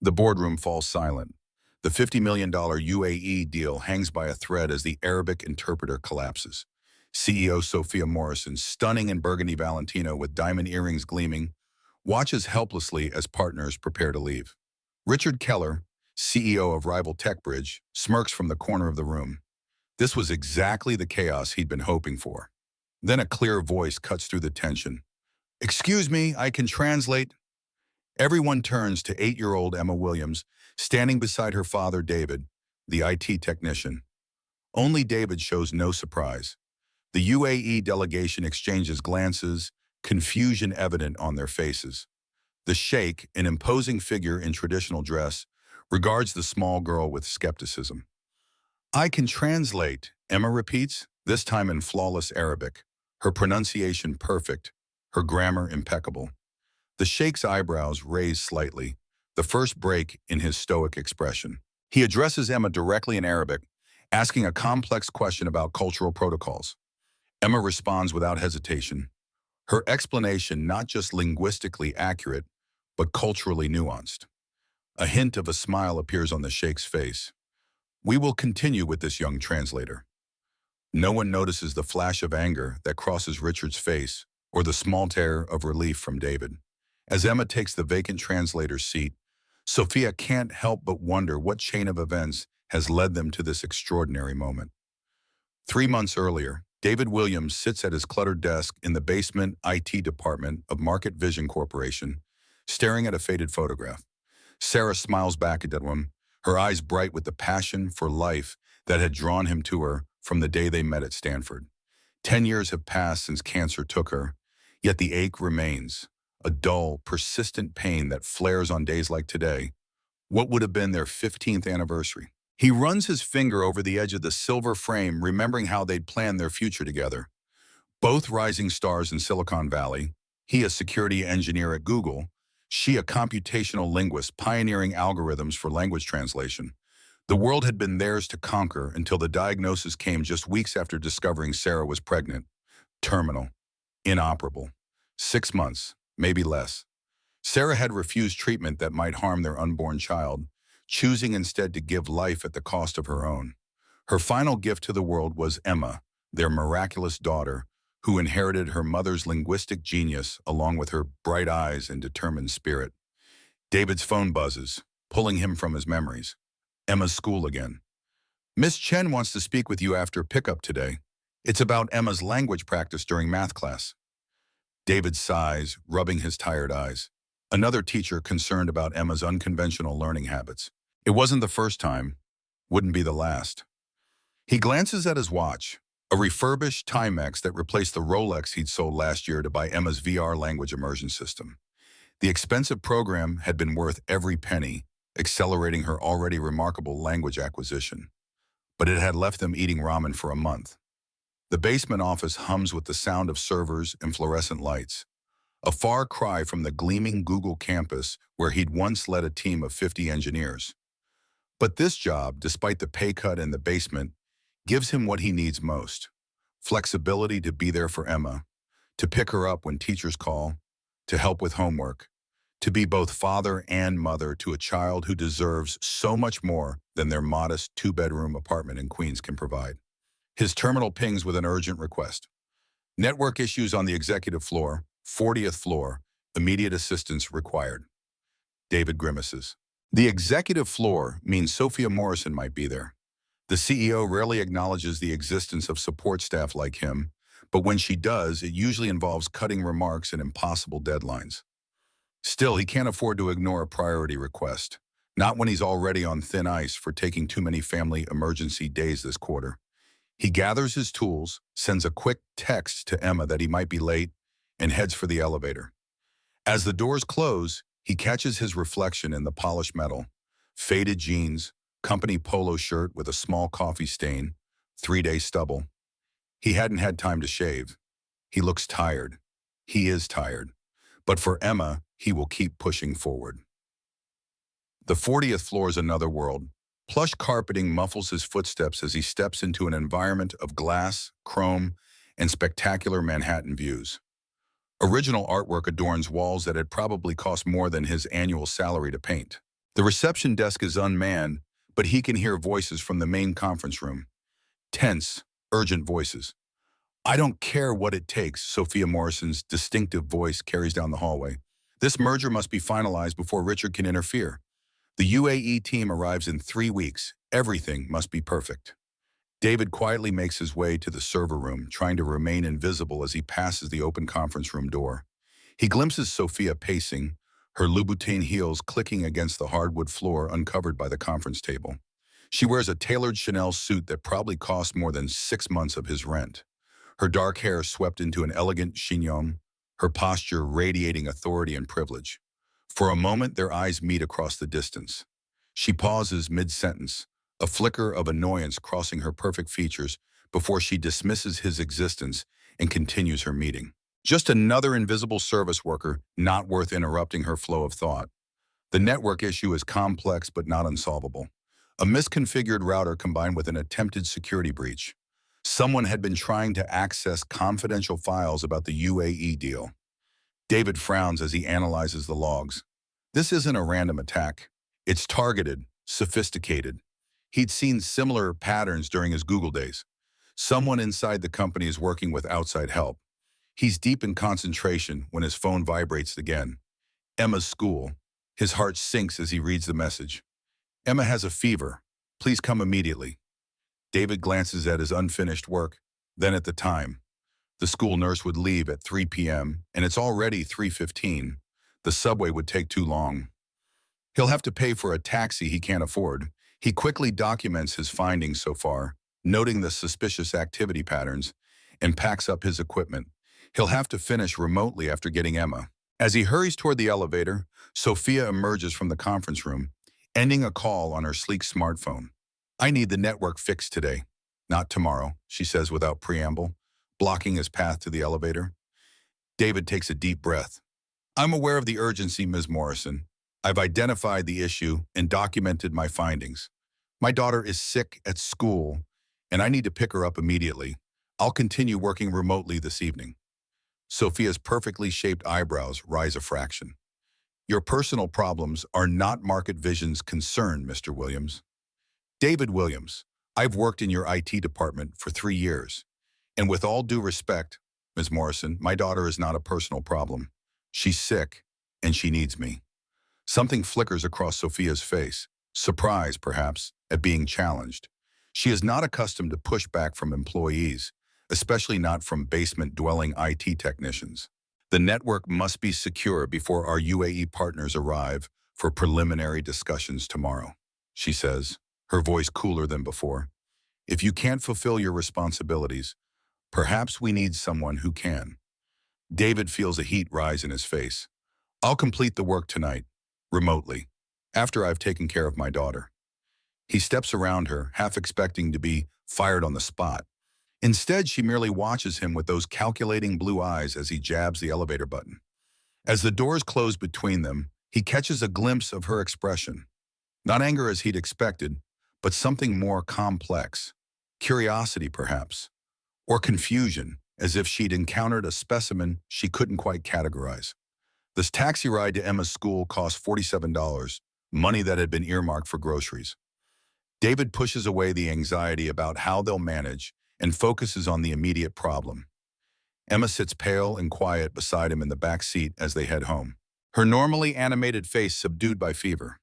The boardroom falls silent. The $50 million UAE deal hangs by a thread as the Arabic interpreter collapses. CEO Sophia Morrison, stunning in burgundy Valentino with diamond earrings gleaming, watches helplessly as partners prepare to leave. Richard Keller, CEO of rival TechBridge, smirks from the corner of the room. This was exactly the chaos he'd been hoping for. Then a clear voice cuts through the tension. "Excuse me, I can translate." Everyone turns to 8-year-old Emma Williams, standing beside her father David, the IT technician. Only David shows no surprise. The UAE delegation exchanges glances, confusion evident on their faces. The sheikh, an imposing figure in traditional dress, regards the small girl with skepticism. "I can translate," Emma repeats, this time in flawless Arabic, her pronunciation perfect, her grammar impeccable. The sheikh's eyebrows raise slightly, the first break in his stoic expression. He addresses Emma directly in Arabic, asking a complex question about cultural protocols. Emma responds without hesitation, her explanation not just linguistically accurate, but culturally nuanced. A hint of a smile appears on the sheikh's face. "We will continue with this young translator." No one notices the flash of anger that crosses Richard's face or the small tear of relief from David. As Emma takes the vacant translator's seat, Sophia can't help but wonder what chain of events has led them to this extraordinary moment. 3 months earlier, David Williams sits at his cluttered desk in the basement IT department of Market Vision Corporation, staring at a faded photograph. Sarah smiles back at him, her eyes bright with the passion for life that had drawn him to her from the day they met at Stanford. 10 years have passed since cancer took her, yet the ache remains, a dull, persistent pain that flares on days like today. What would have been their 15th anniversary? He runs his finger over the edge of the silver frame, remembering how they'd planned their future together. Both rising stars in Silicon Valley, he a security engineer at Google, she a computational linguist pioneering algorithms for language translation. The world had been theirs to conquer until the diagnosis came just weeks after discovering Sarah was pregnant. Terminal. Inoperable. 6 months, maybe less. Sarah had refused treatment that might harm their unborn child, choosing instead to give life at the cost of her own. Her final gift to the world was Emma, their miraculous daughter, who inherited her mother's linguistic genius along with her bright eyes and determined spirit. David's phone buzzes, pulling him from his memories. Emma's school again. "Miss Chen wants to speak with you after pickup today. It's about Emma's language practice during math class." David sighs, rubbing his tired eyes. Another teacher concerned about Emma's unconventional learning habits. It wasn't the first time, wouldn't be the last. He glances at his watch, a refurbished Timex that replaced the Rolex he'd sold last year to buy Emma's VR language immersion system. The expensive program had been worth every penny, accelerating her already remarkable language acquisition. But it had left them eating ramen for a month. The basement office hums with the sound of servers and fluorescent lights, a far cry from the gleaming Google campus where he'd once led a team of 50 engineers. But this job, despite the pay cut and the basement, gives him what he needs most: flexibility to be there for Emma, to pick her up when teachers call, to help with homework, to be both father and mother to a child who deserves so much more than their modest 2-bedroom apartment in Queens can provide. His terminal pings with an urgent request. "Network issues on the executive floor, 40th floor, immediate assistance required." David grimaces. The executive floor means Sophia Morrison might be there. The CEO rarely acknowledges the existence of support staff like him, but when she does, it usually involves cutting remarks and impossible deadlines. Still, he can't afford to ignore a priority request, not when he's already on thin ice for taking too many family emergency days this quarter. He gathers his tools, sends a quick text to Emma that he might be late, and heads for the elevator. As the doors close, he catches his reflection in the polished metal. Faded jeans, company polo shirt with a small coffee stain, 3-day stubble. He hadn't had time to shave. He looks tired. He is tired. But for Emma, he will keep pushing forward. The 40th floor is another world. Plush carpeting muffles his footsteps as he steps into an environment of glass, chrome, and spectacular Manhattan views. Original artwork adorns walls that had probably cost more than his annual salary to paint. The reception desk is unmanned, but he can hear voices from the main conference room. Tense, urgent voices. "I don't care what it takes," Sophia Morrison's distinctive voice carries down the hallway. "This merger must be finalized before Richard can interfere. The UAE team arrives in 3 weeks. Everything must be perfect." David quietly makes his way to the server room, trying to remain invisible as he passes the open conference room door. He glimpses Sophia pacing, her Louboutin heels clicking against the hardwood floor uncovered by the conference table. She wears a tailored Chanel suit that probably cost more than 6 months of his rent. Her dark hair swept into an elegant chignon, her posture radiating authority and privilege. For a moment, their eyes meet across the distance. She pauses mid-sentence, a flicker of annoyance crossing her perfect features before she dismisses his existence and continues her meeting. Just another invisible service worker, not worth interrupting her flow of thought. The network issue is complex but not unsolvable. A misconfigured router combined with an attempted security breach. Someone had been trying to access confidential files about the UAE deal. David frowns as he analyzes the logs. This isn't a random attack. It's targeted, sophisticated. He'd seen similar patterns during his Google days. Someone inside the company is working with outside help. He's deep in concentration when his phone vibrates again. Emma's school. His heart sinks as he reads the message. "Emma has a fever. Please come immediately." David glances at his unfinished work, then at the time. The school nurse would leave at 3 p.m., and it's already 3:15. The subway would take too long. He'll have to pay for a taxi he can't afford. He quickly documents his findings so far, noting the suspicious activity patterns, and packs up his equipment. He'll have to finish remotely after getting Emma. As he hurries toward the elevator, Sophia emerges from the conference room, ending a call on her sleek smartphone. "I need the network fixed today, not tomorrow," she says without preamble, blocking his path to the elevator. David takes a deep breath. "I'm aware of the urgency, Ms. Morrison. I've identified the issue and documented my findings. My daughter is sick at school, and I need to pick her up immediately. I'll continue working remotely this evening." Sophia's perfectly shaped eyebrows rise a fraction. "Your personal problems are not Market Vision's concern, Mr. Williams." "David Williams, I've worked in your IT department for 3 years. And with all due respect, Ms. Morrison, my daughter is not a personal problem. She's sick, and she needs me." Something flickers across Sophia's face, surprise, perhaps, at being challenged. She is not accustomed to pushback from employees, especially not from basement-dwelling IT technicians. "The network must be secure before our UAE partners arrive for preliminary discussions tomorrow," she says, her voice cooler than before. "If you can't fulfill your responsibilities, perhaps we need someone who can." David feels a heat rise in his face. "I'll complete the work tonight, remotely, after I've taken care of my daughter." He steps around her, half expecting to be fired on the spot. Instead, she merely watches him with those calculating blue eyes as he jabs the elevator button. As the doors close between them, he catches a glimpse of her expression. Not anger as he'd expected, but something more complex. Curiosity, perhaps. Or confusion, as if she'd encountered a specimen she couldn't quite categorize. This taxi ride to Emma's school cost $47, money that had been earmarked for groceries. David pushes away the anxiety about how they'll manage and focuses on the immediate problem. Emma sits pale and quiet beside him in the back seat as they head home, her normally animated face subdued by fever.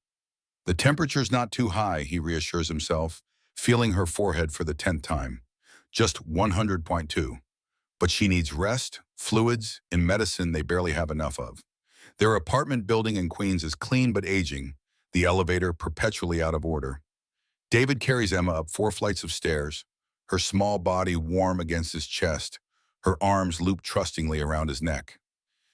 The temperature's not too high, he reassures himself, feeling her forehead for the 10th time. Just 100.2. But she needs rest, fluids, and medicine they barely have enough of. Their apartment building in Queens is clean but aging, the elevator perpetually out of order. David carries Emma up 4 flights of stairs, her small body warm against his chest, her arms looped trustingly around his neck.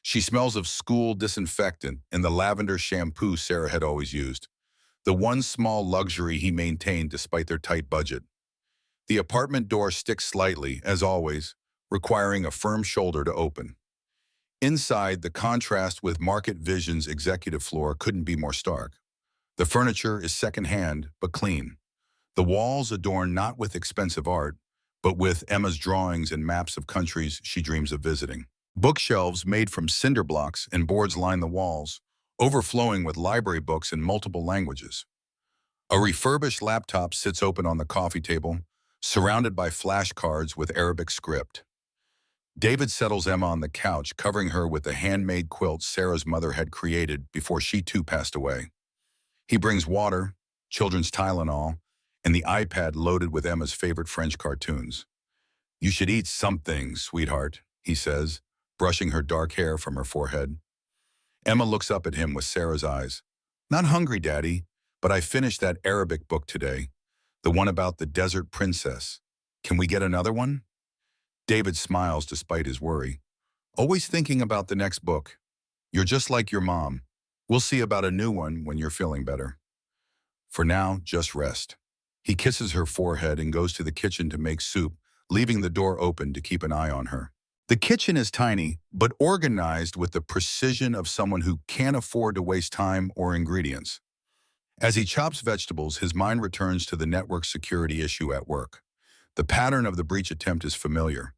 She smells of school disinfectant and the lavender shampoo Sarah had always used, the one small luxury he maintained despite their tight budget. The apartment door sticks slightly, as always, requiring a firm shoulder to open. Inside, the contrast with Market Vision's executive floor couldn't be more stark. The furniture is second-hand, but clean. The walls adorned not with expensive art, but with Emma's drawings and maps of countries she dreams of visiting. Bookshelves made from cinder blocks and boards line the walls, overflowing with library books in multiple languages. A refurbished laptop sits open on the coffee table, surrounded by flashcards with Arabic script. David settles Emma on the couch, covering her with the handmade quilt Sarah's mother had created before she too passed away. He brings water, children's Tylenol, and the iPad loaded with Emma's favorite French cartoons. "You should eat something, sweetheart," he says, brushing her dark hair from her forehead. Emma looks up at him with Sarah's eyes. "Not hungry, Daddy, but I finished that Arabic book today, the one about the desert princess. Can we get another one?" David smiles despite his worry. "Always thinking about the next book. You're just like your mom. We'll see about a new one when you're feeling better. For now, just rest." He kisses her forehead and goes to the kitchen to make soup, leaving the door open to keep an eye on her. The kitchen is tiny, but organized with the precision of someone who can't afford to waste time or ingredients. As he chops vegetables, his mind returns to the network security issue at work. The pattern of the breach attempt is familiar.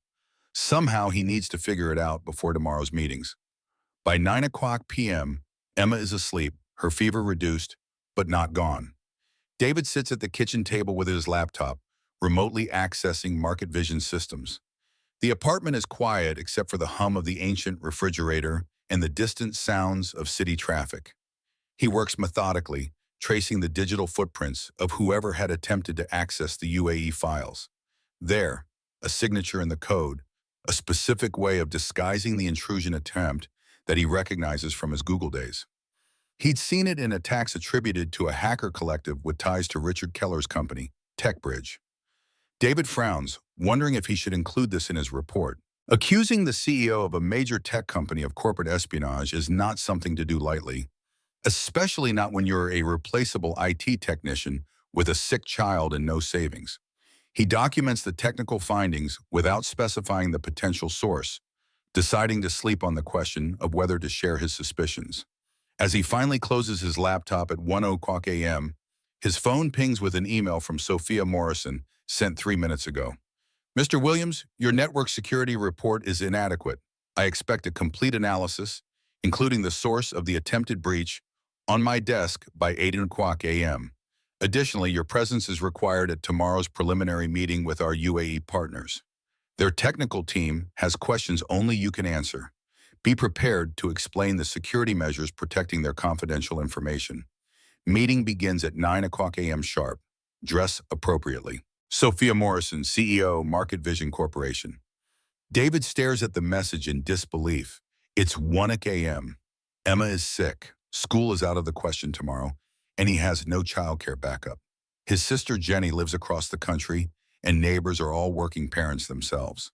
Somehow he needs to figure it out before tomorrow's meetings. By 9 p.m., Emma is asleep, her fever reduced, but not gone. David sits at the kitchen table with his laptop, remotely accessing Market Vision systems. The apartment is quiet except for the hum of the ancient refrigerator and the distant sounds of city traffic. He works methodically, tracing the digital footprints of whoever had attempted to access the UAE files. There, a signature in the code, a specific way of disguising the intrusion attempt that he recognizes from his Google days. He'd seen it in attacks attributed to a hacker collective with ties to Richard Keller's company, TechBridge. David frowns, wondering if he should include this in his report. Accusing the CEO of a major tech company of corporate espionage is not something to do lightly, especially not when you're a replaceable IT technician with a sick child and no savings. He documents the technical findings without specifying the potential source, deciding to sleep on the question of whether to share his suspicions. As he finally closes his laptop at 1:00 a.m., his phone pings with an email from Sophia Morrison sent 3 minutes ago. "Mr. Williams, your network security report is inadequate. I expect a complete analysis, including the source of the attempted breach, on my desk by 8:00 a.m. Additionally, your presence is required at tomorrow's preliminary meeting with our UAE partners. Their technical team has questions only you can answer. Be prepared to explain the security measures protecting their confidential information. Meeting begins at 9:00 a.m. sharp. Dress appropriately." Sophia Morrison, CEO, Market Vision Corporation. David stares at the message in disbelief. It's 1:00 a.m. Emma is sick. School is out of the question tomorrow, and he has no childcare backup. His sister Jenny lives across the country, and neighbors are all working parents themselves.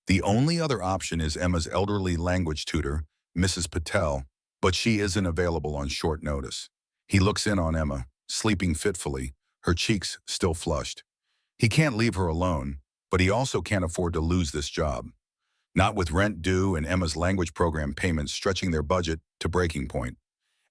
The only other option is Emma's elderly language tutor, Mrs. Patel, but she isn't available on short notice. He looks in on Emma, sleeping fitfully, her cheeks still flushed. He can't leave her alone, but he also can't afford to lose this job. Not with rent due and Emma's language program payments stretching their budget to breaking point.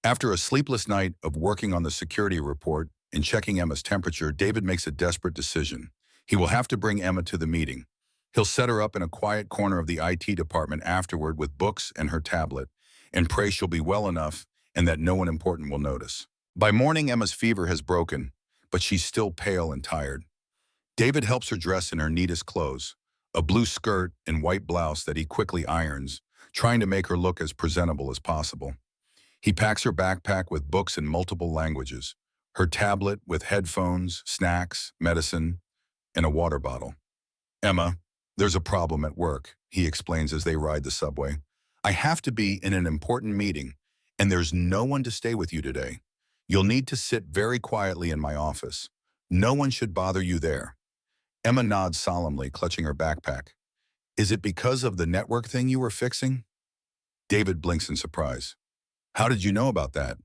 After a sleepless night of working on the security report and checking Emma's temperature, David makes a desperate decision. He will have to bring Emma to the meeting. He'll set her up in a quiet corner of the IT department afterward with books and her tablet, and pray she'll be well enough and that no one important will notice. By morning, Emma's fever has broken, but she's still pale and tired. David helps her dress in her neatest clothes, a blue skirt and white blouse that he quickly irons, trying to make her look as presentable as possible. He packs her backpack with books in multiple languages, her tablet with headphones, snacks, medicine, and a water bottle. "Emma, there's a problem at work," he explains as they ride the subway. "I have to be in an important meeting, and there's no one to stay with you today. You'll need to sit very quietly in my office. No one should bother you there." Emma nods solemnly, clutching her backpack. "Is it because of the network thing you were fixing?" David blinks in surprise. "How did you know about that?"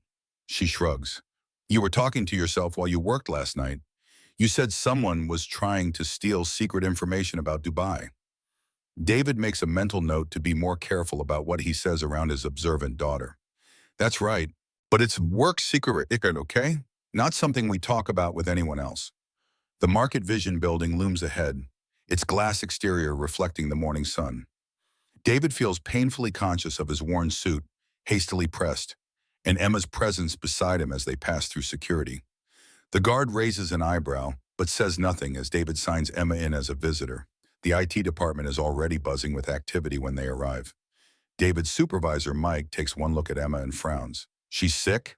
She shrugs. "You were talking to yourself while you worked last night. You said someone was trying to steal secret information about Dubai." David makes a mental note to be more careful about what he says around his observant daughter. "That's right, but it's work secret, okay? Not something we talk about with anyone else." The Market Vision building looms ahead, its glass exterior reflecting the morning sun. David feels painfully conscious of his worn suit, hastily pressed, and Emma's presence beside him as they pass through security. The guard raises an eyebrow, but says nothing as David signs Emma in as a visitor. The IT department is already buzzing with activity when they arrive. David's supervisor, Mike, takes one look at Emma and frowns. "She's sick?"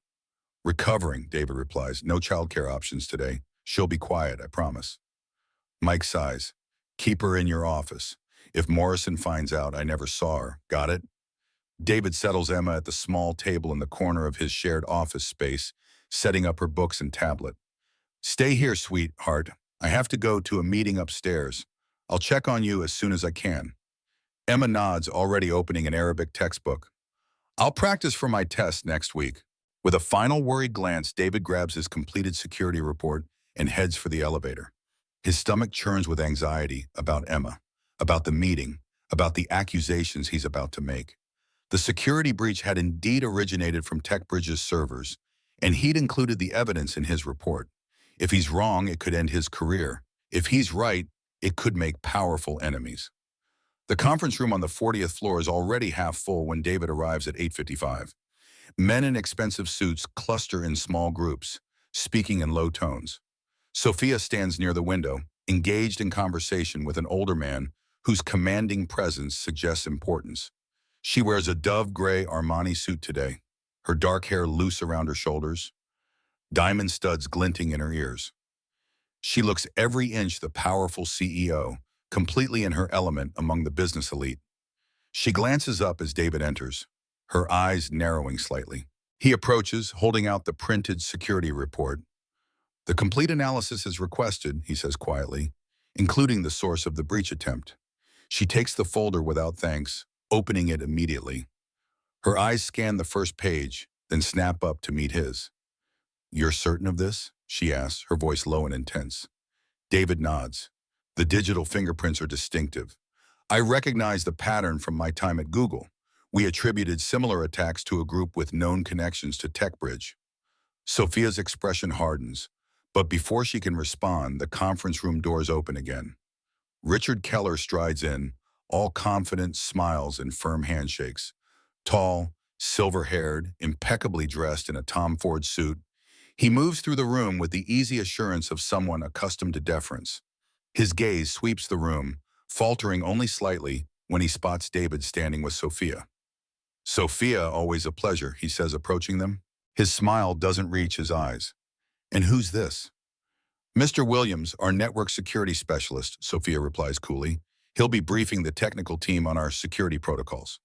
"Recovering," David replies. "No childcare options today. She'll be quiet, I promise." Mike sighs. "Keep her in your office. If Morrison finds out I never saw her, got it?" David settles Emma at the small table in the corner of his shared office space, setting up her books and tablet. "Stay here, sweetheart. I have to go to a meeting upstairs. I'll check on you as soon as I can." Emma nods, already opening an Arabic textbook. "I'll practice for my test next week." With a final worried glance, David grabs his completed security report and heads for the elevator. His stomach churns with anxiety about Emma, about the meeting, about the accusations he's about to make. The security breach had indeed originated from TechBridge's servers, and he'd included the evidence in his report. If he's wrong, it could end his career. If he's right, it could make powerful enemies. The conference room on the 40th floor is already half full when David arrives at 8:55. Men in expensive suits cluster in small groups, speaking in low tones. Sophia stands near the window, engaged in conversation with an older man whose commanding presence suggests importance. She wears a dove gray Armani suit today, her dark hair loose around her shoulders, diamond studs glinting in her ears. She looks every inch the powerful CEO, completely in her element among the business elite. She glances up as David enters, her eyes narrowing slightly. He approaches, holding out the printed security report. "The complete analysis is requested," he says quietly, "including the source of the breach attempt." She takes the folder without thanks, opening it immediately. Her eyes scan the first page, then snap up to meet his. "You're certain of this?" she asks, her voice low and intense. David nods. "The digital fingerprints are distinctive. I recognize the pattern from my time at Google. We attributed similar attacks to a group with known connections to TechBridge." Sophia's expression hardens, but before she can respond, the conference room doors open again. Richard Keller strides in, all confident smiles and firm handshakes. Tall, silver-haired, impeccably dressed in a Tom Ford suit, he moves through the room with the easy assurance of someone accustomed to deference. His gaze sweeps the room, faltering only slightly when he spots David standing with Sophia. "Sophia, always a pleasure," he says, approaching them. His smile doesn't reach his eyes. "And who's this?" "Mr. Williams, our network security specialist," Sophia replies coolly. "He'll be briefing the technical team on our security protocols."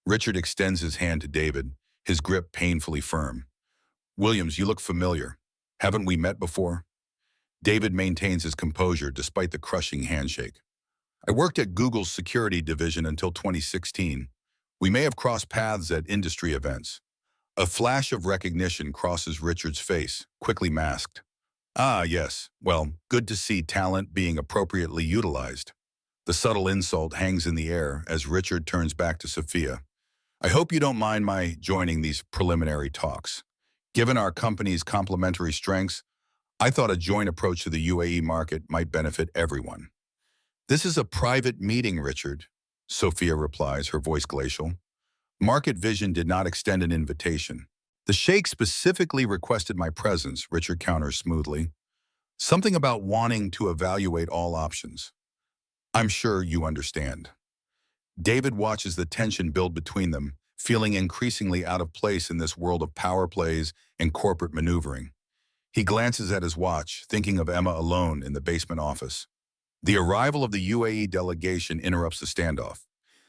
Richard extends his hand to David, his grip painfully firm. "Williams, you look familiar. Haven't we met before?" David maintains his composure despite the crushing handshake. "I worked at Google's security division until 2016. We may have crossed paths at industry events." A flash of recognition crosses Richard's face, quickly masked. "Ah, yes. Well, good to see talent being appropriately utilized." The subtle insult hangs in the air as Richard turns back to Sophia. "I hope you don't mind my joining these preliminary talks. Given our company's complementary strengths, I thought a joint approach to the UAE market might benefit everyone." "This is a private meeting, Richard," Sophia replies, her voice glacial. "Market Vision did not extend an invitation. The Sheikh specifically requested my presence," Richard counters smoothly. "Something about wanting to evaluate all options. I'm sure you understand." David watches the tension build between them, feeling increasingly out of place in this world of power plays and corporate maneuvering. He glances at his watch, thinking of Emma alone in the basement office. The arrival of the UAE delegation interrupts the standoff.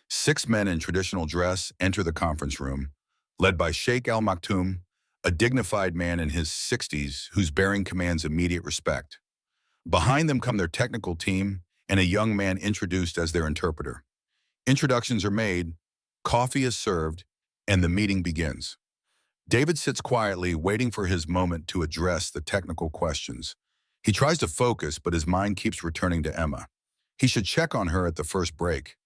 6 men in traditional dress enter the conference room, led by Sheikh Al Maktoum, a dignified man in his 60s whose bearing commands immediate respect. Behind them come their technical team and a young man introduced as their interpreter. Introductions are made, coffee is served, and the meeting begins. David sits quietly, waiting for his moment to address the technical questions. He tries to focus, but his mind keeps returning to Emma. He should check on her at the first break.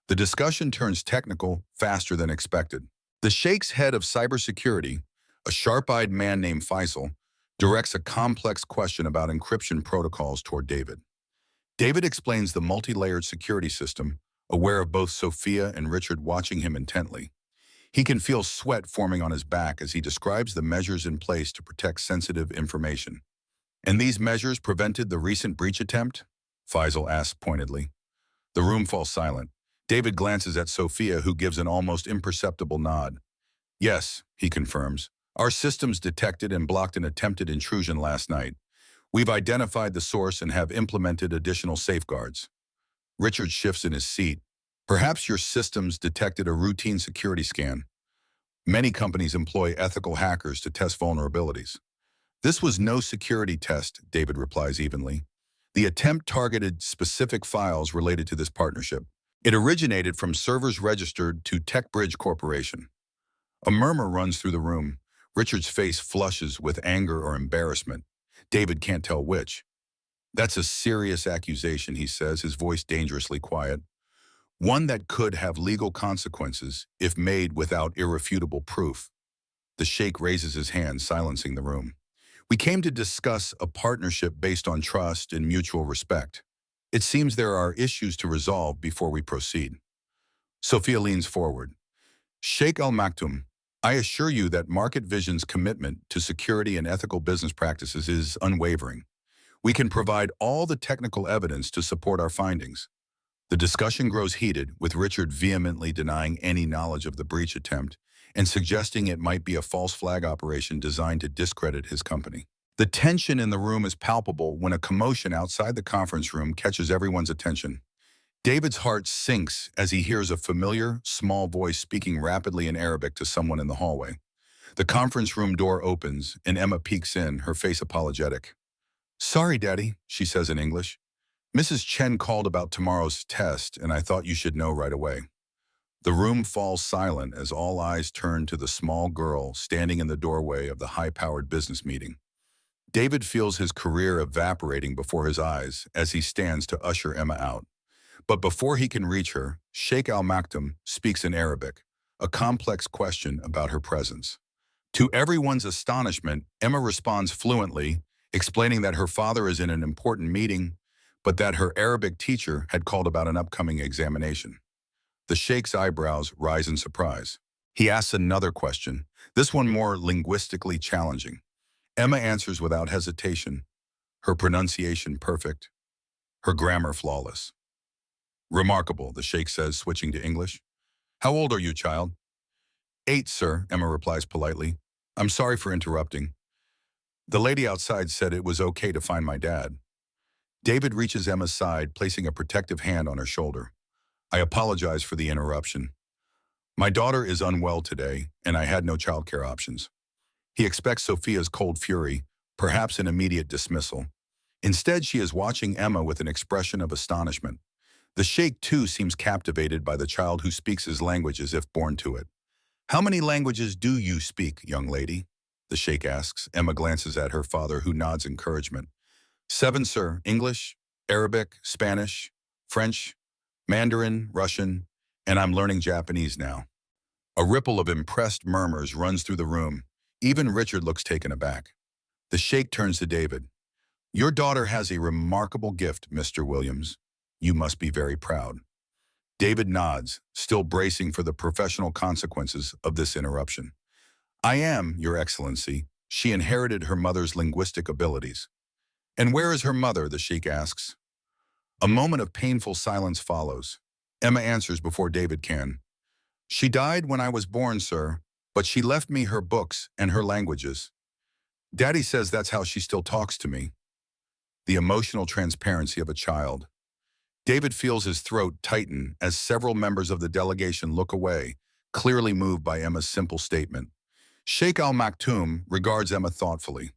The discussion turns technical faster than expected. The Sheikh's head of cybersecurity, a sharp-eyed man named Faisal, directs a complex question about encryption protocols toward David. David explains the multi-layered security system, aware of both Sophia and Richard watching him intently. He can feel sweat forming on his back as he describes the measures in place to protect sensitive information. And these measures prevented the recent breach attempt? Faisal asks pointedly. The room falls silent. David glances at Sophia, who gives an almost imperceptible nod. Yes, he confirms. Our systems detected and blocked an attempted intrusion last night. We've identified the source and have implemented additional safeguards. Richard shifts in his seat. Perhaps your systems detected a routine security scan. Many companies employ ethical hackers to test vulnerabilities. This was no security test, David replies evenly. The attempt targeted specific files related to this partnership. It originated from servers registered to TechBridge Corporation. A murmur runs through the room. Richard's face flushes with anger or embarrassment. David can't tell which. That's a serious accusation, he says, his voice dangerously quiet. One that could have legal consequences if made without irrefutable proof. The sheikh raises his hand, silencing the room. We came to discuss a partnership based on trust and mutual respect. It seems there are issues to resolve before we proceed. Sophia leans forward. Sheikh Al Maktoum, I assure you that Market Vision's commitment to security and ethical business practices is unwavering. We can provide all the technical evidence to support our findings. The discussion grows heated, with Richard vehemently denying any knowledge of the breach attempt and suggesting it might be a false flag operation designed to discredit his company. The tension in the room is palpable when a commotion outside the conference room catches everyone's attention. David's heart sinks as he hears a familiar, small voice speaking rapidly in Arabic to someone in the hallway. The conference room door opens, and Emma peeks in, her face apologetic. Sorry, Daddy, she says in English. Mrs. Chen called about tomorrow's test, and I thought you should know right away. The room falls silent as all eyes turn to the small girl standing in the doorway of the high-powered business meeting. David feels his career evaporating before his eyes as he stands to usher Emma out. But before he can reach her, Sheikh Al Maktoum speaks in Arabic, a complex question about her presence. To everyone's astonishment, Emma responds fluently, explaining that her father is in an important meeting, but that her Arabic teacher had called about an upcoming examination. The sheikh's eyebrows rise in surprise. He asks another question, this one more linguistically challenging. Emma answers without hesitation, her pronunciation perfect, her grammar flawless. Remarkable, the sheikh says, switching to English. How old are you, child? 8, sir, Emma replies politely. I'm sorry for interrupting. The lady outside said it was okay to find my dad. David reaches Emma's side, placing a protective hand on her shoulder. I apologize for the interruption. My daughter is unwell today, and I had no childcare options. He expects Sophia's cold fury, perhaps an immediate dismissal. Instead, she is watching Emma with an expression of astonishment. The sheikh, too, seems captivated by the child who speaks his language as if born to it. How many languages do you speak, young lady? The sheikh asks. Emma glances at her father, who nods encouragement. 7, sir. English, Arabic, Spanish, French, Mandarin, Russian, and I'm learning Japanese now. A ripple of impressed murmurs runs through the room. Even Richard looks taken aback. The sheikh turns to David. Your daughter has a remarkable gift, Mr. Williams. You must be very proud. David nods, still bracing for the professional consequences of this interruption. I am, Your Excellency. She inherited her mother's linguistic abilities. And where is her mother, the sheikh asks. A moment of painful silence follows. Emma answers before David can. She died when I was born, sir, but she left me her books and her languages. Daddy says that's how she still talks to me. The emotional transparency of a child. David feels his throat tighten as several members of the delegation look away, clearly moved by Emma's simple statement. Sheikh Al Maktoum regards Emma thoughtfully.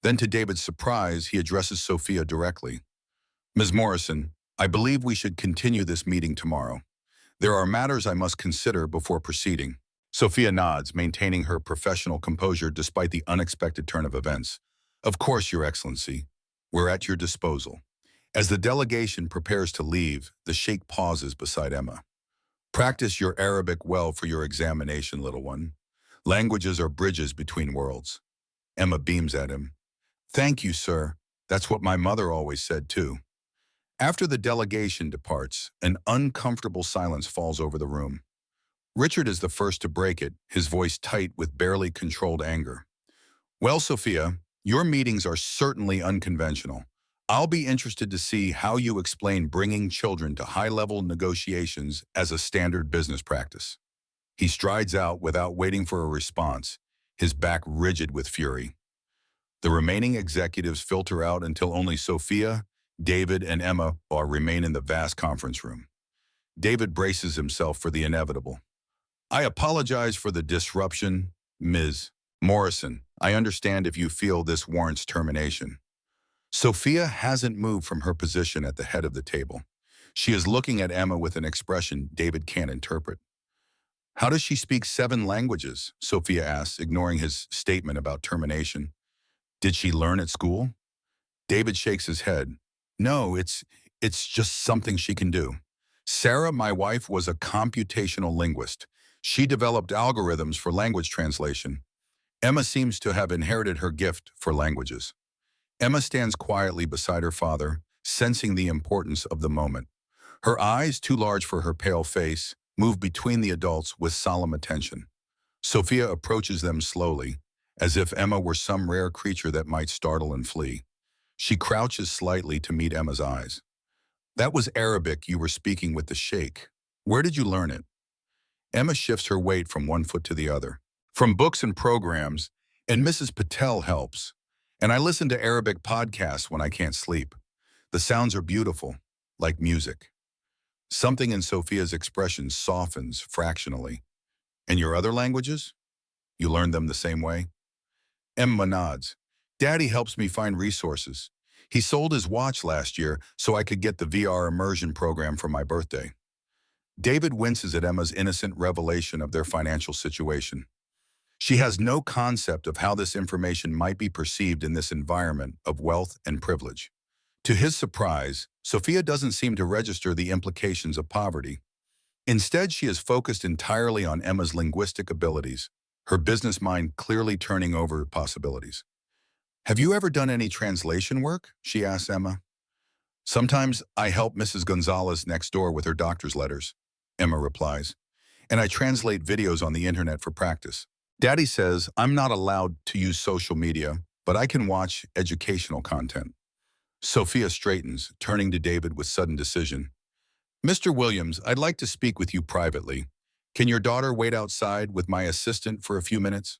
Then, to David's surprise, he addresses Sophia directly. Ms. Morrison, I believe we should continue this meeting tomorrow. There are matters I must consider before proceeding. Sophia nods, maintaining her professional composure despite the unexpected turn of events. Of course, Your Excellency. We're at your disposal. As the delegation prepares to leave, the sheikh pauses beside Emma. Practice your Arabic well for your examination, little one. Languages are bridges between worlds. Emma beams at him. Thank you, sir. That's what my mother always said, too. After the delegation departs, an uncomfortable silence falls over the room. Richard is the first to break it, his voice tight with barely controlled anger. Well, Sophia, your meetings are certainly unconventional. I'll be interested to see how you explain bringing children to high-level negotiations as a standard business practice. He strides out without waiting for a response, his back rigid with fury. The remaining executives filter out until only Sophia, David, and Emma remain in the vast conference room. David braces himself for the inevitable. I apologize for the disruption, Ms. Morrison. I understand if you feel this warrants termination. Sophia hasn't moved from her position at the head of the table. She is looking at Emma with an expression David can't interpret. How does she speak 7 languages? Sophia asks, ignoring his statement about termination. Did she learn at school? David shakes his head. No, it's just something she can do. Sarah, my wife, was a computational linguist. She developed algorithms for language translation. Emma seems to have inherited her gift for languages. Emma stands quietly beside her father, sensing the importance of the moment. Her eyes, too large for her pale face, move between the adults with solemn attention. Sophia approaches them slowly, as if Emma were some rare creature that might startle and flee. She crouches slightly to meet Emma's eyes. That was Arabic you were speaking with the sheikh. Where did you learn it? Emma shifts her weight from one foot to the other. From books and programs, and Mrs. Patel helps. And I listen to Arabic podcasts when I can't sleep. The sounds are beautiful, like music. Something in Sophia's expression softens fractionally. And your other languages? You learned them the same way? Emma nods. Daddy helps me find resources. He sold his watch last year so I could get the VR immersion program for my birthday. David winces at Emma's innocent revelation of their financial situation. She has no concept of how this information might be perceived in this environment of wealth and privilege. To his surprise, Sophia doesn't seem to register the implications of poverty. Instead, she is focused entirely on Emma's linguistic abilities, her business mind clearly turning over possibilities. Have you ever done any translation work? She asks Emma. Sometimes I help Mrs. Gonzalez next door with her doctor's letters, Emma replies, and I translate videos on the internet for practice. Daddy says I'm not allowed to use social media, but I can watch educational content. Sophia straightens, turning to David with sudden decision. Mr. Williams, I'd like to speak with you privately. Can your daughter wait outside with my assistant for a few minutes?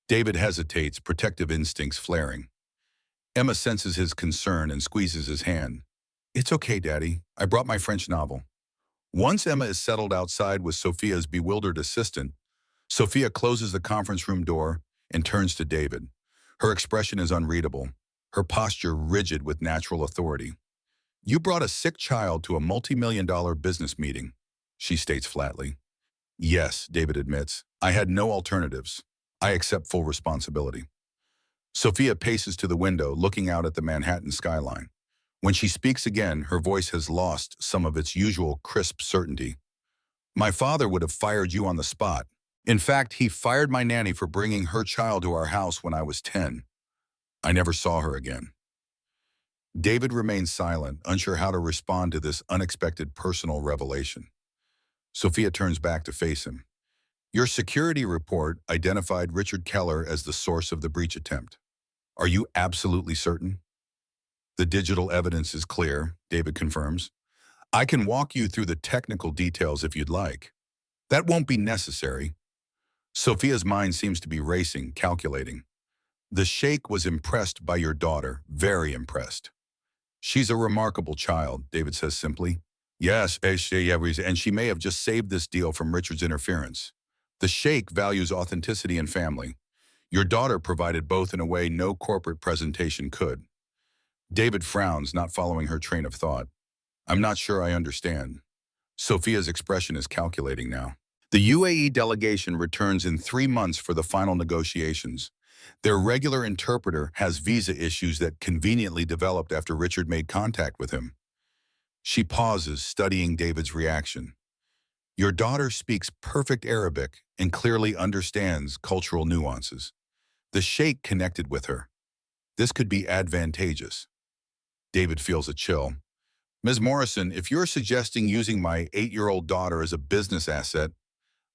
David hesitates, protective instincts flaring. Emma senses his concern and squeezes his hand. It's okay, Daddy. I brought my French novel. Once Emma is settled outside with Sophia's bewildered assistant, Sophia closes the conference room door and turns to David. Her expression is unreadable, her posture rigid with natural authority. You brought a sick child to a multi-million-dollar business meeting, she states flatly. Yes, David admits. I had no alternatives. I accept full responsibility. Sophia paces to the window, looking out at the Manhattan skyline. When she speaks again, her voice has lost some of its usual crisp certainty. My father would have fired you on the spot. In fact, he fired my nanny for bringing her child to our house when I was 10. I never saw her again. David remains silent, unsure how to respond to this unexpected personal revelation. Sophia turns back to face him. Your security report identified Richard Keller as the source of the breach attempt. Are you absolutely certain? The digital evidence is clear, David confirms. I can walk you through the technical details if you'd like. That won't be necessary. Sophia's mind seems to be racing, calculating. The sheikh was impressed by your daughter, very impressed. She's a remarkable child, David says simply. Yes, and she may have just saved this deal from Richard's interference. The sheikh values authenticity and family. Your daughter provided both in a way no corporate presentation could. David frowns, not following her train of thought. I'm not sure I understand. Sophia's expression is calculating now. The UAE delegation returns in 3 months for the final negotiations. Their regular interpreter has visa issues that conveniently developed after Richard made contact with him. She pauses, studying David's reaction. Your daughter speaks perfect Arabic and clearly understands cultural nuances. The sheikh connected with her. This could be advantageous. David feels a chill. Ms. Morrison, if you're suggesting using my 8-year-old daughter as a business asset,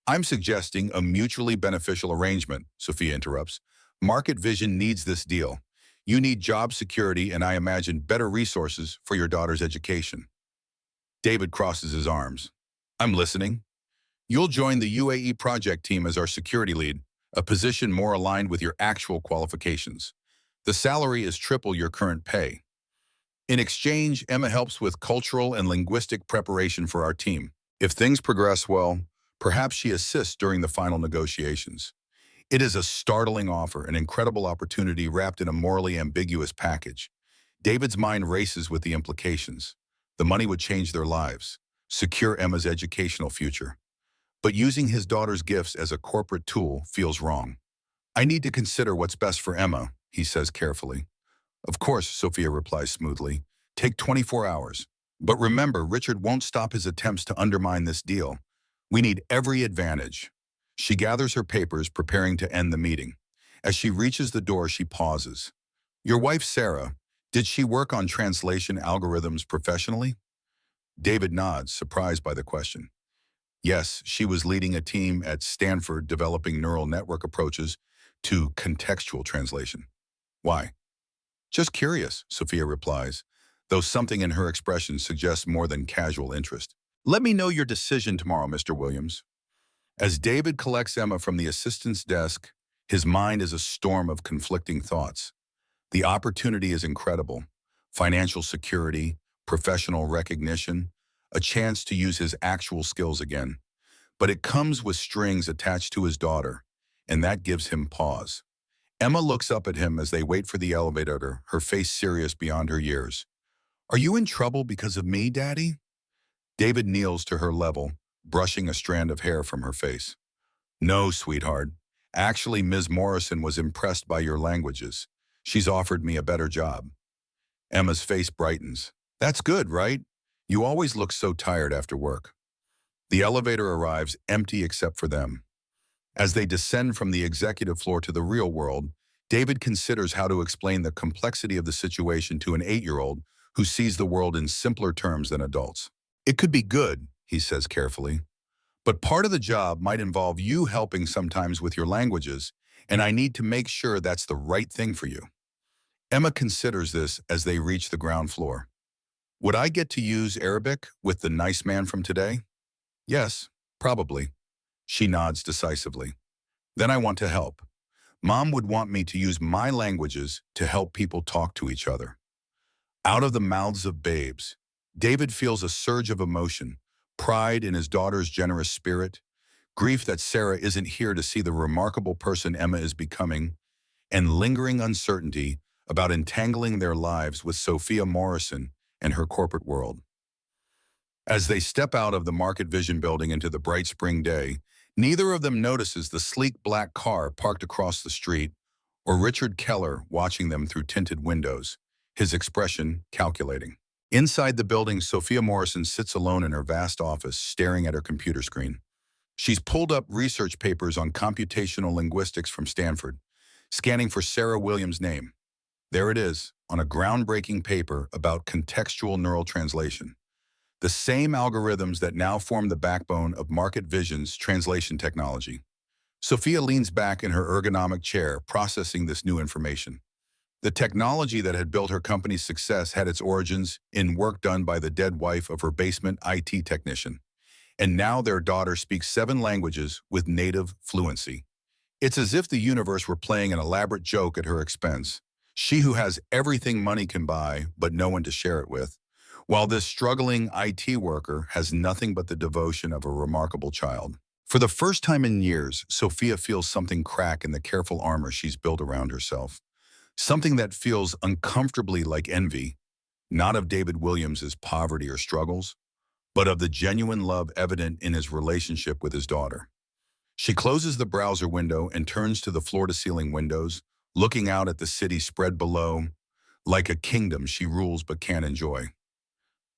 I'm suggesting a mutually beneficial arrangement, Sophia interrupts. Market Vision needs this deal. You need job security and I imagine better resources for your daughter's education. David crosses his arms. I'm listening. You'll join the UAE project team as our security lead, a position more aligned with your actual qualifications. The salary is triple your current pay. In exchange, Emma helps with cultural and linguistic preparation for our team. If things progress well, perhaps she assists during the final negotiations. It is a startling offer, an incredible opportunity wrapped in a morally ambiguous package. David's mind races with the implications. The money would change their lives, secure Emma's educational future. But using his daughter's gifts as a corporate tool feels wrong. I need to consider what's best for Emma, he says carefully. Of course, Sophia replies smoothly. Take 24 hours. But remember, Richard won't stop his attempts to undermine this deal. We need every advantage. She gathers her papers, preparing to end the meeting. As she reaches the door, she pauses. Your wife, Sarah, did she work on translation algorithms professionally? David nods, surprised by the question. Yes, she was leading a team at Stanford developing neural network approaches to contextual translation. Why? Just curious, Sophia replies, though something in her expression suggests more than casual interest. Let me know your decision tomorrow, Mr. Williams. As David collects Emma from the assistant's desk, his mind is a storm of conflicting thoughts. The opportunity is incredible. Financial security, professional recognition, a chance to use his actual skills again. But it comes with strings attached to his daughter, and that gives him pause. Emma looks up at him as they wait for the elevator, her face serious beyond her years. Are you in trouble because of me, Daddy? David kneels to her level, brushing a strand of hair from her face. No, sweetheart. Actually, Ms. Morrison was impressed by your languages. She's offered me a better job. Emma's face brightens. That's good, right? You always look so tired after work. The elevator arrives empty except for them. As they descend from the executive floor to the real world, David considers how to explain the complexity of the situation to an 8-year-old who sees the world in simpler terms than adults. It could be good, he says carefully, but part of the job might involve you helping sometimes with your languages, and I need to make sure that's the right thing for you. Emma considers this as they reach the ground floor. Would I get to use Arabic with the nice man from today? Yes, probably. She nods decisively. Then I want to help. Mom would want me to use my languages to help people talk to each other. Out of the mouths of babes, David feels a surge of emotion, pride in his daughter's generous spirit, grief that Sarah isn't here to see the remarkable person Emma is becoming, and lingering uncertainty about entangling their lives with Sophia Morrison and her corporate world. As they step out of the Market Vision building into the bright spring day, neither of them notices the sleek black car parked across the street or Richard Keller watching them through tinted windows, his expression calculating. Inside the building, Sophia Morrison sits alone in her vast office, staring at her computer screen. She's pulled up research papers on computational linguistics from Stanford, scanning for Sarah Williams' name. There it is, on a groundbreaking paper about contextual neural translation. The same algorithms that now form the backbone of Market Vision's translation technology. Sophia leans back in her ergonomic chair, processing this new information. The technology that had built her company's success had its origins in work done by the dead wife of her basement IT technician. And now their daughter speaks 7 languages with native fluency. It's as if the universe were playing an elaborate joke at her expense. She who has everything money can buy, but no one to share it with, while this struggling IT worker has nothing but the devotion of a remarkable child. For the first time in years, Sophia feels something crack in the careful armor she's built around herself. Something that feels uncomfortably like envy, not of David Williams's poverty or struggles, but of the genuine love evident in his relationship with his daughter. She closes the browser window and turns to the floor-to-ceiling windows, looking out at the city spread below, like a kingdom she rules but can't enjoy.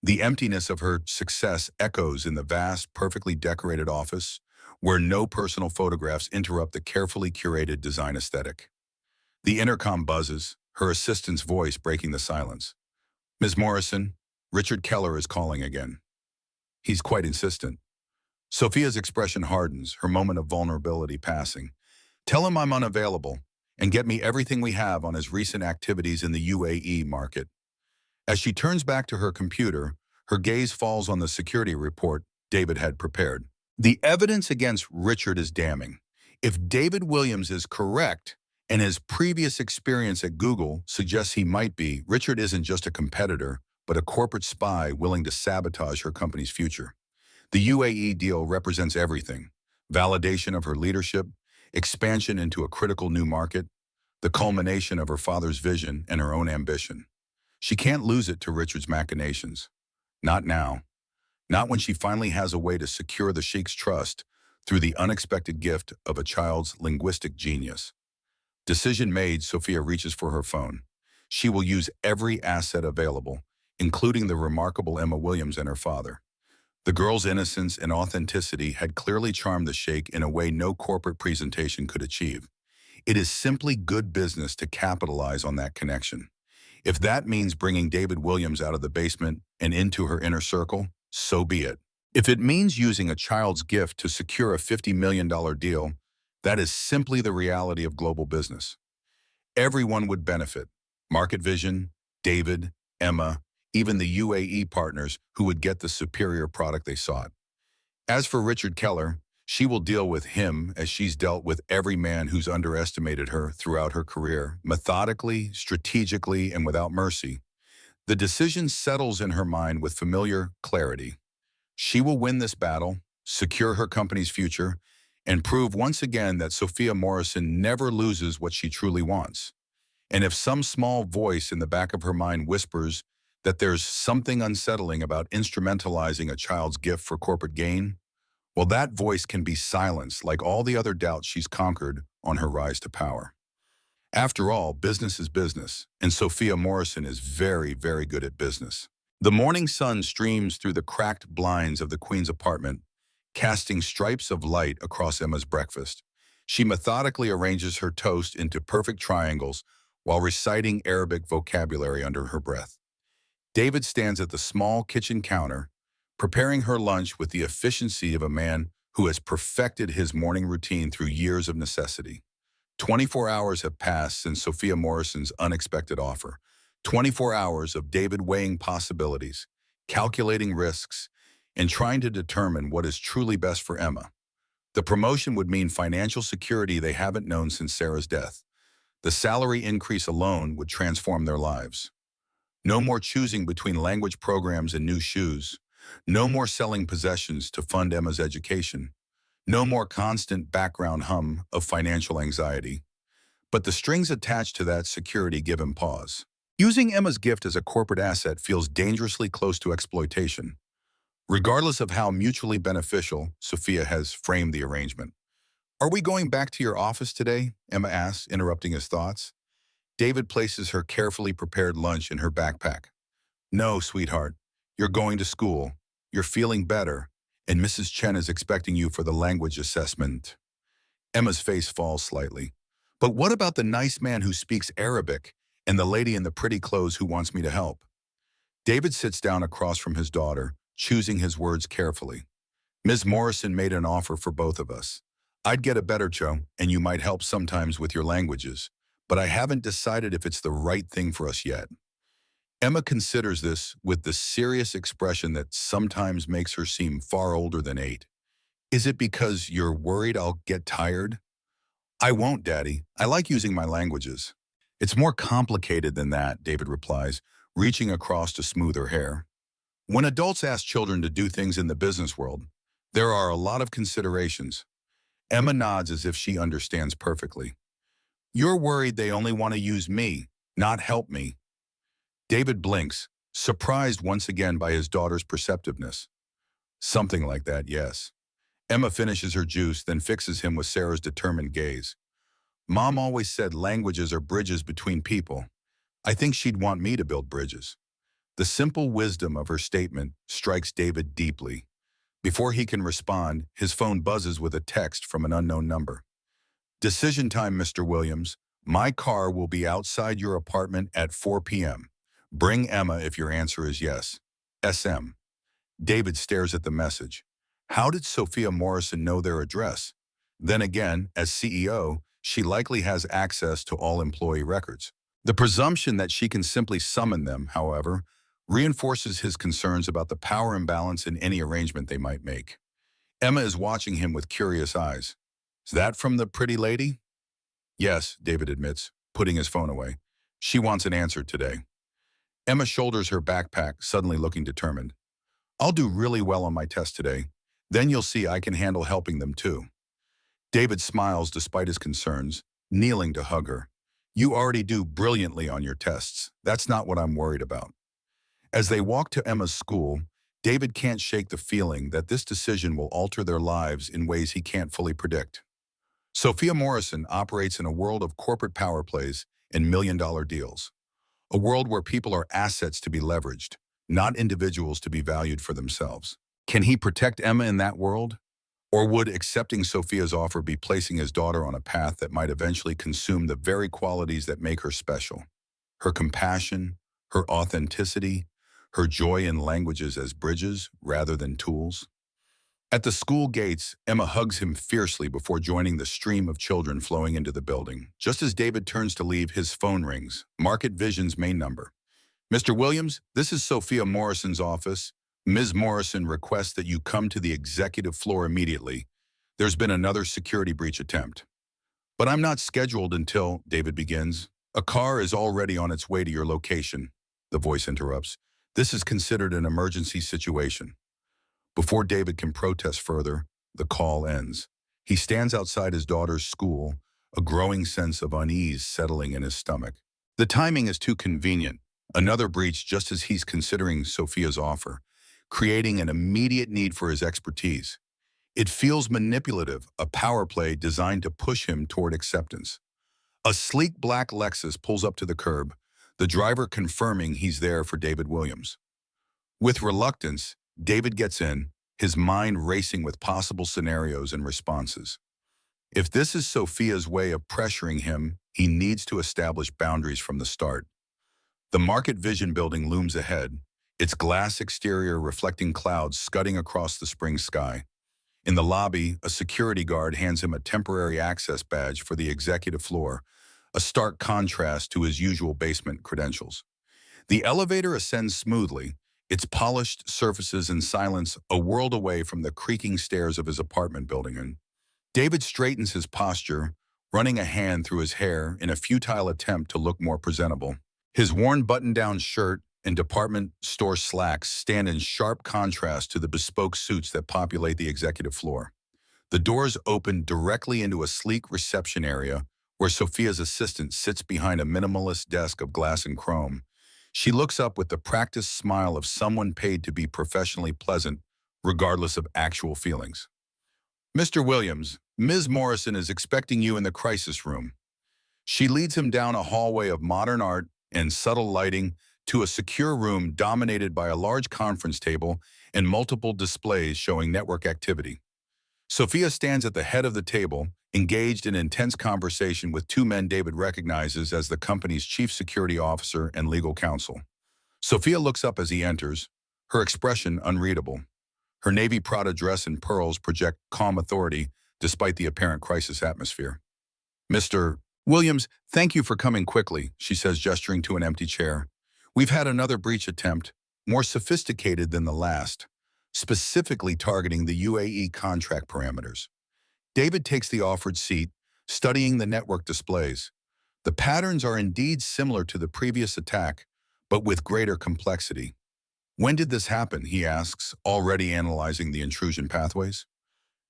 The emptiness of her success echoes in the vast, perfectly decorated office, where no personal photographs interrupt the carefully curated design aesthetic. The intercom buzzes, her assistant's voice breaking the silence. Ms. Morrison, Richard Keller is calling again. He's quite insistent. Sophia's expression hardens, her moment of vulnerability passing. Tell him I'm unavailable and get me everything we have on his recent activities in the UAE market. As she turns back to her computer, her gaze falls on the security report David had prepared. The evidence against Richard is damning. If David Williams is correct, and his previous experience at Google suggests he might be, Richard isn't just a competitor, but a corporate spy willing to sabotage her company's future. The UAE deal represents everything: validation of her leadership, expansion into a critical new market, the culmination of her father's vision and her own ambition. She can't lose it to Richard's machinations. Not now. Not when she finally has a way to secure the sheik's trust through the unexpected gift of a child's linguistic genius. Decision made, Sophia reaches for her phone. She will use every asset available, including the remarkable Emma Williams and her father. The girl's innocence and authenticity had clearly charmed the sheik in a way no corporate presentation could achieve. It is simply good business to capitalize on that connection. If that means bringing David Williams out of the basement and into her inner circle, so be it. If it means using a child's gift to secure a $50 million deal, that is simply the reality of global business. Everyone would benefit: Market Vision, David, Emma, even the UAE partners who would get the superior product they sought. As for Richard Keller, she will deal with him as she's dealt with every man who's underestimated her throughout her career, methodically, strategically, and without mercy. The decision settles in her mind with familiar clarity. She will win this battle, secure her company's future, and prove once again that Sophia Morrison never loses what she truly wants. And if some small voice in the back of her mind whispers that there's something unsettling about instrumentalizing a child's gift for corporate gain, well, that voice can be silenced like all the other doubts she's conquered on her rise to power. After all, business is business, and Sophia Morrison is very, very good at business. The morning sun streams through the cracked blinds of the Queen's apartment, casting stripes of light across Emma's breakfast. She methodically arranges her toast into perfect triangles while reciting Arabic vocabulary under her breath. David stands at the small kitchen counter, preparing her lunch with the efficiency of a man who has perfected his morning routine through years of necessity. 24 hours have passed since Sophia Morrison's unexpected offer. 24 hours of David weighing possibilities, calculating risks, and trying to determine what is truly best for Emma. The promotion would mean financial security they haven't known since Sarah's death. The salary increase alone would transform their lives. No more choosing between language programs and new shoes. No more selling possessions to fund Emma's education. No more constant background hum of financial anxiety. But the strings attached to that security give him pause. Using Emma's gift as a corporate asset feels dangerously close to exploitation. Regardless of how mutually beneficial, Sophia has framed the arrangement. "Are we going back to your office today?" Emma asks, interrupting his thoughts. David places her carefully prepared lunch in her backpack. "No, sweetheart. You're going to school. You're feeling better, and Mrs. Chen is expecting you for the language assessment." Emma's face falls slightly. "But what about the nice man who speaks Arabic and the lady in the pretty clothes who wants me to help?" David sits down across from his daughter, choosing his words carefully. "Ms. Morrison made an offer for both of us. I'd get a better job, and you might help sometimes with your languages, but I haven't decided if it's the right thing for us yet." Emma considers this with the serious expression that sometimes makes her seem far older than 8. "Is it because you're worried I'll get tired?" "I won't, Daddy. I like using my languages." "It's more complicated than that," David replies, reaching across to smooth her hair. When adults ask children to do things in the business world, there are a lot of considerations. Emma nods as if she understands perfectly. "You're worried they only want to use me, not help me." David blinks, surprised once again by his daughter's perceptiveness. "Something like that, yes." Emma finishes her juice, then fixes him with Sarah's determined gaze. "Mom always said languages are bridges between people. I think she'd want me to build bridges." The simple wisdom of her statement strikes David deeply. Before he can respond, his phone buzzes with a text from an unknown number. "Decision time, Mr. Williams. My car will be outside your apartment at 4 p.m. Bring Emma if your answer is yes. SM." David stares at the message. How did Sophia Morrison know their address? Then again, as CEO, she likely has access to all employee records. The presumption that she can simply summon them, however, reinforces his concerns about the power imbalance in any arrangement they might make. Emma is watching him with curious eyes. Is that from the pretty lady? Yes, David admits, putting his phone away. She wants an answer today. Emma shoulders her backpack, suddenly looking determined. I'll do really well on my test today. Then you'll see I can handle helping them too. David smiles despite his concerns, kneeling to hug her. You already do brilliantly on your tests. That's not what I'm worried about. As they walk to Emma's school, David can't shake the feeling that this decision will alter their lives in ways he can't fully predict. Sophia Morrison operates in a world of corporate power plays and million-dollar deals. A world where people are assets to be leveraged, not individuals to be valued for themselves. Can he protect Emma in that world? Or would accepting Sophia's offer be placing his daughter on a path that might eventually consume the very qualities that make her special? Her compassion, her authenticity, her joy in languages as bridges rather than tools? At the school gates, Emma hugs him fiercely before joining the stream of children flowing into the building. Just as David turns to leave, his phone rings. Market Vision's main number. Mr. Williams, this is Sophia Morrison's office. Ms. Morrison requests that you come to the executive floor immediately. There's been another security breach attempt. But I'm not scheduled until, David begins. A car is already on its way to your location, the voice interrupts. This is considered an emergency situation. Before David can protest further, the call ends. He stands outside his daughter's school, a growing sense of unease settling in his stomach. The timing is too convenient. Another breach just as he's considering Sophia's offer, creating an immediate need for his expertise. It feels manipulative, a power play designed to push him toward acceptance. A sleek black Lexus pulls up to the curb, the driver confirming he's there for David Williams. With reluctance, David gets in, his mind racing with possible scenarios and responses. If this is Sophia's way of pressuring him, he needs to establish boundaries from the start. The Market Vision building looms ahead, its glass exterior reflecting clouds scudding across the spring sky. In the lobby, a security guard hands him a temporary access badge for the executive floor, a stark contrast to his usual basement credentials. The elevator ascends smoothly, its polished surfaces and silence a world away from the creaking stairs of his apartment building. And David straightens his posture, running a hand through his hair in a futile attempt to look more presentable. His worn button-down shirt and department store slacks stand in sharp contrast to the bespoke suits that populate the executive floor. The doors open directly into a sleek reception area where Sophia's assistant sits behind a minimalist desk of glass and chrome. She looks up with the practiced smile of someone paid to be professionally pleasant, regardless of actual feelings. Mr. Williams, Ms. Morrison is expecting you in the crisis room. She leads him down a hallway of modern art and subtle lighting to a secure room dominated by a large conference table and multiple displays showing network activity. Sophia stands at the head of the table, engaged in intense conversation with two men David recognizes as the company's chief security officer and legal counsel. Sophia looks up as he enters, her expression unreadable. Her navy Prada dress and pearls project calm authority despite the apparent crisis atmosphere. Mr. Williams, thank you for coming quickly, she says, gesturing to an empty chair. We've had another breach attempt, more sophisticated than the last, specifically targeting the UAE contract parameters. David takes the offered seat, studying the network displays. The patterns are indeed similar to the previous attack, but with greater complexity. When did this happen, he asks, already analyzing the intrusion pathways.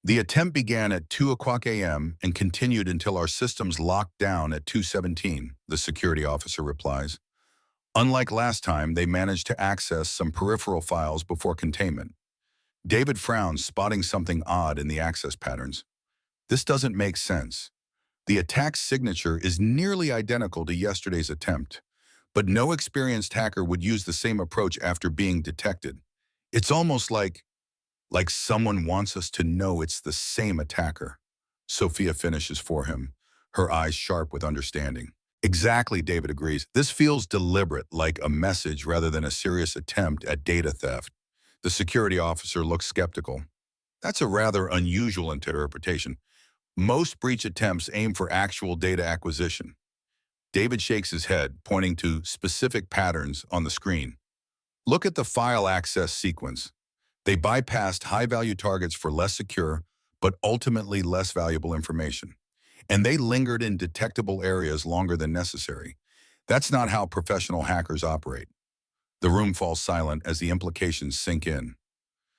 The attempt began at 2:00 a.m. and continued until our systems locked down at 2:17, the security officer replies. Unlike last time, they managed to access some peripheral files before containment. David frowns, spotting something odd in the access patterns. This doesn't make sense. The attack signature is nearly identical to yesterday's attempt, but no experienced hacker would use the same approach after being detected. It's almost like someone wants us to know it's the same attacker. Sophia finishes for him, her eyes sharp with understanding. Exactly, David agrees. This feels deliberate, like a message rather than a serious attempt at data theft. The security officer looks skeptical. That's a rather unusual interpretation. Most breach attempts aim for actual data acquisition. David shakes his head, pointing to specific patterns on the screen. Look at the file access sequence. They bypassed high-value targets for less secure, but ultimately less valuable information. And they lingered in detectable areas longer than necessary. That's not how professional hackers operate. The room falls silent as the implications sink in.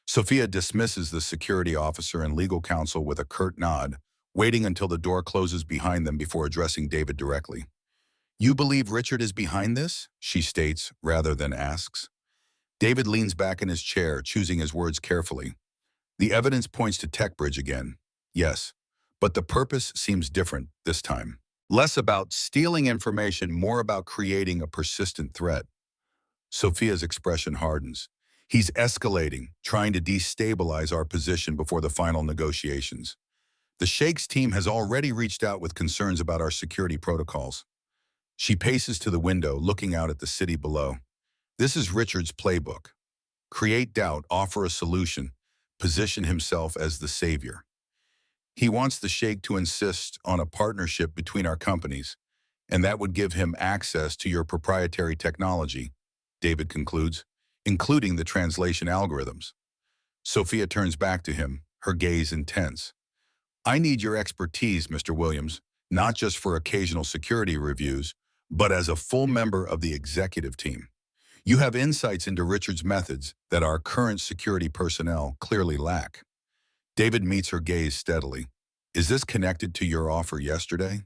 Sophia dismisses the security officer and legal counsel with a curt nod, waiting until the door closes behind them before addressing David directly. "You believe Richard is behind this?" she states, rather than asks. David leans back in his chair, choosing his words carefully. "The evidence points to TechBridge again. Yes, but the purpose seems different this time. Less about stealing information, more about creating a persistent threat." Sophia's expression hardens. "He's escalating, trying to destabilize our position before the final negotiations. The Sheikh's team has already reached out with concerns about our security protocols." She paces to the window, looking out at the city below. This is Richard's playbook. Create doubt, offer a solution, position himself as the savior. He wants the Sheikh to insist on a partnership between our companies, and that would give him access to your proprietary technology, David concludes, including the translation algorithms. Sophia turns back to him, her gaze intense. "I need your expertise, Mr. Williams, not just for occasional security reviews, but as a full member of the executive team. You have insights into Richard's methods that our current security personnel clearly lack." David meets her gaze steadily. "Is this connected to your offer yesterday?"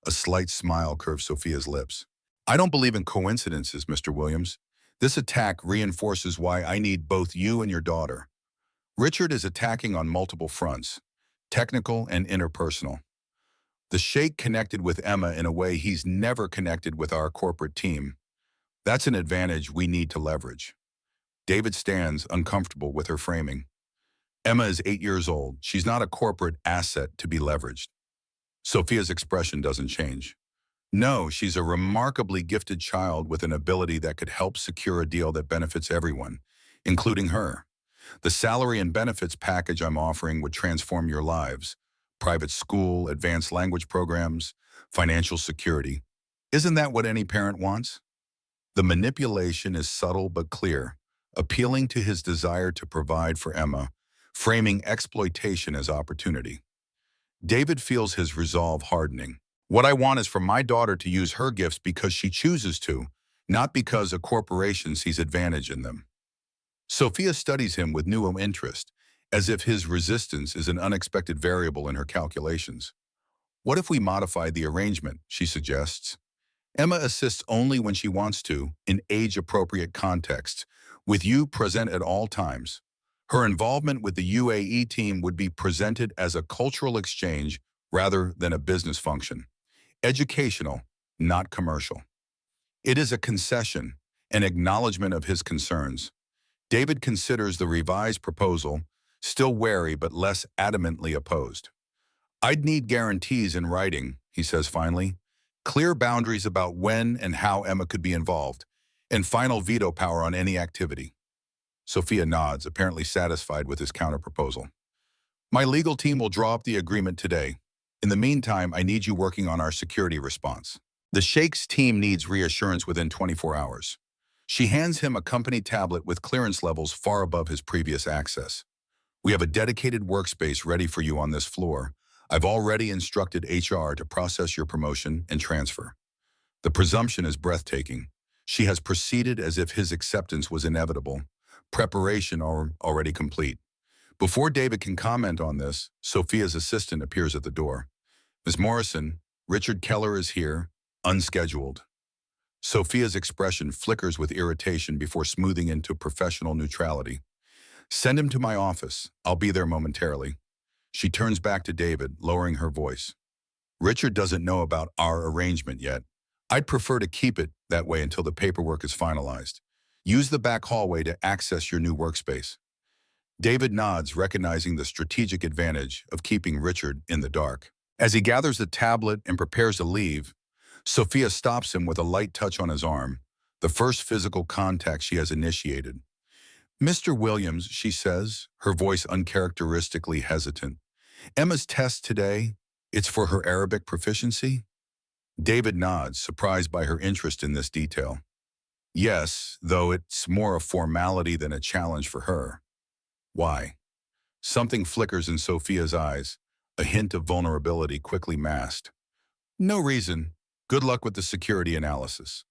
A slight smile curves Sophia's lips. "I don't believe in coincidences, Mr. Williams. This attack reinforces why I need both you and your daughter. Richard is attacking on multiple fronts, technical and interpersonal. The Sheikh connected with Emma in a way he's never connected with our corporate team. That's an advantage we need to leverage." David stands, uncomfortable with her framing. "Emma is 8 years old. She's not a corporate asset to be leveraged." Sophia's expression doesn't change. "No, she's a remarkably gifted child with an ability that could help secure a deal that benefits everyone, including her. The salary and benefits package I'm offering would transform your lives. Private school, advanced language programs, financial security. Isn't that what any parent wants?" The manipulation is subtle but clear, appealing to his desire to provide for Emma, framing exploitation as opportunity. David feels his resolve hardening. "What I want is for my daughter to use her gifts because she chooses to, not because a corporation sees advantage in them." Sophia studies him with new interest, as if his resistance is an unexpected variable in her calculations. "What if we modify the arrangement?" she suggests. "Emma assists only when she wants to, in age-appropriate contexts, with you present at all times. Her involvement with the UAE team would be presented as a cultural exchange rather than a business function. Educational, not commercial." It is a concession, an acknowledgement of his concerns. David considers the revised proposal, still wary but less adamantly opposed. "I'd need guarantees in writing," he says finally. "Clear boundaries about when and how Emma could be involved, and final veto power on any activity." Sophia nods, apparently satisfied with his counterproposal. "My legal team will draw up the agreement today. In the meantime, I need you working on our security response. The Sheikh's team needs reassurance within 24 hours. She hands him a company tablet with clearance levels far above his previous access. "We have a dedicated workspace ready for you on this floor. I've already instructed HR to process your promotion and transfer." The presumption is breathtaking. She has proceeded as if his acceptance was inevitable, preparation already complete. Before David can comment on this, Sophia's assistant appears at the door. "Ms. Morrison, Richard Keller is here, unscheduled." Sophia's expression flickers with irritation before smoothing into professional neutrality. "Send him to my office. I'll be there momentarily." She turns back to David, lowering her voice. "Richard doesn't know about our arrangement yet. I'd prefer to keep it that way until the paperwork is finalized. Use the back hallway to access your new workspace." David nods, recognizing the strategic advantage of keeping Richard in the dark. As he gathers the tablet and prepares to leave, Sophia stops him with a light touch on his arm, the first physical contact she has initiated. Mr. Williams, she says, her voice uncharacteristically hesitant. Emma's test today, it's for her Arabic proficiency? David nods, surprised by her interest in this detail. Yes, though it's more a formality than a challenge for her. Why? Something flickers in Sophia's eyes, a hint of vulnerability quickly masked. No reason. Good luck with the security analysis.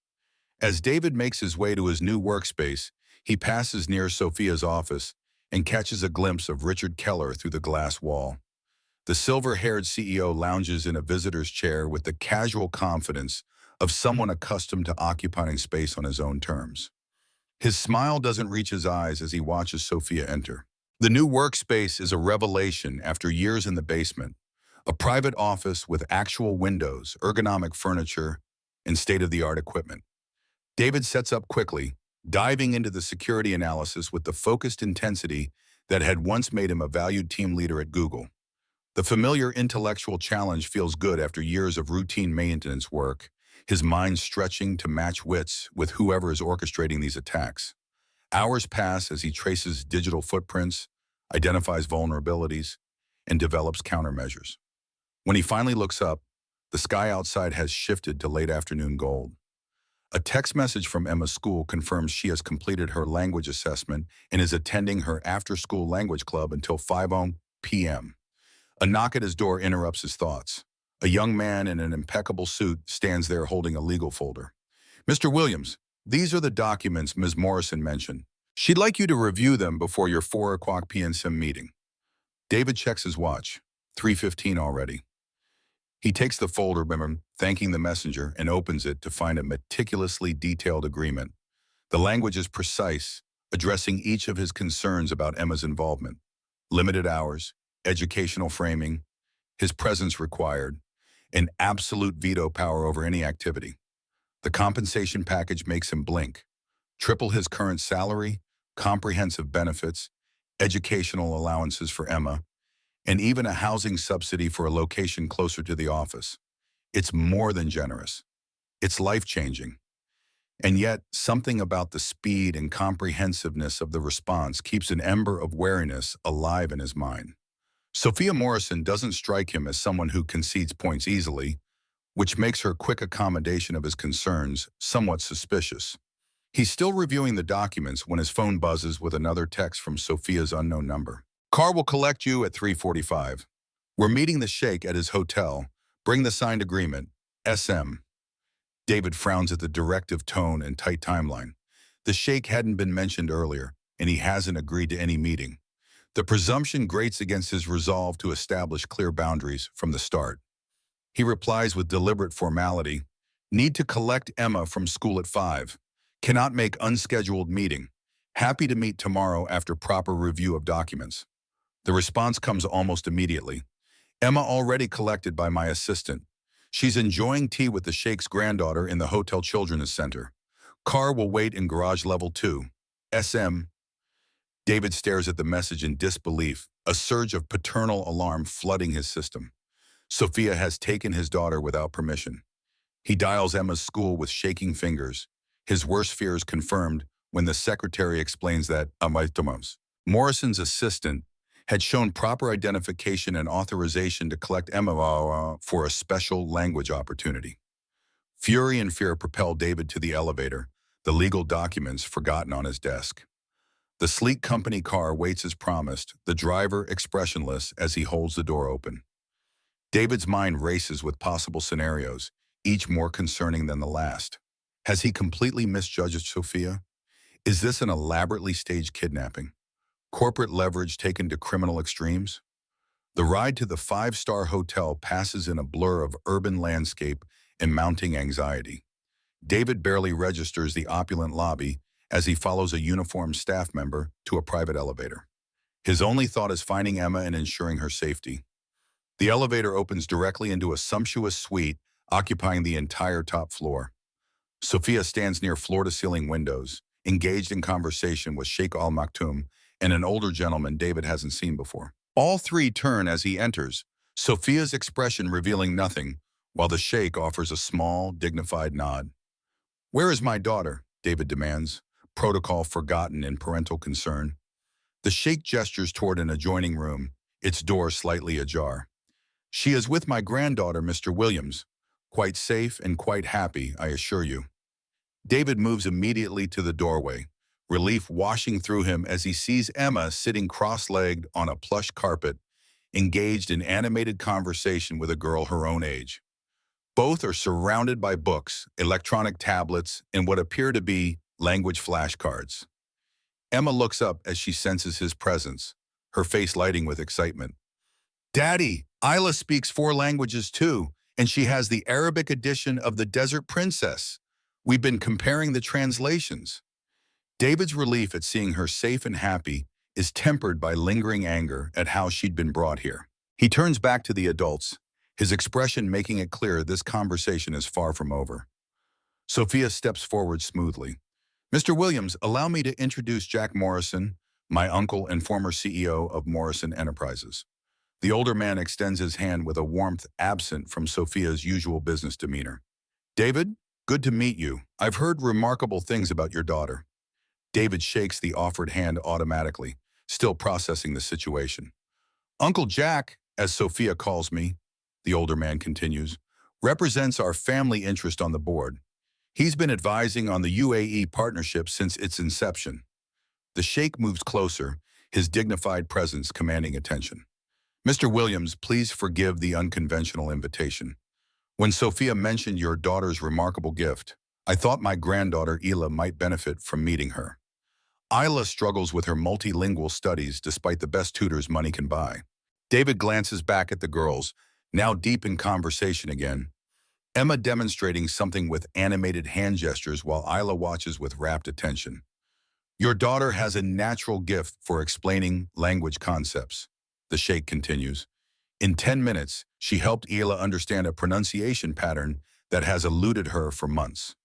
As David makes his way to his new workspace, he passes near Sophia's office and catches a glimpse of Richard Keller through the glass wall. The silver-haired CEO lounges in a visitor's chair with the casual confidence of someone accustomed to occupying space on his own terms. His smile doesn't reach his eyes as he watches Sophia enter. The new workspace is a revelation after years in the basement, a private office with actual windows, ergonomic furniture, and state-of-the-art equipment. David sets up quickly, diving into the security analysis with the focused intensity that had once made him a valued team leader at Google. The familiar intellectual challenge feels good after years of routine maintenance work, his mind stretching to match wits with whoever is orchestrating these attacks. Hours pass as he traces digital footprints, identifies vulnerabilities, and develops countermeasures. When he finally looks up, the sky outside has shifted to late afternoon gold. A text message from Emma's school confirms she has completed her language assessment and is attending her after-school language club until 5 p.m. A knock at his door interrupts his thoughts. A young man in an impeccable suit stands there holding a legal folder. Mr. Williams, these are the documents Ms. Morrison mentioned. She'd like you to review them before your 4 p.m. meeting. David checks his watch. 3:15 already. He takes the folder, thanking the messenger, and opens it to find a meticulously detailed agreement. The language is precise, addressing each of his concerns about Emma's involvement. Limited hours, educational framing, his presence required, and absolute veto power over any activity. The compensation package makes him blink. Triple his current salary, comprehensive benefits, educational allowances for Emma, and even a housing subsidy for a location closer to the office. It's more than generous. It's life-changing. And yet, something about the speed and comprehensiveness of the response keeps an ember of wariness alive in his mind. Sophia Morrison doesn't strike him as someone who concedes points easily, which makes her quick accommodation of his concerns somewhat suspicious. He's still reviewing the documents when his phone buzzes with another text from Sophia's unknown number. Car will collect you at 3:45. We're meeting the Sheikh at his hotel. Bring the signed agreement. SM. David frowns at the directive tone and tight timeline. The Sheikh hadn't been mentioned earlier, and he hasn't agreed to any meeting. The presumption grates against his resolve to establish clear boundaries from the start. He replies with deliberate formality, need to collect Emma from school at 5. Cannot make unscheduled meeting. Happy to meet tomorrow after proper review of documents. The response comes almost immediately. Emma already collected by my assistant. She's enjoying tea with the Sheikh's granddaughter in the Hotel Children's Center. Car will wait in garage level 2. SM. David stares at the message in disbelief, a surge of paternal alarm flooding his system. Sophia has taken his daughter without permission. He dials Emma's school with shaking fingers, his worst fears confirmed when the secretary explains that Morrison's assistant had shown proper identification and authorization to collect Emma for a special language opportunity. Fury and fear propelled David to the elevator, the legal documents forgotten on his desk. The sleek company car waits as promised, the driver expressionless as he holds the door open. David's mind races with possible scenarios, each more concerning than the last. Has he completely misjudged Sophia? Is this an elaborately staged kidnapping? Corporate leverage taken to criminal extremes? The ride to the 5-star hotel passes in a blur of urban landscape and mounting anxiety. David barely registers the opulent lobby as he follows a uniformed staff member to a private elevator. His only thought is finding Emma and ensuring her safety. The elevator opens directly into a sumptuous suite occupying the entire top floor. Sophia stands near floor-to-ceiling windows, engaged in conversation with Sheikh Al Maktoum and an older gentleman David hasn't seen before. All three turn as he enters, Sophia's expression revealing nothing, while the Sheikh offers a small, dignified nod. "Where is my daughter?" David demands, protocol forgotten in parental concern. The sheikh gestures toward an adjoining room, its door slightly ajar. She is with my granddaughter, Mr. Williams. Quite safe and quite happy, I assure you. David moves immediately to the doorway, relief washing through him as he sees Emma sitting cross-legged on a plush carpet, engaged in animated conversation with a girl her own age. Both are surrounded by books, electronic tablets, and what appear to be language flashcards. Emma looks up as she senses his presence, her face lighting with excitement. Daddy, Isla speaks 4 languages too, and she has the Arabic edition of The Desert Princess. We've been comparing the translations. David's relief at seeing her safe and happy is tempered by lingering anger at how she'd been brought here. He turns back to the adults, his expression making it clear this conversation is far from over. Sophia steps forward smoothly. Mr. Williams, allow me to introduce Jack Morrison, my uncle and former CEO of Morrison Enterprises. The older man extends his hand with a warmth absent from Sophia's usual business demeanor. David, good to meet you. I've heard remarkable things about your daughter. David shakes the offered hand automatically, still processing the situation. Uncle Jack, as Sophia calls me, the older man continues, represents our family interest on the board. He's been advising on the UAE partnership since its inception. The sheikh moves closer, his dignified presence commanding attention. Mr. Williams, please forgive the unconventional invitation. When Sophia mentioned your daughter's remarkable gift, I thought my granddaughter Ila might benefit from meeting her. Isla struggles with her multilingual studies despite the best tutors money can buy. David glances back at the girls, now deep in conversation again. Emma demonstrating something with animated hand gestures while Isla watches with rapt attention. Your daughter has a natural gift for explaining language concepts, the sheikh continues. In 10 minutes, she helped Ila understand a pronunciation pattern that has eluded her for months.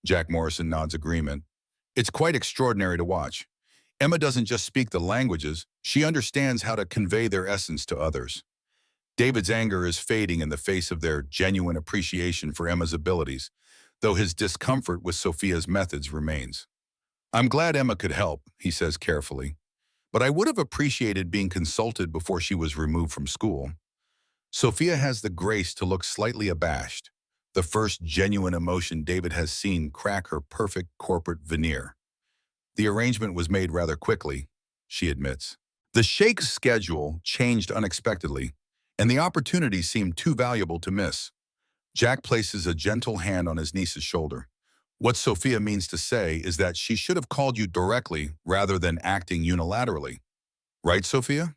Jack Morrison nods agreement. It's quite extraordinary to watch. Emma doesn't just speak the languages, she understands how to convey their essence to others. David's anger is fading in the face of their genuine appreciation for Emma's abilities, though his discomfort with Sophia's methods remains. I'm glad Emma could help, he says carefully, but I would have appreciated being consulted before she was removed from school. Sophia has the grace to look slightly abashed, the first genuine emotion David has seen crack her perfect corporate veneer. The arrangement was made rather quickly, she admits. The sheikh's schedule changed unexpectedly, and the opportunity seemed too valuable to miss. Jack places a gentle hand on his niece's shoulder. What Sophia means to say is that she should have called you directly rather than acting unilaterally. Right, Sophia?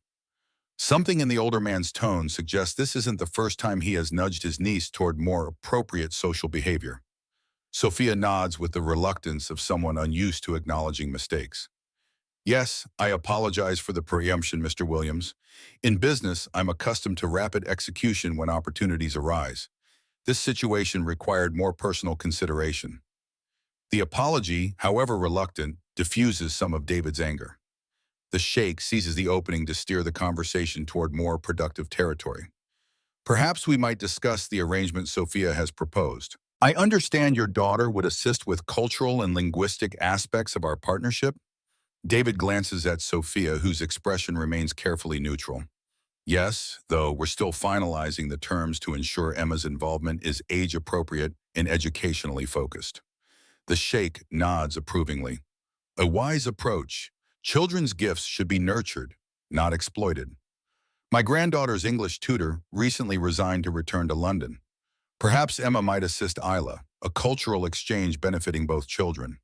Something in the older man's tone suggests this isn't the first time he has nudged his niece toward more appropriate social behavior. Sophia nods with the reluctance of someone unused to acknowledging mistakes. Yes, I apologize for the preemption, Mr. Williams. In business, I'm accustomed to rapid execution when opportunities arise. This situation required more personal consideration. The apology, however reluctant, diffuses some of David's anger. The sheikh seizes the opening to steer the conversation toward more productive territory. Perhaps we might discuss the arrangement Sophia has proposed. I understand your daughter would assist with cultural and linguistic aspects of our partnership. David glances at Sophia, whose expression remains carefully neutral. Yes, though we're still finalizing the terms to ensure Emma's involvement is age-appropriate and educationally focused. The sheikh nods approvingly. A wise approach. Children's gifts should be nurtured, not exploited. My granddaughter's English tutor recently resigned to return to London. Perhaps Emma might assist Isla, a cultural exchange benefiting both children.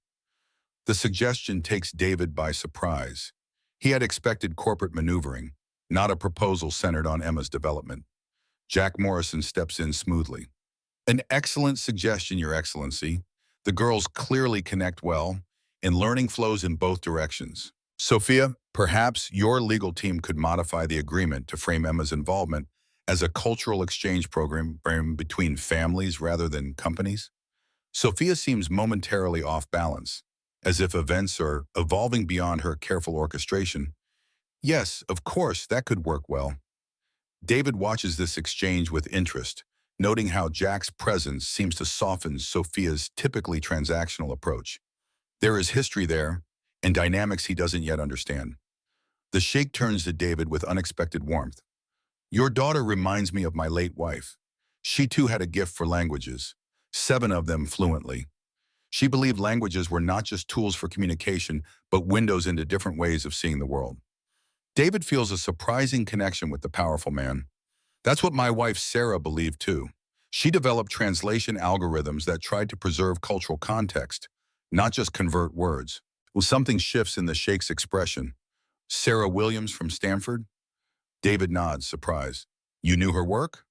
The suggestion takes David by surprise. He had expected corporate maneuvering, not a proposal centered on Emma's development. Jack Morrison steps in smoothly. An excellent suggestion, Your Excellency. The girls clearly connect well, and learning flows in both directions. Sophia, perhaps your legal team could modify the agreement to frame Emma's involvement as a cultural exchange program between families rather than companies. Sophia seems momentarily off balance, as if events are evolving beyond her careful orchestration. Yes, of course, that could work well. David watches this exchange with interest, noting how Jack's presence seems to soften Sophia's typically transactional approach. There is history there, and dynamics he doesn't yet understand. The sheikh turns to David with unexpected warmth. Your daughter reminds me of my late wife. She too had a gift for languages, 7 of them fluently. She believed languages were not just tools for communication, but windows into different ways of seeing the world. David feels a surprising connection with the powerful man. That's what my wife Sarah believed too. She developed translation algorithms that tried to preserve cultural context, not just convert words. Well, something shifts in the sheikh's expression. Sarah Williams from Stanford? David nods, surprised. You knew her work?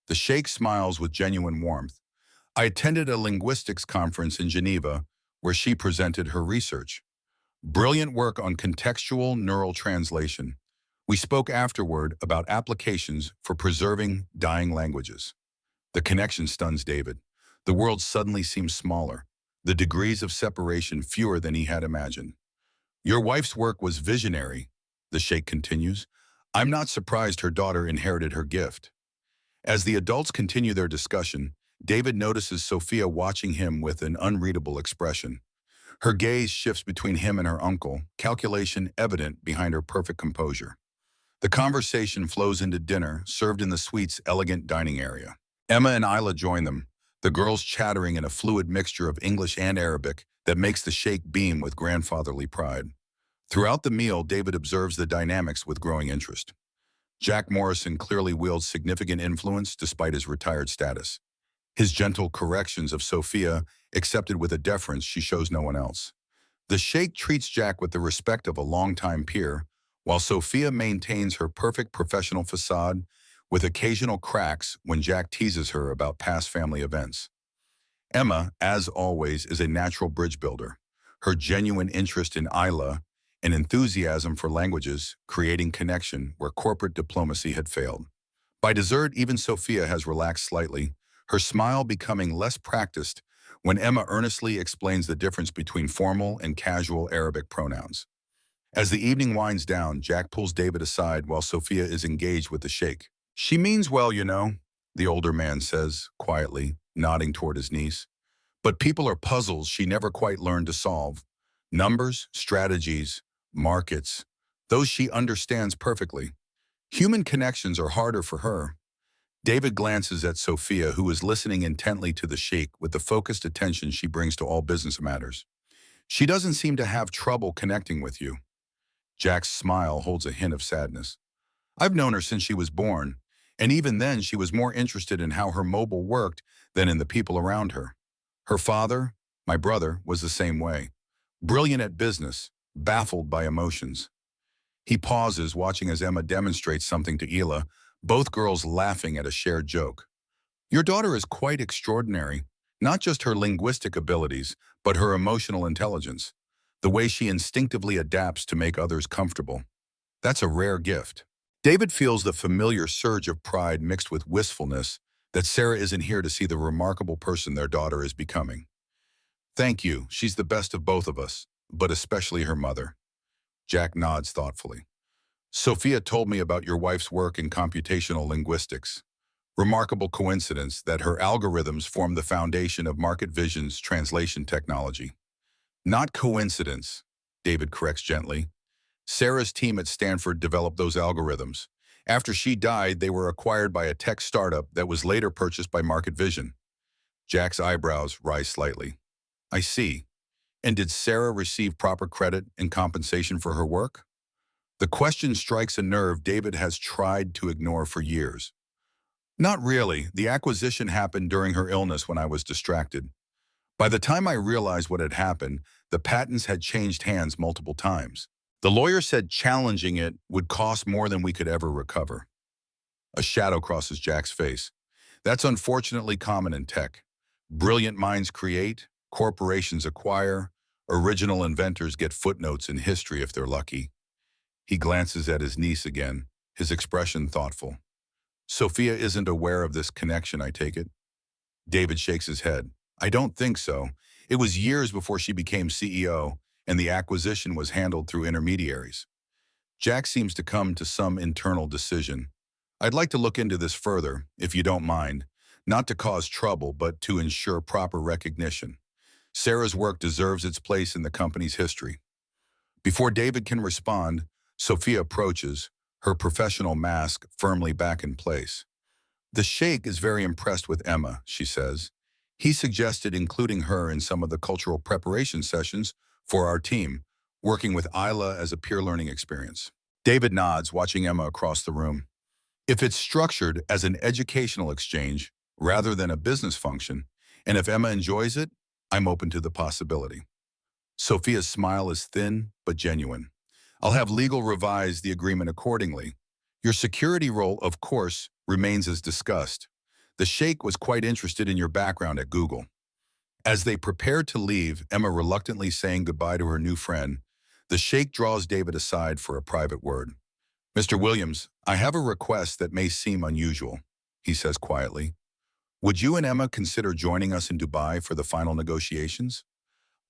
The sheikh smiles with genuine warmth. I attended a linguistics conference in Geneva where she presented her research. Brilliant work on contextual neural translation. We spoke afterward about applications for preserving dying languages. The connection stuns David. The world suddenly seems smaller, the degrees of separation fewer than he had imagined. Your wife's work was visionary, the sheikh continues. I'm not surprised her daughter inherited her gift. As the adults continue their discussion, David notices Sophia watching him with an unreadable expression. Her gaze shifts between him and her uncle, calculation evident behind her perfect composure. The conversation flows into dinner, served in the suite's elegant dining area. Emma and Isla join them, the girls chattering in a fluid mixture of English and Arabic that makes the sheikh beam with grandfatherly pride. Throughout the meal, David observes the dynamics with growing interest. Jack Morrison clearly wields significant influence despite his retired status. His gentle corrections of Sophia accepted with a deference she shows no one else. The sheikh treats Jack with the respect of a longtime peer, while Sophia maintains her perfect professional facade with occasional cracks when Jack teases her about past family events. Emma, as always, is a natural bridge builder. Her genuine interest in Isla and enthusiasm for languages, creating connection where corporate diplomacy had failed. By dessert, even Sophia has relaxed slightly, her smile becoming less practiced when Emma earnestly explains the difference between formal and casual Arabic pronouns. As the evening winds down, Jack pulls David aside while Sophia is engaged with the sheikh. She means well, you know, the older man says, quietly, nodding toward his niece. But people are puzzles she never quite learned to solve. Numbers, strategies, markets, those she understands perfectly. Human connections are harder for her. David glances at Sophia, who is listening intently to the sheikh with the focused attention she brings to all business matters. She doesn't seem to have trouble connecting with you. Jack's smile holds a hint of sadness. I've known her since she was born, and even then she was more interested in how her mobile worked than in the people around her. Her father, my brother, was the same way. Brilliant at business, baffled by emotions. He pauses, watching as Emma demonstrates something to Ela, both girls laughing at a shared joke. Your daughter is quite extraordinary, not just her linguistic abilities, but her emotional intelligence, the way she instinctively adapts to make others comfortable. That's a rare gift. David feels the familiar surge of pride mixed with wistfulness that Sarah isn't here to see the remarkable person their daughter is becoming. Thank you, she's the best of both of us, but especially her mother. Jack nods thoughtfully. Sophia told me about your wife's work in computational linguistics. Remarkable coincidence that her algorithms form the foundation of Market Vision's translation technology. Not coincidence, David corrects gently. Sarah's team at Stanford developed those algorithms. After she died, they were acquired by a tech startup that was later purchased by Market Vision. Jack's eyebrows rise slightly. I see. And did Sarah receive proper credit and compensation for her work? The question strikes a nerve David has tried to ignore for years. Not really. The acquisition happened during her illness when I was distracted. By the time I realized what had happened, the patents had changed hands multiple times. The lawyer said challenging it would cost more than we could ever recover. A shadow crosses Jack's face. That's unfortunately common in tech. Brilliant minds create, corporations acquire, original inventors get footnotes in history if they're lucky. He glances at his niece again, his expression thoughtful. Sophia isn't aware of this connection, I take it? David shakes his head. I don't think so. It was years before she became CEO, and the acquisition was handled through intermediaries. Jack seems to come to some internal decision. I'd like to look into this further, if you don't mind, not to cause trouble, but to ensure proper recognition. Sarah's work deserves its place in the company's history. Before David can respond, Sophia approaches, her professional mask firmly back in place. The sheikh is very impressed with Emma, she says. He suggested including her in some of the cultural preparation sessions for our team, working with Isla as a peer learning experience. David nods, watching Emma across the room. If it's structured as an educational exchange rather than a business function, and if Emma enjoys it, I'm open to the possibility. Sophia's smile is thin but genuine. I'll have legal revise the agreement accordingly. Your security role, of course, remains as discussed. The sheikh was quite interested in your background at Google. As they prepare to leave, Emma reluctantly saying goodbye to her new friend, the sheikh draws David aside for a private word. Mr. Williams, I have a request that may seem unusual, he says quietly. Would you and Emma consider joining us in Dubai for the final negotiations?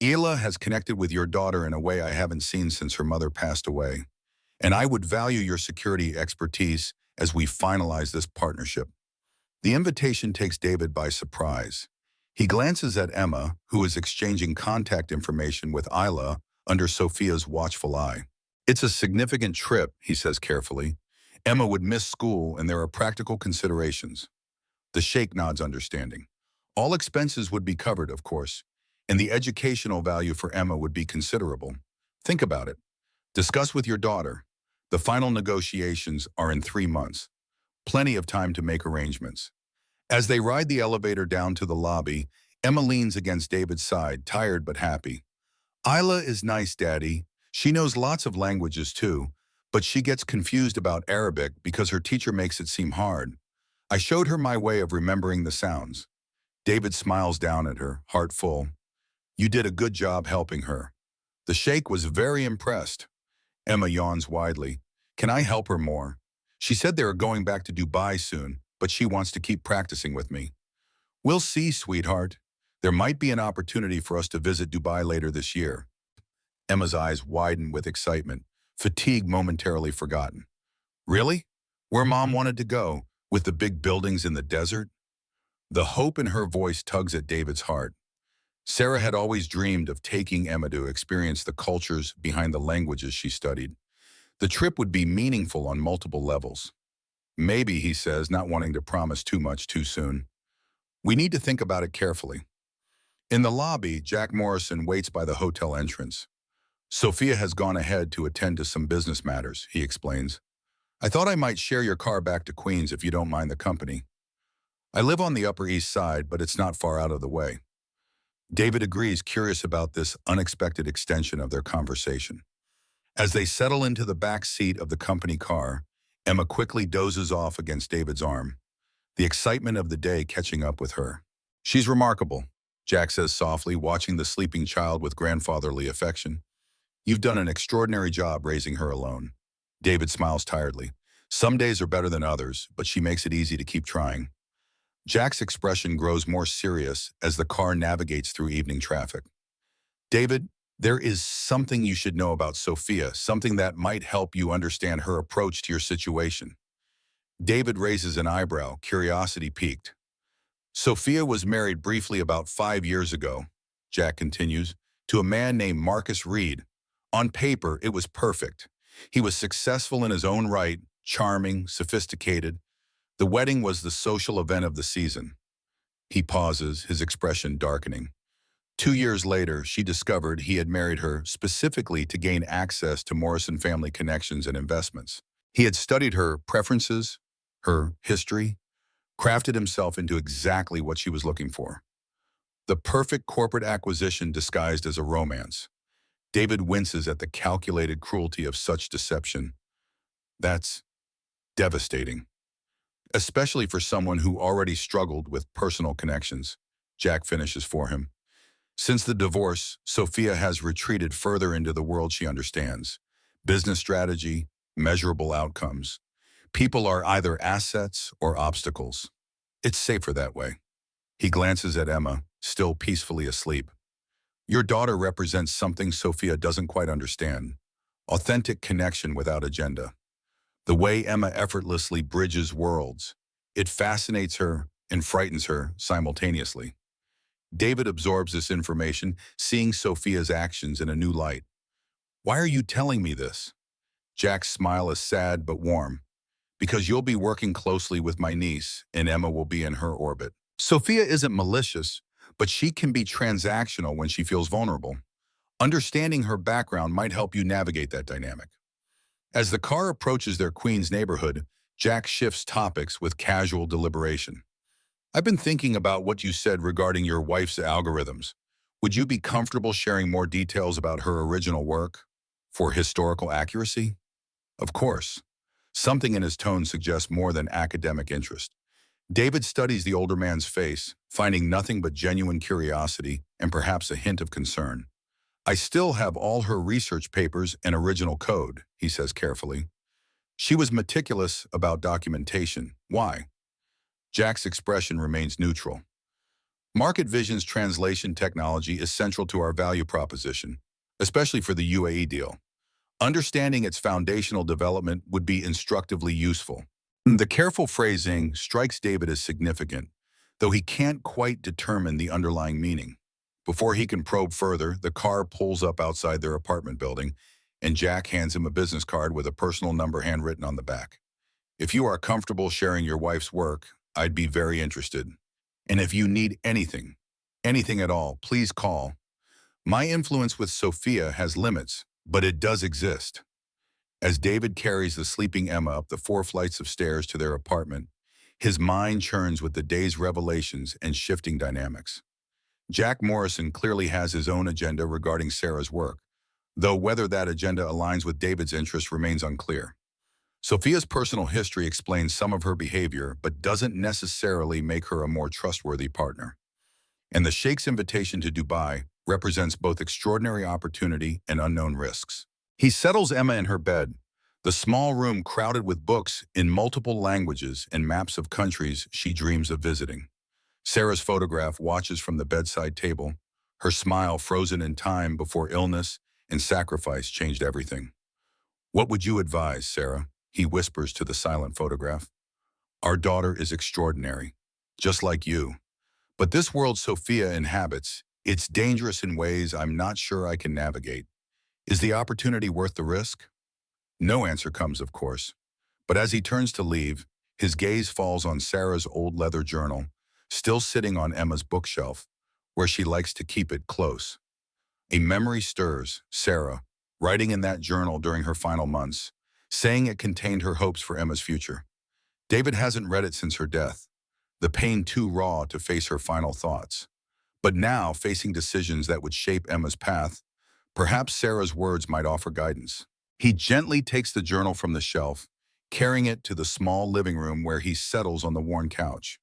Ela has connected with your daughter in a way I haven't seen since her mother passed away, and I would value your security expertise as we finalize this partnership. The invitation takes David by surprise. He glances at Emma, who is exchanging contact information with Isla under Sophia's watchful eye. It's a significant trip, he says carefully. Emma would miss school and there are practical considerations. The sheikh nods understanding. All expenses would be covered, of course, and the educational value for Emma would be considerable. Think about it. Discuss with your daughter. The final negotiations are in 3 months. Plenty of time to make arrangements. As they ride the elevator down to the lobby, Emma leans against David's side, tired but happy. Isla is nice, Daddy. She knows lots of languages too, but she gets confused about Arabic because her teacher makes it seem hard. I showed her my way of remembering the sounds. David smiles down at her, heart full. You did a good job helping her. The sheikh was very impressed. Emma yawns widely. Can I help her more? She said they are going back to Dubai soon, but she wants to keep practicing with me. We'll see, sweetheart. There might be an opportunity for us to visit Dubai later this year. Emma's eyes widen with excitement, fatigue momentarily forgotten. Really? Where Mom wanted to go, with the big buildings in the desert? The hope in her voice tugs at David's heart. Sarah had always dreamed of taking Emma to experience the cultures behind the languages she studied. The trip would be meaningful on multiple levels. Maybe, he says, not wanting to promise too much too soon. We need to think about it carefully. In the lobby, Jack Morrison waits by the hotel entrance. Sophia has gone ahead to attend to some business matters, he explains. I thought I might share your car back to Queens if you don't mind the company. I live on the Upper East Side, but it's not far out of the way. David agrees, curious about this unexpected extension of their conversation. As they settle into the back seat of the company car, Emma quickly dozes off against David's arm, the excitement of the day catching up with her. She's remarkable, Jack says softly, watching the sleeping child with grandfatherly affection. You've done an extraordinary job raising her alone. David smiles tiredly. Some days are better than others, but she makes it easy to keep trying. Jack's expression grows more serious as the car navigates through evening traffic. David, there is something you should know about Sophia, something that might help you understand her approach to your situation. David raises an eyebrow, curiosity piqued. Sophia was married briefly about 5 years ago, Jack continues, to a man named Marcus Reed. On paper, it was perfect. He was successful in his own right, charming, sophisticated. The wedding was the social event of the season. He pauses, his expression darkening. 2 years later, she discovered he had married her specifically to gain access to Morrison family connections and investments. He had studied her preferences, her history, crafted himself into exactly what she was looking for. The perfect corporate acquisition disguised as a romance. David winces at the calculated cruelty of such deception. That's devastating. Especially for someone who already struggled with personal connections, Jack finishes for him. Since the divorce, Sophia has retreated further into the world she understands. Business strategy, measurable outcomes. People are either assets or obstacles. It's safer that way. He glances at Emma, still peacefully asleep. Your daughter represents something Sophia doesn't quite understand. Authentic connection without agenda. The way Emma effortlessly bridges worlds. It fascinates her and frightens her simultaneously. David absorbs this information, seeing Sophia's actions in a new light. Why are you telling me this? Jack's smile is sad but warm. Because you'll be working closely with my niece, and Emma will be in her orbit. Sophia isn't malicious, but she can be transactional when she feels vulnerable. Understanding her background might help you navigate that dynamic. As the car approaches their Queens neighborhood, Jack shifts topics with casual deliberation. I've been thinking about what you said regarding your wife's algorithms. Would you be comfortable sharing more details about her original work? For historical accuracy? Of course. Something in his tone suggests more than academic interest. David studies the older man's face, finding nothing but genuine curiosity and perhaps a hint of concern. I still have all her research papers and original code, he says carefully. She was meticulous about documentation. Why? Jack's expression remains neutral. Market Vision's translation technology is central to our value proposition, especially for the UAE deal. Understanding its foundational development would be instructively useful. The careful phrasing strikes David as significant, though he can't quite determine the underlying meaning. Before he can probe further, the car pulls up outside their apartment building, and Jack hands him a business card with a personal number handwritten on the back. If you are comfortable sharing your wife's work, I'd be very interested. And if you need anything, anything at all, please call. My influence with Sophia has limits, but it does exist. As David carries the sleeping Emma up the 4 flights of stairs to their apartment, his mind churns with the day's revelations and shifting dynamics. Jack Morrison clearly has his own agenda regarding Sarah's work, though whether that agenda aligns with David's interests remains unclear. Sophia's personal history explains some of her behavior, but doesn't necessarily make her a more trustworthy partner. And the Sheikh's invitation to Dubai represents both extraordinary opportunity and unknown risks. He settles Emma in her bed, the small room crowded with books in multiple languages and maps of countries she dreams of visiting. Sarah's photograph watches from the bedside table, her smile frozen in time before illness and sacrifice changed everything. What would you advise, Sarah? He whispers to the silent photograph. Our daughter is extraordinary, just like you. But this world Sophia inhabits, it's dangerous in ways I'm not sure I can navigate. Is the opportunity worth the risk? No answer comes, of course. But as he turns to leave, his gaze falls on Sarah's old leather journal, still sitting on Emma's bookshelf, where she likes to keep it close. A memory stirs, Sarah, writing in that journal during her final months, saying it contained her hopes for Emma's future. David hasn't read it since her death, the pain too raw to face her final thoughts. But now, facing decisions that would shape Emma's path, perhaps Sarah's words might offer guidance. He gently takes the journal from the shelf, carrying it to the small living room where he settles on the worn couch.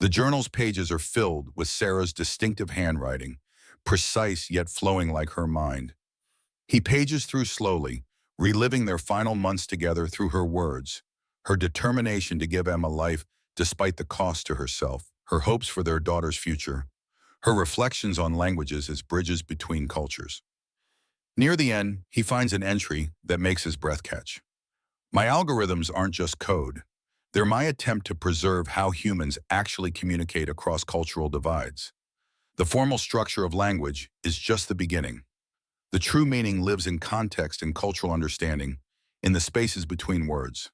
The journal's pages are filled with Sarah's distinctive handwriting, precise yet flowing like her mind. He pages through slowly, reliving their final months together through her words, her determination to give Emma life despite the cost to herself, her hopes for their daughter's future, her reflections on languages as bridges between cultures. Near the end, he finds an entry that makes his breath catch. My algorithms aren't just code. They're my attempt to preserve how humans actually communicate across cultural divides. The formal structure of language is just the beginning. The true meaning lives in context and cultural understanding, in the spaces between words.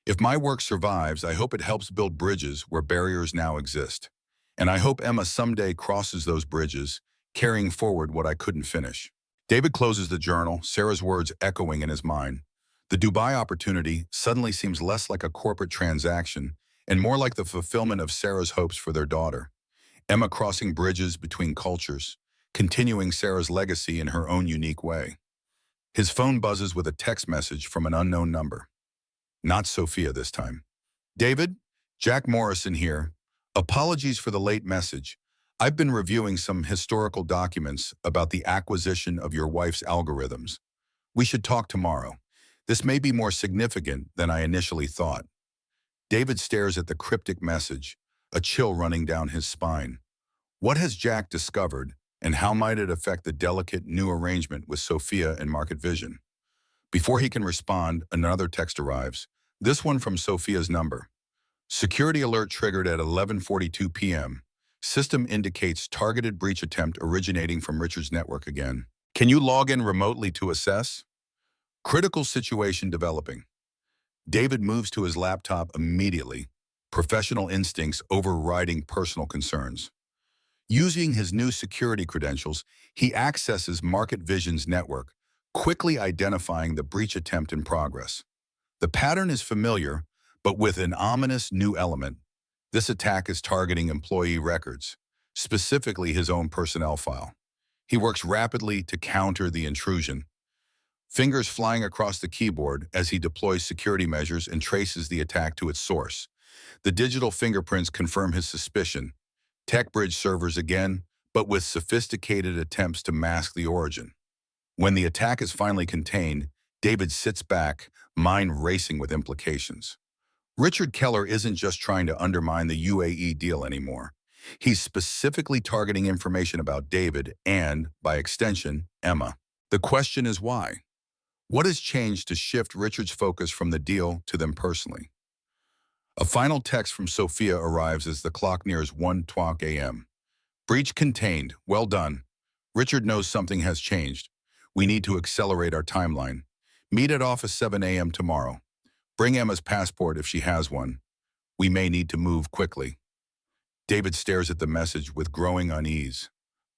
If my work survives, I hope it helps build bridges where barriers now exist. And I hope Emma someday crosses those bridges, carrying forward what I couldn't finish. David closes the journal, Sarah's words echoing in his mind. The Dubai opportunity suddenly seems less like a corporate transaction and more like the fulfillment of Sarah's hopes for their daughter. Emma crossing bridges between cultures, continuing Sarah's legacy in her own unique way. His phone buzzes with a text message from an unknown number. Not Sophia this time. David, Jack Morrison here. Apologies for the late message. I've been reviewing some historical documents about the acquisition of your wife's algorithms. We should talk tomorrow. This may be more significant than I initially thought. David stares at the cryptic message, a chill running down his spine. What has Jack discovered, and how might it affect the delicate new arrangement with Sophia and Market Vision? Before he can respond, another text arrives, this one from Sophia's number. Security alert triggered at 11:42 p.m. System indicates targeted breach attempt originating from Richard's network again. Can you log in remotely to assess? Critical situation developing. David moves to his laptop immediately, professional instincts overriding personal concerns. Using his new security credentials, he accesses Market Vision's network, quickly identifying the breach attempt in progress. The pattern is familiar, but with an ominous new element. This attack is targeting employee records, specifically his own personnel file. He works rapidly to counter the intrusion, fingers flying across the keyboard as he deploys security measures and traces the attack to its source. The digital fingerprints confirm his suspicion. TechBridge servers again, but with sophisticated attempts to mask the origin. When the attack is finally contained, David sits back, mind racing with implications. Richard Keller isn't just trying to undermine the UAE deal anymore. He's specifically targeting information about David and, by extension, Emma. The question is why? What has changed to shift Richard's focus from the deal to them personally? A final text from Sophia arrives as the clock nears 1:00 a.m. Breach contained. Well done. Richard knows something has changed. We need to accelerate our timeline. Meet at office 7 a.m. tomorrow. Bring Emma's passport if she has one. We may need to move quickly. David stares at the message with growing unease.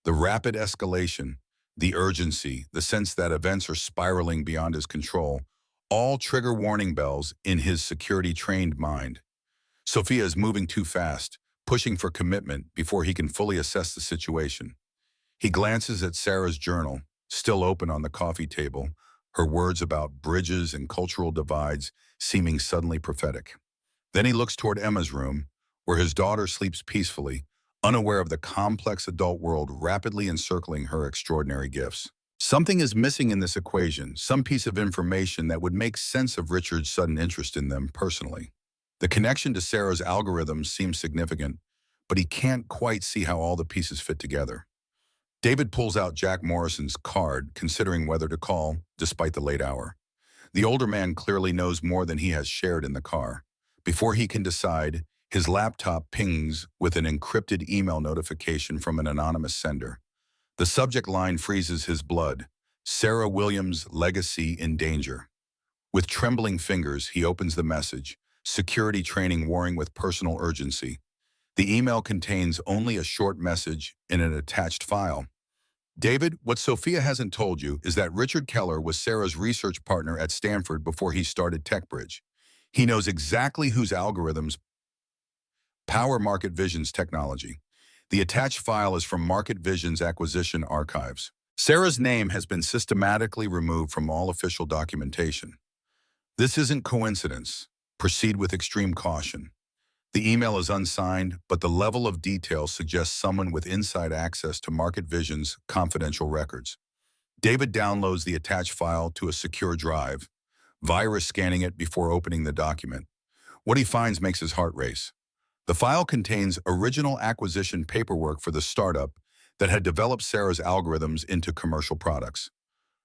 The rapid escalation, the urgency, the sense that events are spiraling beyond his control, all trigger warning bells in his security-trained mind. Sophia is moving too fast, pushing for commitment before he can fully assess the situation. He glances at Sarah's journal, still open on the coffee table, her words about bridges and cultural divides seeming suddenly prophetic. Then he looks toward Emma's room, where his daughter sleeps peacefully, unaware of the complex adult world rapidly encircling her extraordinary gifts. Something is missing in this equation, some piece of information that would make sense of Richard's sudden interest in them personally. The connection to Sarah's algorithms seems significant, but he can't quite see how all the pieces fit together. David pulls out Jack Morrison's card, considering whether to call, despite the late hour. The older man clearly knows more than he has shared in the car. Before he can decide, his laptop pings with an encrypted email notification from an anonymous sender. The subject line freezes his blood. Sarah Williams' legacy in danger. With trembling fingers, he opens the message, security training warring with personal urgency. The email contains only a short message in an attached file. David, what Sophia hasn't told you is that Richard Keller was Sarah's research partner at Stanford before he started TechBridge. He knows exactly whose algorithms power Market Vision's technology. The attached file is from Market Vision's acquisition archives. Sarah's name has been systematically removed from all official documentation. This isn't coincidence. Proceed with extreme caution. The email is unsigned, but the level of detail suggests someone with inside access to Market Vision's confidential records. David downloads the attached file to a secure drive, virus scanning it before opening the document. What he finds makes his heart race. The file contains original acquisition paperwork for the startup that had developed Sarah's algorithms into commercial products.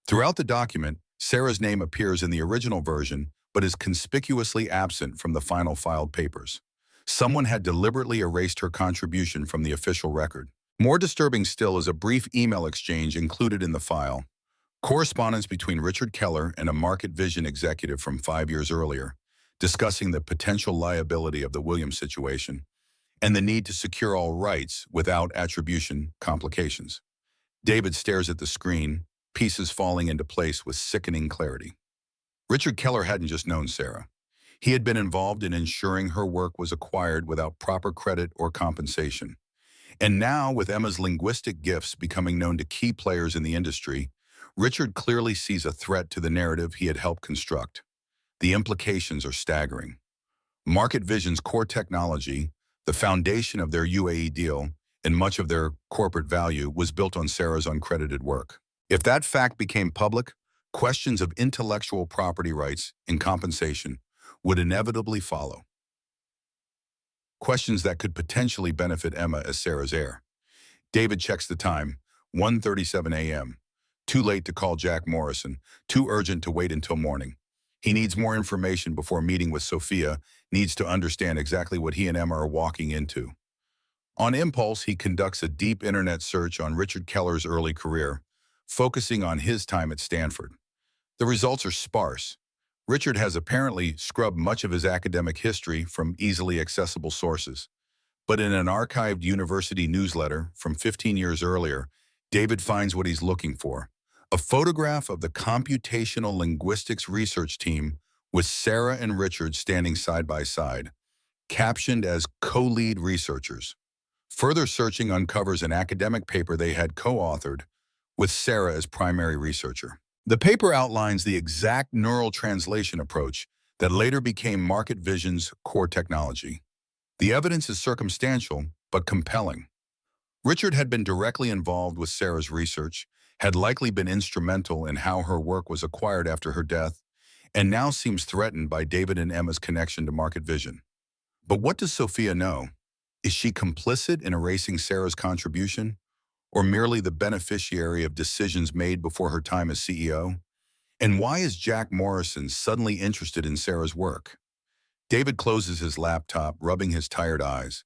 Throughout the document, Sarah's name appears in the original version, but is conspicuously absent from the final filed papers. Someone had deliberately erased her contribution from the official record. More disturbing still is a brief email exchange included in the file. Correspondence between Richard Keller and a Market Vision executive from 5 years earlier, discussing the potential liability of the Williams situation and the need to secure all rights without attribution complications. David stares at the screen, pieces falling into place with sickening clarity. Richard Keller hadn't just known Sarah. He had been involved in ensuring her work was acquired without proper credit or compensation. And now, with Emma's linguistic gifts becoming known to key players in the industry, Richard clearly sees a threat to the narrative he had helped construct. The implications are staggering. Market Vision's core technology, the foundation of their UAE deal, and much of their corporate value was built on Sarah's uncredited work. If that fact became public, questions of intellectual property rights and compensation would inevitably follow. Questions that could potentially benefit Emma as Sarah's heir. David checks the time, 1:37 a.m. Too late to call Jack Morrison, too urgent to wait until morning. He needs more information before meeting with Sophia, needs to understand exactly what he and Emma are walking into. On impulse, he conducts a deep internet search on Richard Keller's early career, focusing on his time at Stanford. The results are sparse. Richard has apparently scrubbed much of his academic history from easily accessible sources. But in an archived university newsletter from 15 years earlier, David finds what he's looking for: a photograph of the computational linguistics research team with Sarah and Richard standing side by side, captioned as co-lead researchers. Further searching uncovers an academic paper they had co-authored with Sarah as primary researcher. The paper outlines the exact neural translation approach that later became Market Vision's core technology. The evidence is circumstantial, but compelling. Richard had been directly involved with Sarah's research, had likely been instrumental in how her work was acquired after her death, and now seems threatened by David and Emma's connection to Market Vision. But what does Sophia know? Is she complicit in erasing Sarah's contribution, or merely the beneficiary of decisions made before her time as CEO? And why is Jack Morrison suddenly interested in Sarah's work? David closes his laptop, rubbing his tired eyes.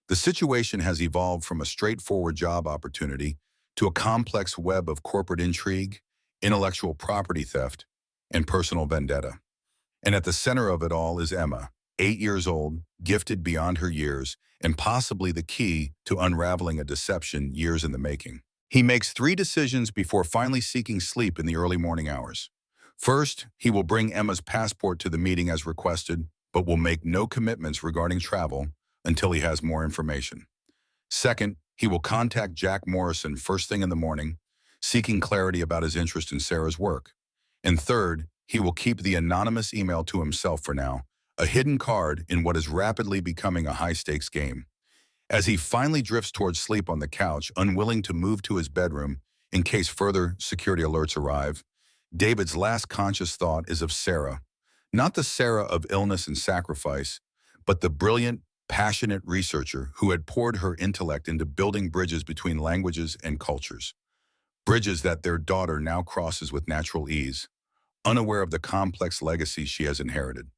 The situation has evolved from a straightforward job opportunity to a complex web of corporate intrigue, intellectual property theft, and personal vendetta. And at the center of it all is Emma, 8 years old, gifted beyond her years, and possibly the key to unraveling a deception years in the making. He makes 3 decisions before finally seeking sleep in the early morning hours. First, he will bring Emma's passport to the meeting as requested, but will make no commitments regarding travel until he has more information. Second, he will contact Jack Morrison first thing in the morning, seeking clarity about his interest in Sarah's work. And third, he will keep the anonymous email to himself for now, a hidden card in what is rapidly becoming a high-stakes game. As he finally drifts towards sleep on the couch, unwilling to move to his bedroom in case further security alerts arrive, David's last conscious thought is of Sarah. Not the Sarah of illness and sacrifice, but the brilliant, passionate researcher who had poured her intellect into building bridges between languages and cultures. Bridges that their daughter now crosses with natural ease, unaware of the complex legacy she has inherited.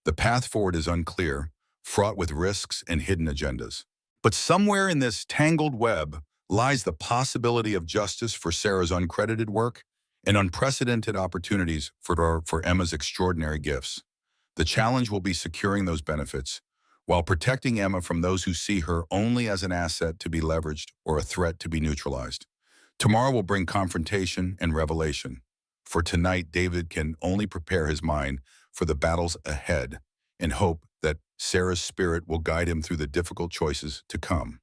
The path forward is unclear, fraught with risks and hidden agendas. But somewhere in this tangled web lies the possibility of justice for Sarah's uncredited work and unprecedented opportunities for Emma's extraordinary gifts. The challenge will be securing those benefits while protecting Emma from those who see her only as an asset to be leveraged or a threat to be neutralized. Tomorrow will bring confrontation and revelation. For tonight, David can only prepare his mind for the battles ahead and hope that Sarah's spirit will guide him through the difficult choices to come.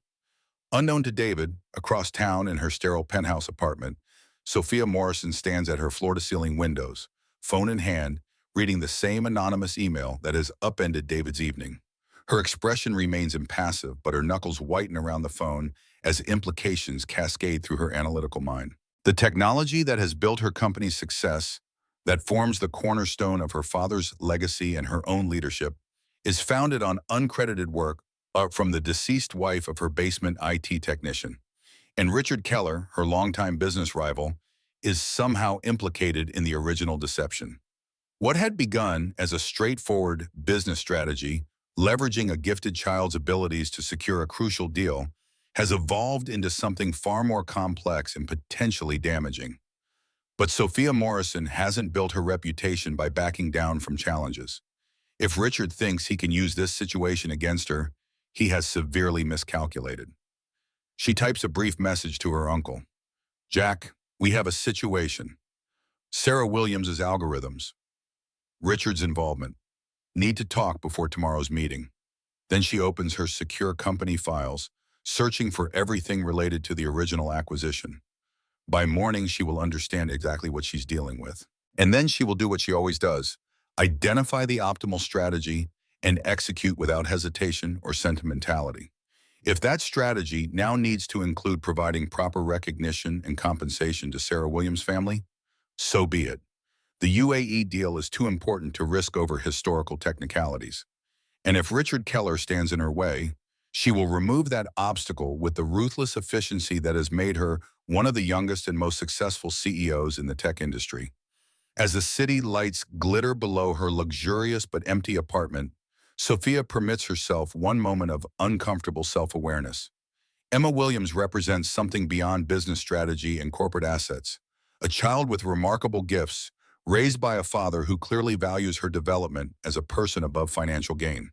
Unknown to David, across town in her sterile penthouse apartment, Sophia Morrison stands at her floor-to-ceiling windows, phone in hand, reading the same anonymous email that has upended David's evening. Her expression remains impassive, but her knuckles whiten around the phone as implications cascade through her analytical mind. The technology that has built her company's success, that forms the cornerstone of her father's legacy and her own leadership, is founded on uncredited work from the deceased wife of her basement IT technician. And Richard Keller, her longtime business rival, is somehow implicated in the original deception. What had begun as a straightforward business strategy, leveraging a gifted child's abilities to secure a crucial deal, has evolved into something far more complex and potentially damaging. But Sophia Morrison hasn't built her reputation by backing down from challenges. If Richard thinks he can use this situation against her, he has severely miscalculated. She types a brief message to her uncle. "Jack, we have a situation. Sarah Williams' algorithms. Richard's involvement. Need to talk before tomorrow's meeting." Then she opens her secure company files, searching for everything related to the original acquisition. By morning, she will understand exactly what she's dealing with. And then she will do what she always does: identify the optimal strategy and execute without hesitation or sentimentality. If that strategy now needs to include providing proper recognition and compensation to Sarah Williams' family, so be it. The UAE deal is too important to risk over historical technicalities. And if Richard Keller stands in her way, she will remove that obstacle with the ruthless efficiency that has made her one of the youngest and most successful CEOs in the tech industry. As the city lights glitter below her luxurious but empty apartment, Sophia permits herself one moment of uncomfortable self-awareness. Emma Williams represents something beyond business strategy and corporate assets. A child with remarkable gifts, raised by a father who clearly values her development as a person above financial gain.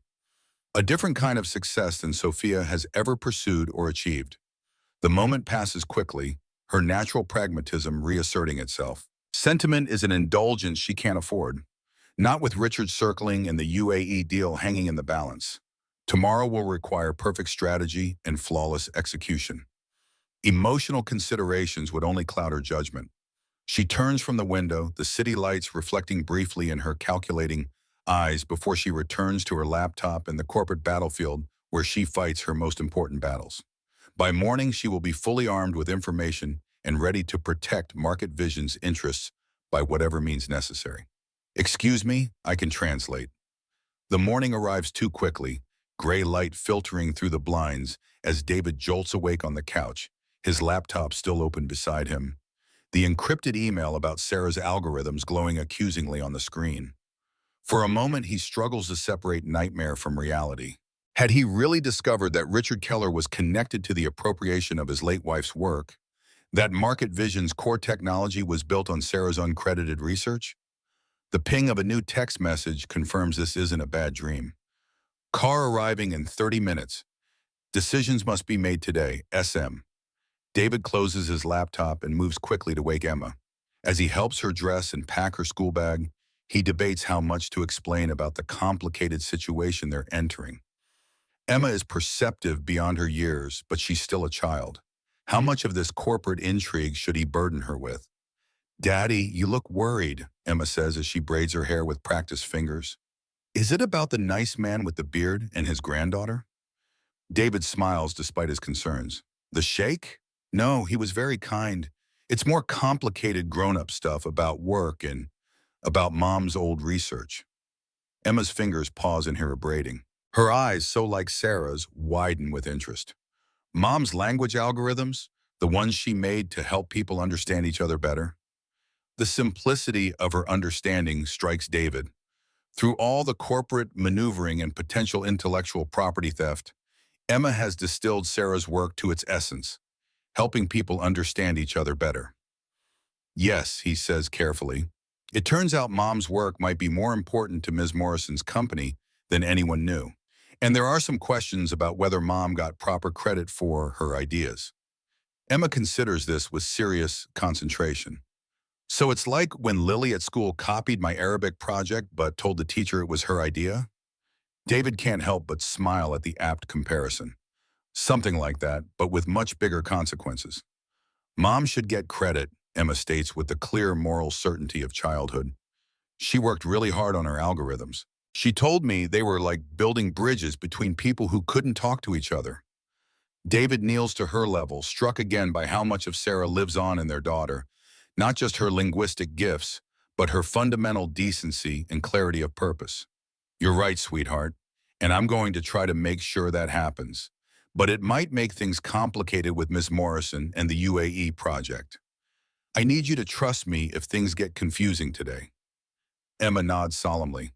A different kind of success than Sophia has ever pursued or achieved. The moment passes quickly, her natural pragmatism reasserting itself. Sentiment is an indulgence she can't afford. Not with Richard circling and the UAE deal hanging in the balance. Tomorrow will require perfect strategy and flawless execution. Emotional considerations would only cloud her judgment. She turns from the window, the city lights reflecting briefly in her calculating eyes before she returns to her laptop and the corporate battlefield where she fights her most important battles. By morning, she will be fully armed with information and ready to protect Market Vision's interests by whatever means necessary. Excuse me, I can translate. The morning arrives too quickly, gray light filtering through the blinds as David jolts awake on the couch, his laptop still open beside him. The encrypted email about Sarah's algorithms glowing accusingly on the screen. For a moment, he struggles to separate nightmare from reality. Had he really discovered that Richard Keller was connected to the appropriation of his late wife's work? That Market Vision's core technology was built on Sarah's uncredited research? The ping of a new text message confirms this isn't a bad dream. Car arriving in 30 minutes. Decisions must be made today, SM. David closes his laptop and moves quickly to wake Emma. As he helps her dress and pack her school bag, he debates how much to explain about the complicated situation they're entering. Emma is perceptive beyond her years, but she's still a child. How much of this corporate intrigue should he burden her with? "Daddy, you look worried," Emma says as she braids her hair with practiced fingers. "Is it about the nice man with the beard and his granddaughter?" David smiles despite his concerns. "The sheikh? No, he was very kind. It's more complicated grown-up stuff about work and about Mom's old research." Emma's fingers pause in her braiding. Her eyes, so like Sarah's, widen with interest. Mom's language algorithms, the ones she made to help people understand each other better. The simplicity of her understanding strikes David. Through all the corporate maneuvering and potential intellectual property theft, Emma has distilled Sarah's work to its essence, helping people understand each other better. "Yes," he says carefully. "It turns out Mom's work might be more important to Ms. Morrison's company than anyone knew. And there are some questions about whether Mom got proper credit for her ideas." Emma considers this with serious concentration. "So it's like when Lily at school copied my Arabic project but told the teacher it was her idea?" David can't help but smile at the apt comparison. Something like that, but with much bigger consequences. "Mom should get credit," Emma states with the clear moral certainty of childhood. "She worked really hard on her algorithms. She told me they were like building bridges between people who couldn't talk to each other." David kneels to her level, struck again by how much of Sarah lives on in their daughter, not just her linguistic gifts, but her fundamental decency and clarity of purpose. "You're right, sweetheart, and I'm going to try to make sure that happens. But it might make things complicated with Miss Morrison and the UAE project. I need you to trust me if things get confusing today." Emma nods solemnly.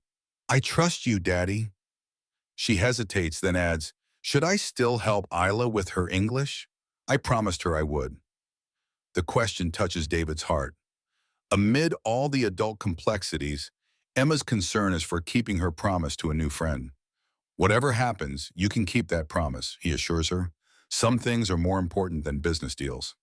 "I trust you, Daddy." She hesitates, then adds, "Should I still help Isla with her English? I promised her I would." The question touches David's heart. Amid all the adult complexities, Emma's concern is for keeping her promise to a new friend. "Whatever happens, you can keep that promise," he assures her. "Some things are more important than business deals."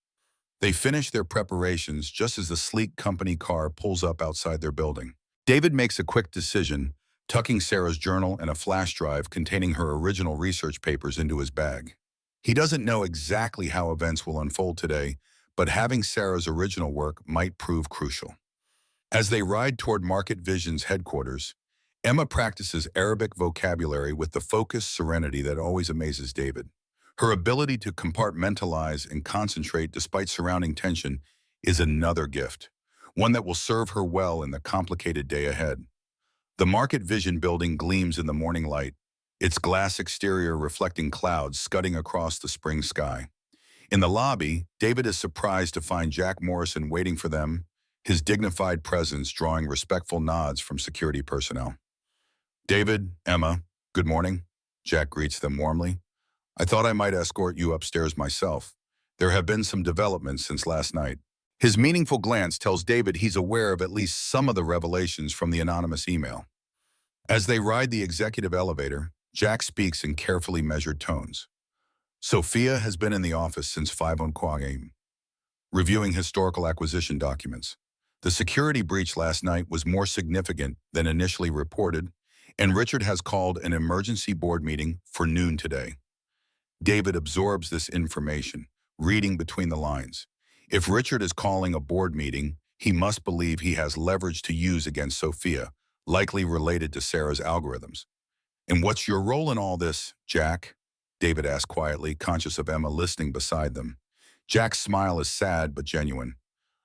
They finish their preparations just as the sleek company car pulls up outside their building. David makes a quick decision, tucking Sarah's journal and a flash drive containing her original research papers into his bag. He doesn't know exactly how events will unfold today, but having Sarah's original work might prove crucial. As they ride toward Market Vision's headquarters, Emma practices Arabic vocabulary with the focused serenity that always amazes David. Her ability to compartmentalize and concentrate despite surrounding tension is another gift, one that will serve her well in the complicated day ahead. The Market Vision building gleams in the morning light, its glass exterior reflecting clouds scudding across the spring sky. In the lobby, David is surprised to find Jack Morrison waiting for them, his dignified presence drawing respectful nods from security personnel. "David, Emma, Good morning. Jack greets them warmly. I thought I might escort you upstairs myself. There have been some developments since last night. His meaningful glance tells David he's aware of at least some of the revelations from the anonymous email. As they ride the executive elevator, Jack speaks in carefully measured tones. Sophia has been in the office since 5 a.m., reviewing historical acquisition documents. The security breach last night was more significant than initially reported, and Richard has called an emergency board meeting for noon today. David absorbs this information, reading between the lines. If Richard is calling a board meeting, he must believe he has leverage to use against Sophia, likely related to Sarah's algorithms. And what's your role in all this, Jack? David asked quietly, conscious of Emma listening beside them. Jack's smile is sad but genuine.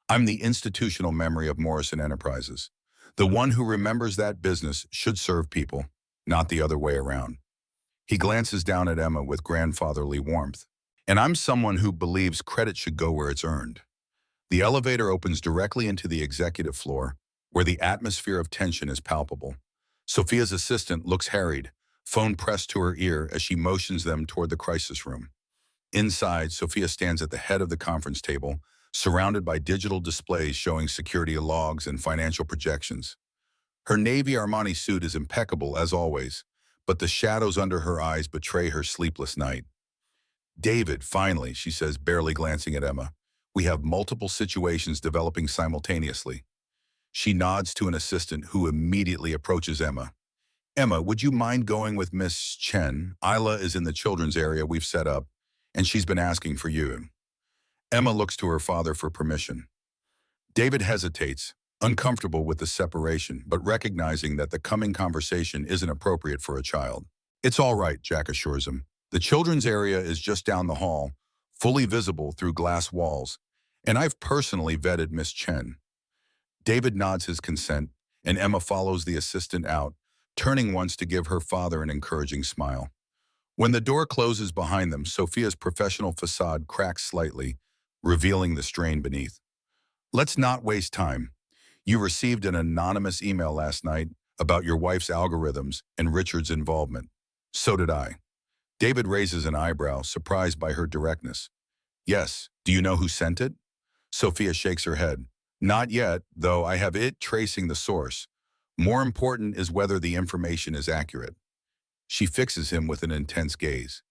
I'm the institutional memory of Morrison Enterprises. The one who remembers that business should serve people, not the other way around. He glances down at Emma with grandfatherly warmth. And I'm someone who believes credit should go where it's earned. The elevator opens directly into the executive floor, where the atmosphere of tension is palpable. Sophia's assistant looks harried, phone pressed to her ear as she motions them toward the crisis room. Inside, Sophia stands at the head of the conference table, surrounded by digital displays showing security logs and financial projections. Her navy Armani suit is impeccable as always, but the shadows under her eyes betray her sleepless night. David, finally, she says, barely glancing at Emma. We have multiple situations developing simultaneously. She nods to an assistant who immediately approaches Emma. Emma, would you mind going with Miss Chen? Isla is in the children's area we've set up, and she's been asking for you. Emma looks to her father for permission. David hesitates, uncomfortable with the separation, but recognizing that the coming conversation isn't appropriate for a child. It's all right, Jack assures him. The children's area is just down the hall, fully visible through glass walls, and I've personally vetted Miss Chen. David nods his consent, and Emma follows the assistant out, turning once to give her father an encouraging smile. When the door closes behind them, Sophia's professional facade cracks slightly, revealing the strain beneath. Let's not waste time. You received an anonymous email last night about your wife's algorithms and Richard's involvement. So did I. David raises an eyebrow, surprised by her directness. Yes, do you know who sent it? Sophia shakes her head. Not yet, though I have it tracing the source. More important is whether the information is accurate. She fixes him with an intense gaze.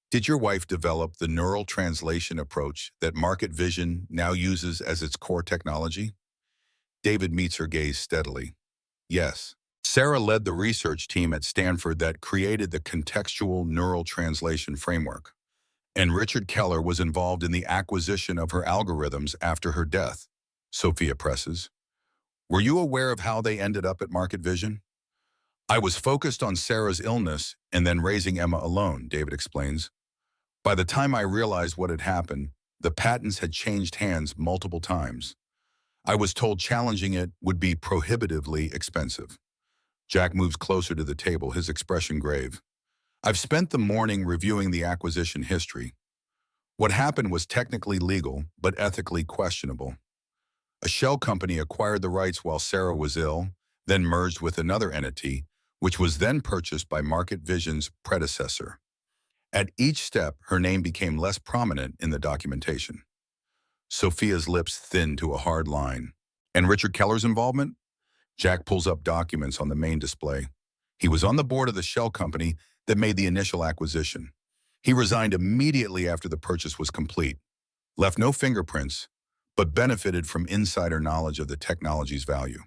Did your wife develop the neural translation approach that Market Vision now uses as its core technology? David meets her gaze steadily. Yes. Sarah led the research team at Stanford that created the contextual neural translation framework, and Richard Keller was involved in the acquisition of her algorithms after her death, Sophia presses. Were you aware of how they ended up at Market Vision? I was focused on Sarah's illness and then raising Emma alone, David explains. By the time I realized what had happened, the patents had changed hands multiple times. I was told challenging it would be prohibitively expensive. Jack moves closer to the table, his expression grave. I've spent the morning reviewing the acquisition history. What happened was technically legal, but ethically questionable. A shell company acquired the rights while Sarah was ill, then merged with another entity, which was then purchased by Market Vision's predecessor. At each step, her name became less prominent in the documentation. Sophia's lips thinned to a hard line. And Richard Keller's involvement? Jack pulls up documents on the main display. He was on the board of the shell company that made the initial acquisition. He resigned immediately after the purchase was complete, left no fingerprints, but benefited from insider knowledge of the technology's value.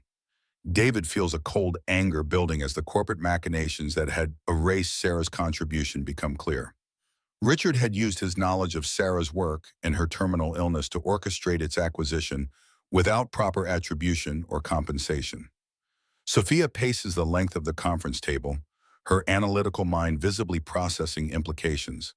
David feels a cold anger building as the corporate machinations that had erased Sarah's contribution become clear. Richard had used his knowledge of Sarah's work and her terminal illness to orchestrate its acquisition without proper attribution or compensation. Sophia paces the length of the conference table, her analytical mind visibly processing implications.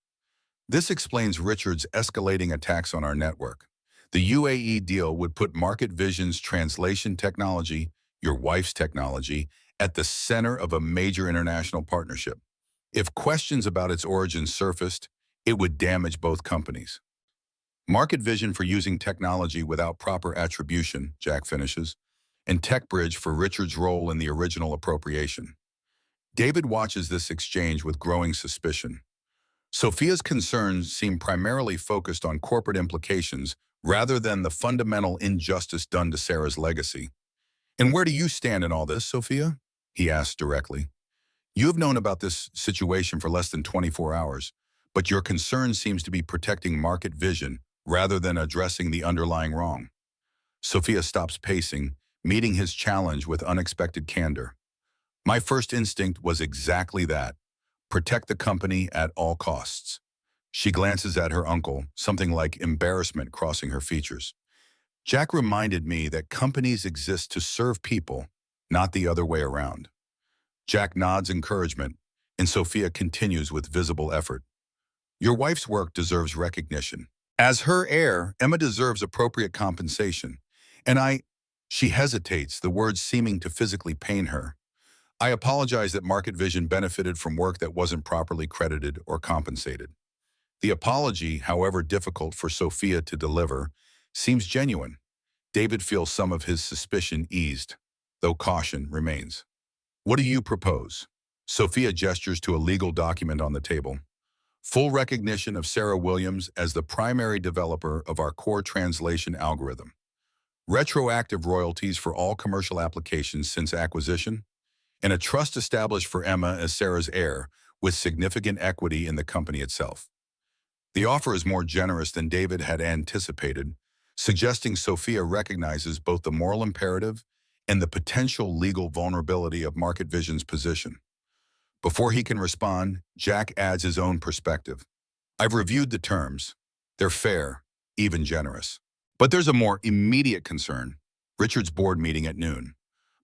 This explains Richard's escalating attacks on our network. The UAE deal would put Market Vision's translation technology, your wife's technology, at the center of a major international partnership. If questions about its origins surfaced, it would damage both companies. Market Vision for using technology without proper attribution, Jack finishes, and TechBridge for Richard's role in the original appropriation. David watches this exchange with growing suspicion. Sophia's concerns seem primarily focused on corporate implications rather than the fundamental injustice done to Sarah's legacy. "And where do you stand in all this, Sophia?" he asked directly. "You have known about this situation for less than 24 hours, but your concern seems to be protecting market vision rather than addressing the underlying wrong." Sophia stops pacing, meeting his challenge with unexpected candor. "My first instinct was exactly that. Protect the company at all costs." She glances at her uncle, something like embarrassment crossing her features. "Jack reminded me that companies exist to serve people, not the other way around." Jack nods encouragement, and Sophia continues with visible effort. "Your wife's work deserves recognition. As her heir, Emma deserves appropriate compensation. And She hesitates, the words seeming to physically pain her. "I apologize that Market Vision benefited from work that wasn't properly credited or compensated." The apology, however difficult for Sophia to deliver, seems genuine. David feels some of his suspicion eased, though caution remains. "What do you propose?" Sophia gestures to a legal document on the table. "Full recognition of Sarah Williams as the primary developer of our core translation algorithm. Retroactive royalties for all commercial applications since acquisition, and a trust established for Emma as Sarah's heir, with significant equity in the company itself." The offer is more generous than David had anticipated, suggesting Sophia recognizes both the moral imperative and the potential legal vulnerability of Market Vision's position. Before he can respond, Jack adds his own perspective. "I've reviewed the terms. They're fair, even generous. But there's a more immediate concern: Richard's board meeting at noon.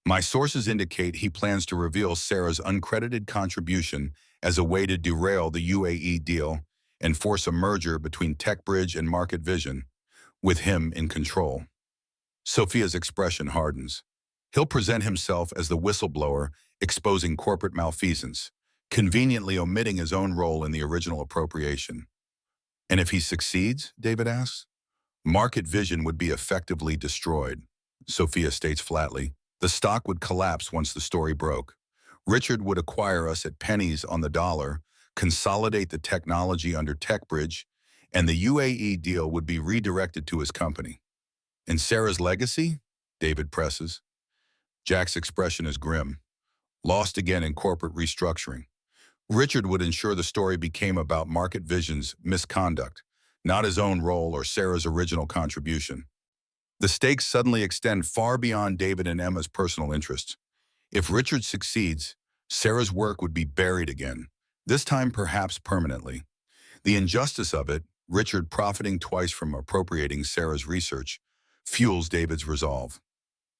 My sources indicate he plans to reveal Sarah's uncredited contribution as a way to derail the UAE deal and force a merger between TechBridge and Market Vision, with him in control." Sophia's expression hardens. He'll present himself as the whistleblower exposing corporate malfeasance, conveniently omitting his own role in the original appropriation. "And if he succeeds?" David asks. "Market Vision would be effectively destroyed," Sophia states flatly. "The stock would collapse once the story broke. Richard would acquire us at pennies on the dollar, consolidate the technology under TechBridge, and the UAE deal would be redirected to his company." "And Sarah's legacy?" David presses. Jack's expression is grim. "Lost again in corporate restructuring. Richard would ensure the story became about Market Vision's misconduct, not his own role or Sarah's original contribution." The stakes suddenly extend far beyond David and Emma's personal interests. If Richard succeeds, Sarah's work would be buried again, this time perhaps permanently. The injustice of it, Richard profiting twice from appropriating Sarah's research, fuels David's resolve.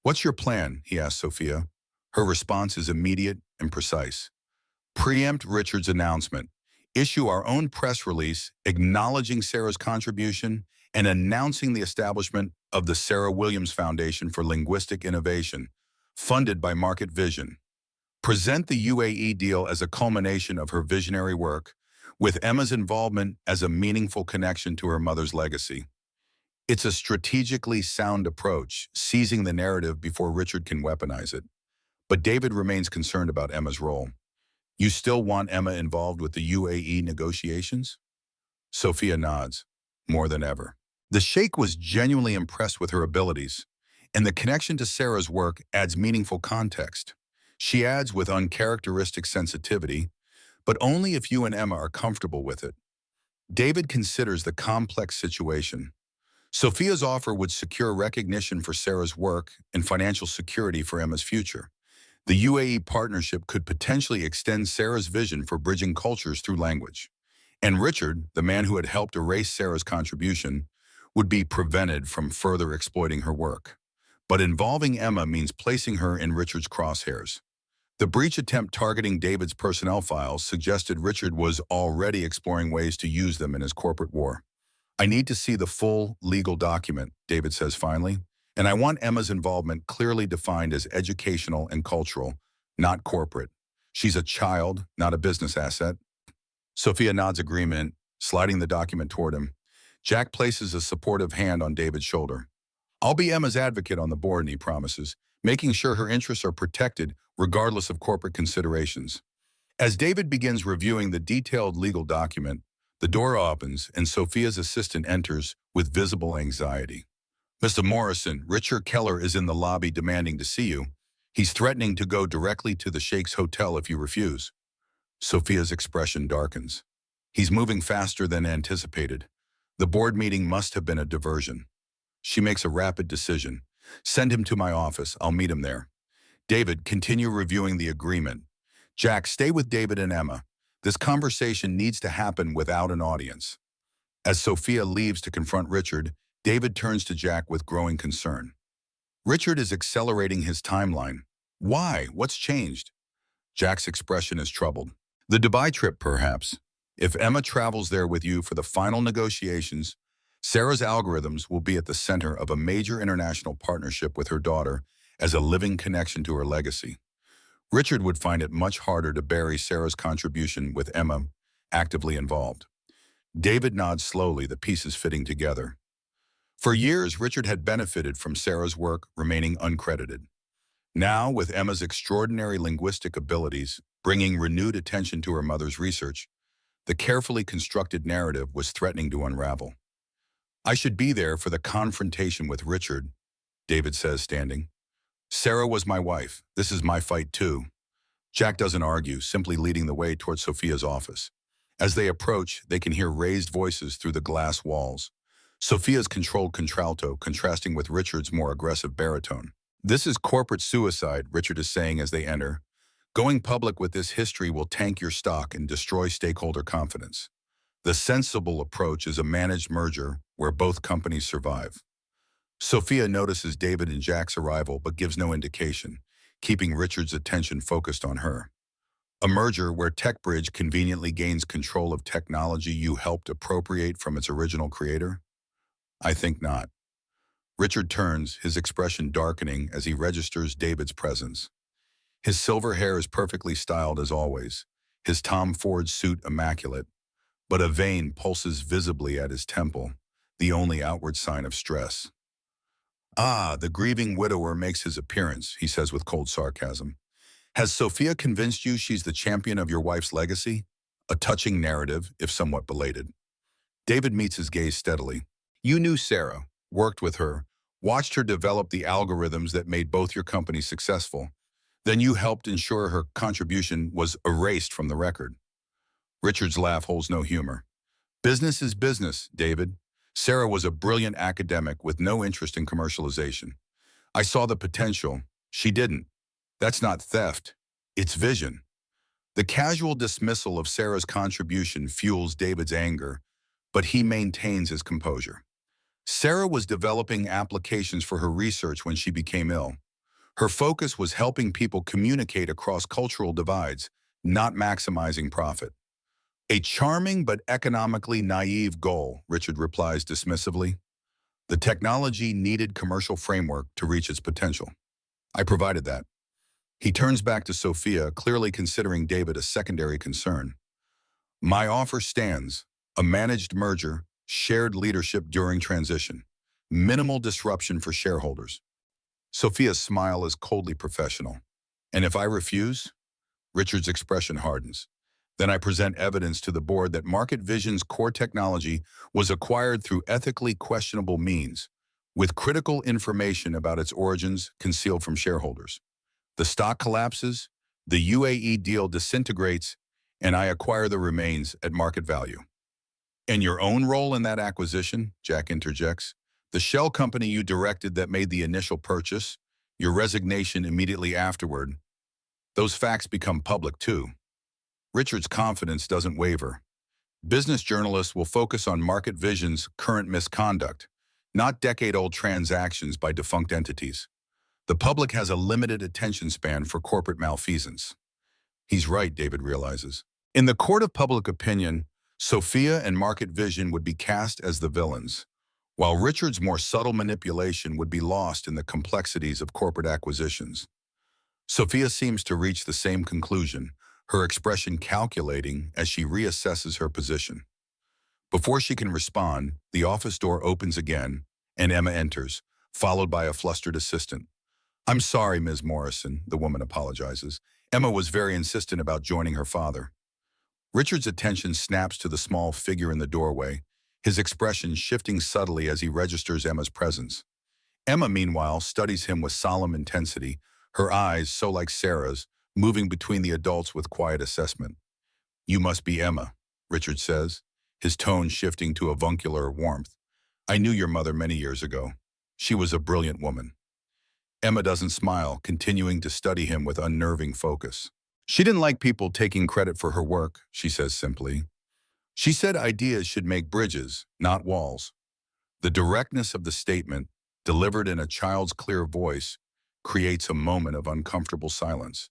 "What's your plan?" he asks Sophia. Her response is immediate and precise. "Preempt Richard's announcement. Issue our own press release acknowledging Sarah's contribution and announcing the establishment of the Sarah Williams Foundation for Linguistic Innovation, funded by Market Vision. Present the UAE deal as a culmination of her visionary work, with Emma's involvement as a meaningful connection to her mother's legacy." It's a strategically sound approach, seizing the narrative before Richard can weaponize it. But David remains concerned about Emma's role. "You still want Emma involved with the UAE negotiations?" Sophia nods, more than ever. The sheikh was genuinely impressed with her abilities, and the connection to Sarah's work adds meaningful context. She adds with uncharacteristic sensitivity, "but only if you and Emma are comfortable with it." David considers the complex situation. Sophia's offer would secure recognition for Sarah's work and financial security for Emma's future. The UAE partnership could potentially extend Sarah's vision for bridging cultures through language. And Richard, the man who had helped erase Sarah's contribution, would be prevented from further exploiting her work. But involving Emma means placing her in Richard's crosshairs. The breach attempt targeting David's personnel files suggested Richard was already exploring ways to use them in his corporate war. "I need to see the full legal document," David says finally, "and I want Emma's involvement clearly defined as educational and cultural, not corporate. She's a child, not a business asset." Sophia nods agreement, sliding the document toward him. Jack places a supportive hand on David's shoulder. "I'll be Emma's advocate on the board," he promises, "making sure her interests are protected regardless of corporate considerations." As David begins reviewing the detailed legal document, the door opens and Sophia's assistant enters with visible anxiety. "Mr. Morrison, Richard Keller is in the lobby demanding to see you. He's threatening to go directly to the Sheikh's hotel if you refuse." Sophia's expression darkens. He's moving faster than anticipated. The board meeting must have been a diversion. She makes a rapid decision. "Send him to my office. I'll meet him there." "David, continue reviewing the agreement." "Jack, stay with David and Emma. This conversation needs to happen without an audience." As Sophia leaves to confront Richard, David turns to Jack with growing concern. "Richard is accelerating his timeline. Why? What's changed?" Jack's expression is troubled. "The Dubai trip, perhaps. If Emma travels there with you for the final negotiations, Sarah's algorithms will be at the center of a major international partnership with her daughter as a living connection to her legacy. Richard would find it much harder to bury Sarah's contribution with Emma actively involved." David nods slowly, the pieces fitting together. For years, Richard had benefited from Sarah's work remaining uncredited. Now, with Emma's extraordinary linguistic abilities bringing renewed attention to her mother's research, the carefully constructed narrative was threatening to unravel. "I should be there for the confrontation with Richard," David says, standing. "Sarah was my wife. This is my fight too." Jack doesn't argue, simply leading the way toward Sophia's office. As they approach, they can hear raised voices through the glass walls. Sophia's controlled contralto contrasting with Richard's more aggressive baritone. "This is corporate suicide," Richard is saying as they enter. "Going public with this history will tank your stock and destroy stakeholder confidence. The sensible approach is a managed merger where both companies survive." Sophia notices David and Jack's arrival but gives no indication, keeping Richard's attention focused on her. "A merger where TechBridge conveniently gains control of technology you helped appropriate from its original creator? I think not." Richard turns, his expression darkening as he registers David's presence. His silver hair is perfectly styled as always, his Tom Ford suit immaculate, but a vein pulses visibly at his temple, the only outward sign of stress. "Ah, the grieving widower makes his appearance," he says with cold sarcasm. "Has Sophia convinced you she's the champion of your wife's legacy?" A touching narrative, if somewhat belated. David meets his gaze steadily. "You knew Sarah, worked with her, watched her develop the algorithms that made both your companies successful. Then you helped ensure her contribution was erased from the record." Richard's laugh holds no humor. "Business is business, David. Sarah was a brilliant academic with no interest in commercialization. I saw the potential. She didn't. That's not theft. It's vision." The casual dismissal of Sarah's contribution fuels David's anger, but he maintains his composure. Sarah was developing applications for her research when she became ill. Her focus was helping people communicate across cultural divides, not maximizing profit. "A charming but economically naive goal," Richard replies dismissively. "The technology needed commercial framework to reach its potential. I provided that." He turns back to Sophia, clearly considering David a secondary concern. "My offer stands. A managed merger, shared leadership during transition, minimal disruption for shareholders." Sophia's smile is coldly professional. "And if I refuse?" Richard's expression hardens. "Then I present evidence to the board that Market Vision's core technology was acquired through ethically questionable means, with critical information about its origins concealed from shareholders. The stock collapses, the UAE deal disintegrates, and I acquire the remains at market value." "And your own role in that acquisition," Jack interjects, "the shell company you directed that made the initial purchase, your resignation immediately afterward, those facts become public too." Richard's confidence doesn't waver. Business journalists will focus on Market Vision's current misconduct, not decade-old transactions by defunct entities. The public has a limited attention span for corporate malfeasance. He's right, David realizes. In the court of public opinion, Sophia and Market Vision would be cast as the villains, while Richard's more subtle manipulation would be lost in the complexities of corporate acquisitions. Sophia seems to reach the same conclusion, her expression calculating as she reassesses her position. Before she can respond, the office door opens again, and Emma enters, followed by a flustered assistant. "I'm sorry, Ms. Morrison," the woman apologizes. Emma was very insistent about joining her father. Richard's attention snaps to the small figure in the doorway, his expression shifting subtly as he registers Emma's presence. Emma, meanwhile, studies him with solemn intensity, her eyes, so like Sarah's, moving between the adults with quiet assessment. "You must be Emma," Richard says, his tone shifting to avuncular warmth. "I knew your mother many years ago. She was a brilliant woman." Emma doesn't smile, continuing to study him with unnerving focus. "She didn't like people taking credit for her work," she says simply. "She said ideas should make bridges, not walls." The directness of the statement, delivered in a child's clear voice, creates a moment of uncomfortable silence.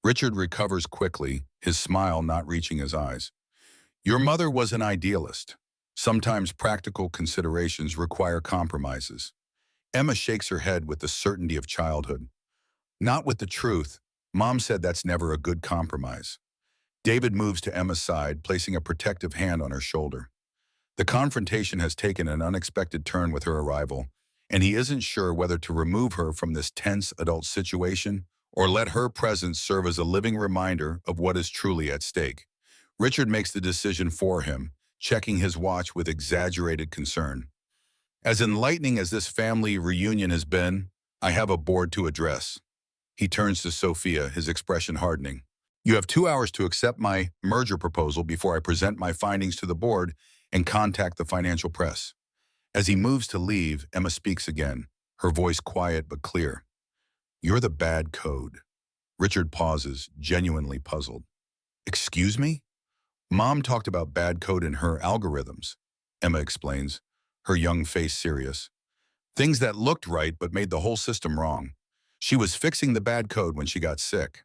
Richard recovers quickly, his smile not reaching his eyes. "Your mother was an idealist. Sometimes practical considerations require compromises." Emma shakes her head with the certainty of childhood. "Not with the truth. Mom said that's never a good compromise." David moves to Emma's side, placing a protective hand on her shoulder. The confrontation has taken an unexpected turn with her arrival, and he isn't sure whether to remove her from this tense adult situation or let her presence serve as a living reminder of what is truly at stake. Richard makes the decision for him, checking his watch with exaggerated concern. "As enlightening as this family reunion has been, I have a board to address." He turns to Sophia, his expression hardening. "You have 2 hours to accept my merger proposal before I present my findings to the board and contact the financial press." As he moves to leave, Emma speaks again, her voice quiet but clear. "You're the bad code." Richard pauses, genuinely puzzled. "Excuse me?" "Mom talked about bad code in her algorithms," Emma explains, her young face serious. "Things that looked right but made the whole system wrong. She was fixing the bad code when she got sick."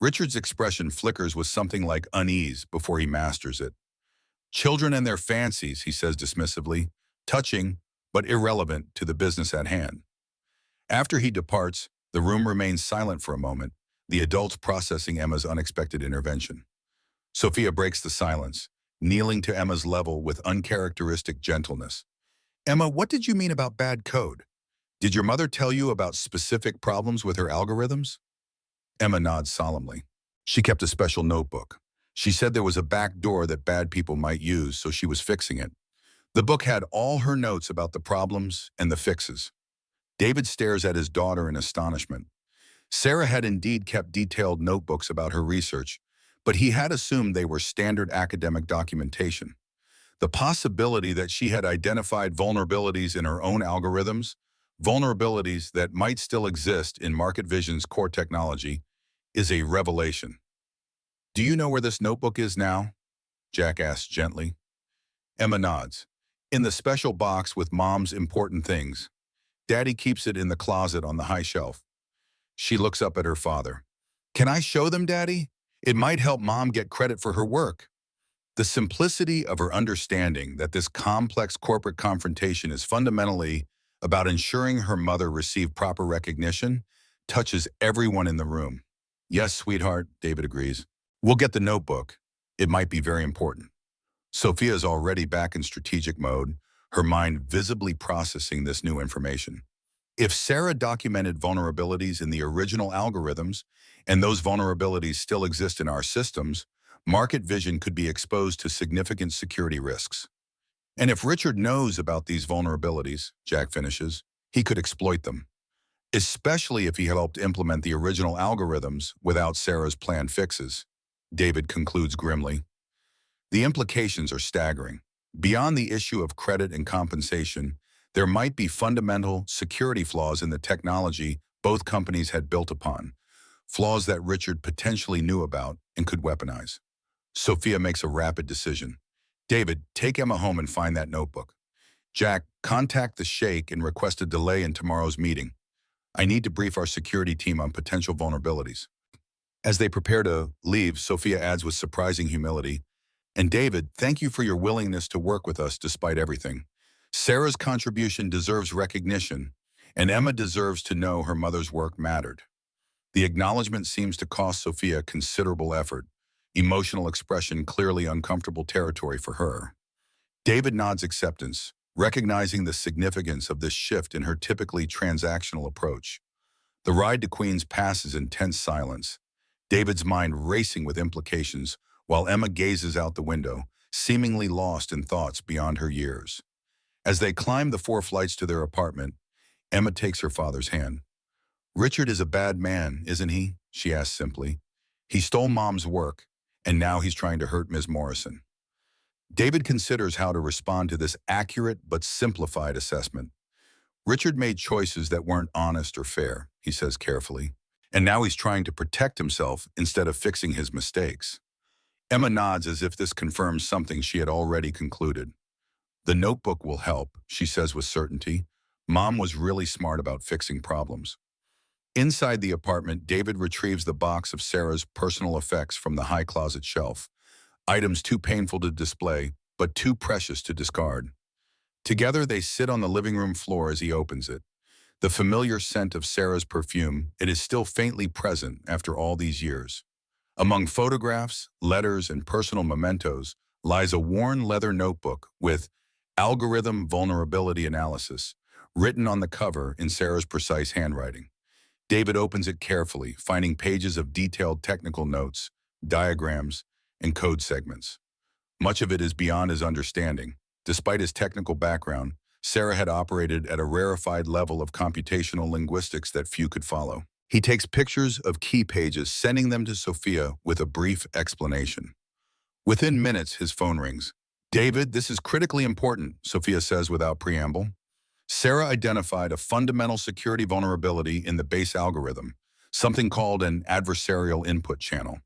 Richard's expression flickers with something like unease before he masters it. "Children and their fancies," he says dismissively, touching but irrelevant to the business at hand. After he departs, the room remains silent for a moment, the adults processing Emma's unexpected intervention. Sophia breaks the silence, kneeling to Emma's level with uncharacteristic gentleness. "Emma, what did you mean about bad code? Did your mother tell you about specific problems with her algorithms?" Emma nods solemnly. "She kept a special notebook. She said there was a back door that bad people might use, so she was fixing it. The book had all her notes about the problems and the fixes." David stares at his daughter in astonishment. Sarah had indeed kept detailed notebooks about her research, but he had assumed they were standard academic documentation. The possibility that she had identified vulnerabilities in her own algorithms, vulnerabilities that might still exist in Market Vision's core technology, is a revelation. "Do you know where this notebook is now?" Jack asks gently. Emma nods. "In the special box with Mom's important things. Daddy keeps it in the closet on the high shelf." She looks up at her father. "Can I show them, Daddy? It might help Mom get credit for her work." The simplicity of her understanding that this complex corporate confrontation is fundamentally about ensuring her mother received proper recognition touches everyone in the room. "Yes, sweetheart," David agrees. "We'll get the notebook. It might be very important." Sophia is already back in strategic mode, her mind visibly processing this new information. If Sarah documented vulnerabilities in the original algorithms, and those vulnerabilities still exist in our systems, Market Vision could be exposed to significant security risks. And if Richard knows about these vulnerabilities, Jack finishes, he could exploit them, especially if he helped implement the original algorithms without Sarah's planned fixes. David concludes grimly. The implications are staggering. Beyond the issue of credit and compensation, there might be fundamental security flaws in the technology both companies had built upon, flaws that Richard potentially knew about and could weaponize. Sophia makes a rapid decision. "David, take Emma home and find that notebook. Jack, contact the Sheikh and request a delay in tomorrow's meeting. I need to brief our security team on potential vulnerabilities." As they prepare to leave, Sophia adds with surprising humility, "And David, thank you for your willingness to work with us despite everything. Sarah's contribution deserves recognition, and Emma deserves to know her mother's work mattered." The acknowledgement seems to cost Sophia considerable effort, emotional expression clearly uncomfortable territory for her. David nods acceptance, recognizing the significance of this shift in her typically transactional approach. The ride to Queens passes in tense silence. David's mind racing with implications while Emma gazes out the window, seemingly lost in thoughts beyond her years. As they climb the 4 flights to their apartment, Emma takes her father's hand. "Richard is a bad man, isn't he?" she asks simply. "He stole Mom's work, and now he's trying to hurt Ms. Morrison." David considers how to respond to this accurate but simplified assessment. "Richard made choices that weren't honest or fair," he says carefully, "and now he's trying to protect himself instead of fixing his mistakes." Emma nods as if this confirms something she had already concluded. "The notebook will help," she says with certainty. "Mom was really smart about fixing problems." Inside the apartment, David retrieves the box of Sarah's personal effects from the high closet shelf, items too painful to display, but too precious to discard. Together, they sit on the living room floor as he opens it. The familiar scent of Sarah's perfume, it is still faintly present after all these years. Among photographs, letters, and personal mementos lies a worn leather notebook with "Algorithm Vulnerability Analysis" written on the cover in Sarah's precise handwriting. David opens it carefully, finding pages of detailed technical notes, diagrams, and code segments. Much of it is beyond his understanding. Despite his technical background, Sarah had operated at a rarefied level of computational linguistics that few could follow. He takes pictures of key pages, sending them to Sophia with a brief explanation. Within minutes, his phone rings. "David, this is critically important," Sophia says without preamble. "Sarah identified a fundamental security vulnerability in the base algorithm, something called an adversarial input channel.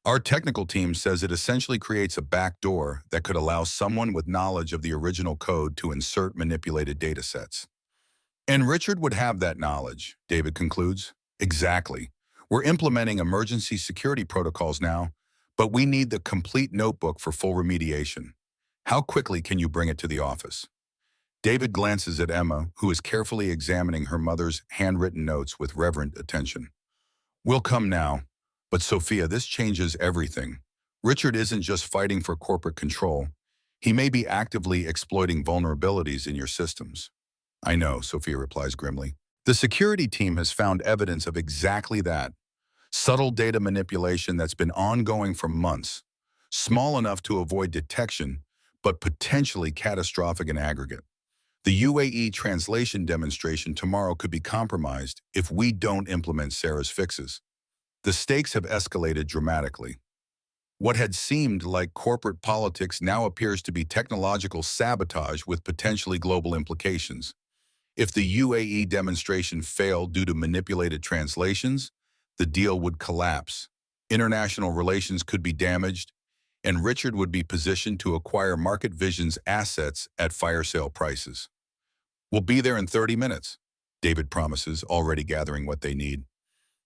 Our technical team says it essentially creates a backdoor that could allow someone with knowledge of the original code to insert manipulated datasets." "And Richard would have that knowledge," David concludes. "Exactly. We're implementing emergency security protocols now, but we need the complete notebook for full remediation. How quickly can you bring it to the office?" David glances at Emma, who is carefully examining her mother's handwritten notes with reverent attention. "We'll come now. But Sophia, this changes everything. Richard isn't just fighting for corporate control. He may be actively exploiting vulnerabilities in your systems." "I know," Sophia replies grimly. "The security team has found evidence of exactly that. Subtle data manipulation that's been ongoing for months. Small enough to avoid detection, but potentially catastrophic in aggregate. The UAE translation demonstration tomorrow could be compromised if we don't implement Sarah's fixes." The stakes have escalated dramatically. What had seemed like corporate politics now appears to be technological sabotage with potentially global implications. If the UAE demonstration failed due to manipulated translations, the deal would collapse. International relations could be damaged, and Richard would be positioned to acquire Market Vision's assets at fire sale prices. "We'll be there in 30 minutes, David promises, already gathering what they need.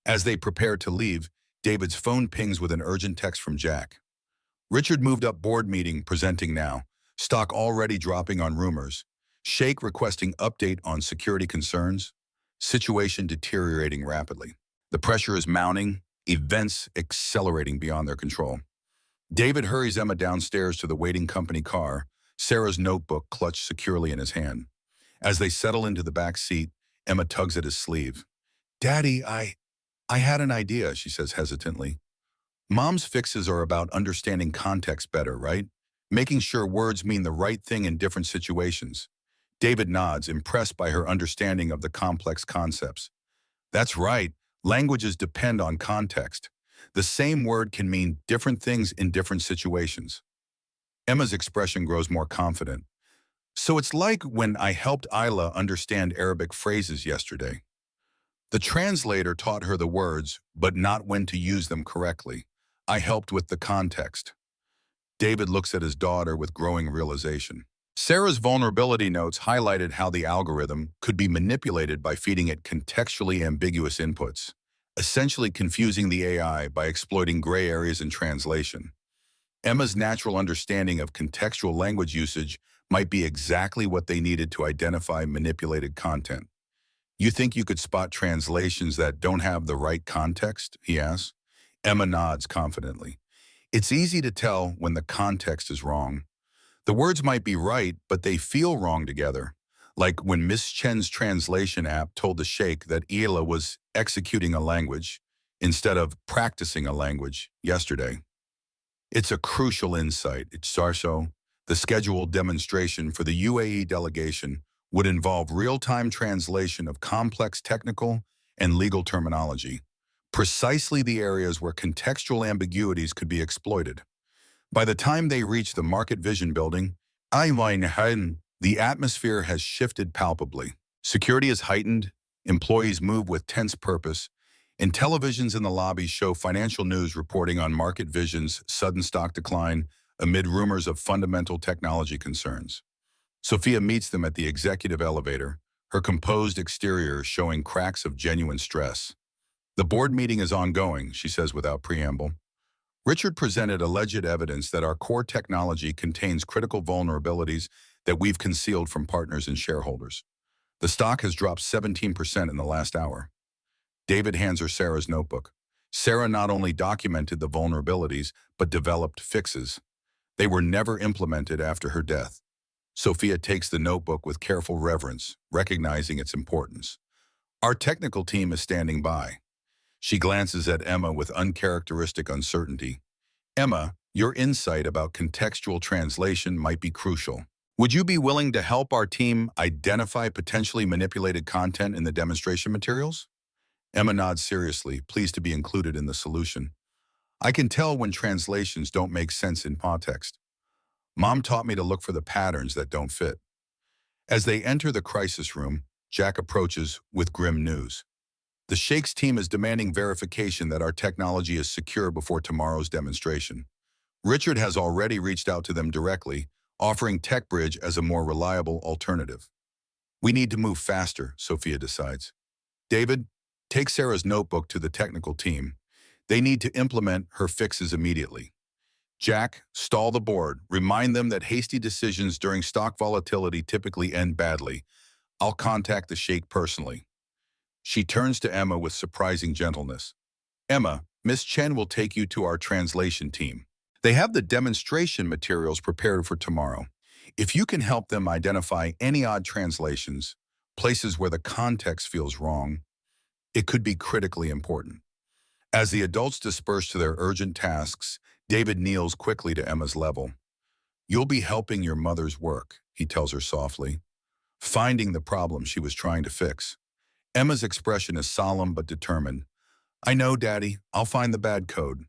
As they prepare to leave, David's phone pings with an urgent text from Jack. "Richard moved up board meeting presenting now. Stock already dropping on rumors. Sheikh requesting update on security concerns. Situation deteriorating rapidly. The pressure is mounting, events accelerating beyond their control." David hurries Emma downstairs to the waiting company car, Sarah's notebook clutched securely in his hand. As they settle into the back seat, Emma tugs at his sleeve. "Daddy, I had an idea," she says hesitantly. "Mom's fixes are about understanding context better, right? Making sure words mean the right thing in different situations." David nods, impressed by her understanding of the complex concepts. "That's right. Languages depend on context. The same word can mean different things in different situations." Emma's expression grows more confident. "So it's like when I helped Isla understand Arabic phrases yesterday. The translator taught her the words, but not when to use them correctly. I helped with the context." David looks at his daughter with growing realization. Sarah's vulnerability notes highlighted how the algorithm could be manipulated by feeding it contextually ambiguous inputs, essentially confusing the AI by exploiting gray areas in translation. Emma's natural understanding of contextual language usage might be exactly what they needed to identify manipulated content. "You think you could spot translations that don't have the right context?" he asks. Emma nods confidently. "It's easy to tell when the context is wrong. The words might be right, but they feel wrong together. Like when Miss Chen's translation app told the sheikh that Ela was executing a language, instead of practicing a language yesterday. It's a crucial insight. It's also the scheduled demonstration for the UAE delegation would involve real-time translation of complex technical and legal terminology, precisely the areas where contextual ambiguities could be exploited. By the time they reach the Market Vision building, the atmosphere has shifted palpably. Security is heightened, employees move with tense purpose, and televisions in the lobby show financial news reporting on Market Vision's sudden stock decline amid rumors of fundamental technology concerns. Sophia meets them at the executive elevator, her composed exterior showing cracks of genuine stress. The board meeting is ongoing, she says without preamble. Richard presented alleged evidence that our core technology contains critical vulnerabilities that we've concealed from partners and shareholders. The stock has dropped 17% in the last hour. David hands her Sarah's notebook. Sarah not only documented the vulnerabilities, but developed fixes. They were never implemented after her death. Sophia takes the notebook with careful reverence, recognizing its importance. Our technical team is standing by. She glances at Emma with uncharacteristic uncertainty. Emma, your insight about contextual translation might be crucial. Would you be willing to help our team identify potentially manipulated content in the demonstration materials? Emma nods seriously, pleased to be included in the solution. I can tell when translations don't make sense in context. Mom taught me to look for the patterns that don't fit. As they enter the crisis room, Jack approaches with grim news. The Sheikh's team is demanding verification that our technology is secure before tomorrow's demonstration. Richard has already reached out to them directly, offering TechBridge as a more reliable alternative. We need to move faster, Sophia decides. David, take Sarah's notebook to the technical team. They need to implement her fixes immediately. Jack, stall the board. Remind them that hasty decisions during stock volatility typically end badly. I'll contact the Sheikh personally. She turns to Emma with surprising gentleness. Emma, Miss Chen will take you to our translation team. They have the demonstration materials prepared for tomorrow. If you can help them identify any odd translations, places where the context feels wrong, it could be critically important. As the adults disperse to their urgent tasks, David kneels quickly to Emma's level. You'll be helping your mother's work, he tells her softly, finding the problem she was trying to fix. Emma's expression is solemn but determined. I know, Daddy, I'll find the bad code.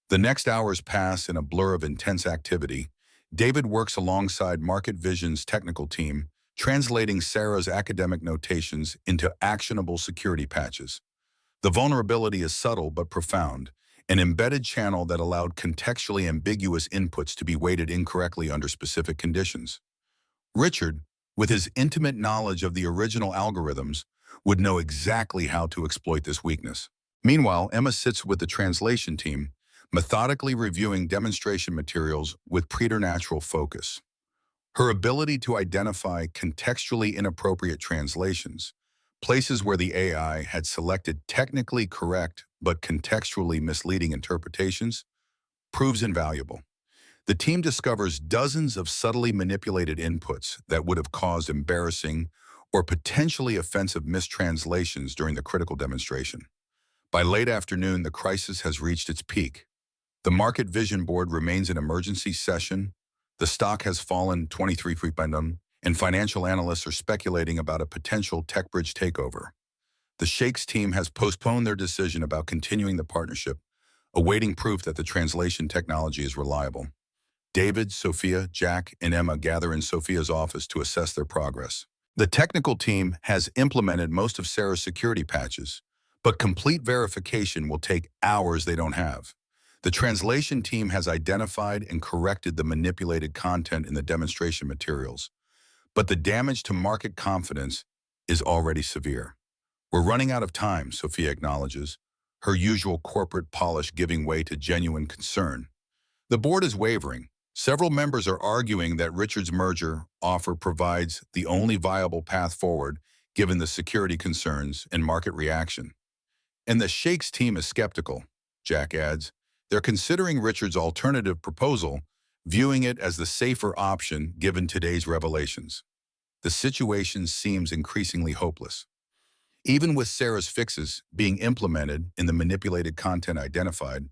The next hours pass in a blur of intense activity. David works alongside Market Vision's technical team, translating Sarah's academic notations into actionable security patches. The vulnerability is subtle but profound, an embedded channel that allowed contextually ambiguous inputs to be weighted incorrectly under specific conditions. Richard, with his intimate knowledge of the original algorithms, would know exactly how to exploit this weakness. Meanwhile, Emma sits with the translation team, methodically reviewing demonstration materials with preternatural focus. Her ability to identify contextually inappropriate translations, places where the AI had selected technically correct but contextually misleading interpretations, proves invaluable. The team discovers dozens of subtly manipulated inputs that would have caused embarrassing or potentially offensive mistranslations during the critical demonstration. By late afternoon, the crisis has reached its peak. The Market Vision Board remains in emergency session. The stock has fallen 23%, and financial analysts are speculating about a potential TechBridge takeover. The Sheikh's team has postponed their decision about continuing the partnership, awaiting proof that the translation technology is reliable. David, Sophia, Jack, and Emma gather in Sophia's office to assess their progress. The technical team has implemented most of Sarah's security patches, but complete verification will take hours they don't have. The translation team has identified and corrected the manipulated content in the demonstration materials, but the damage to market confidence is already severe. We're running out of time, Sophia acknowledges, her usual corporate polish giving way to genuine concern. The board is wavering. Several members are arguing that Richard's merger offer provides the only viable path forward given the security concerns and market reaction. And the Sheikh's team is skeptical, Jack adds. They're considering Richard's alternative proposal, viewing it as the safer option given today's revelations. The situation seems increasingly hopeless. Even with Sarah's fixes being implemented in the manipulated content identified,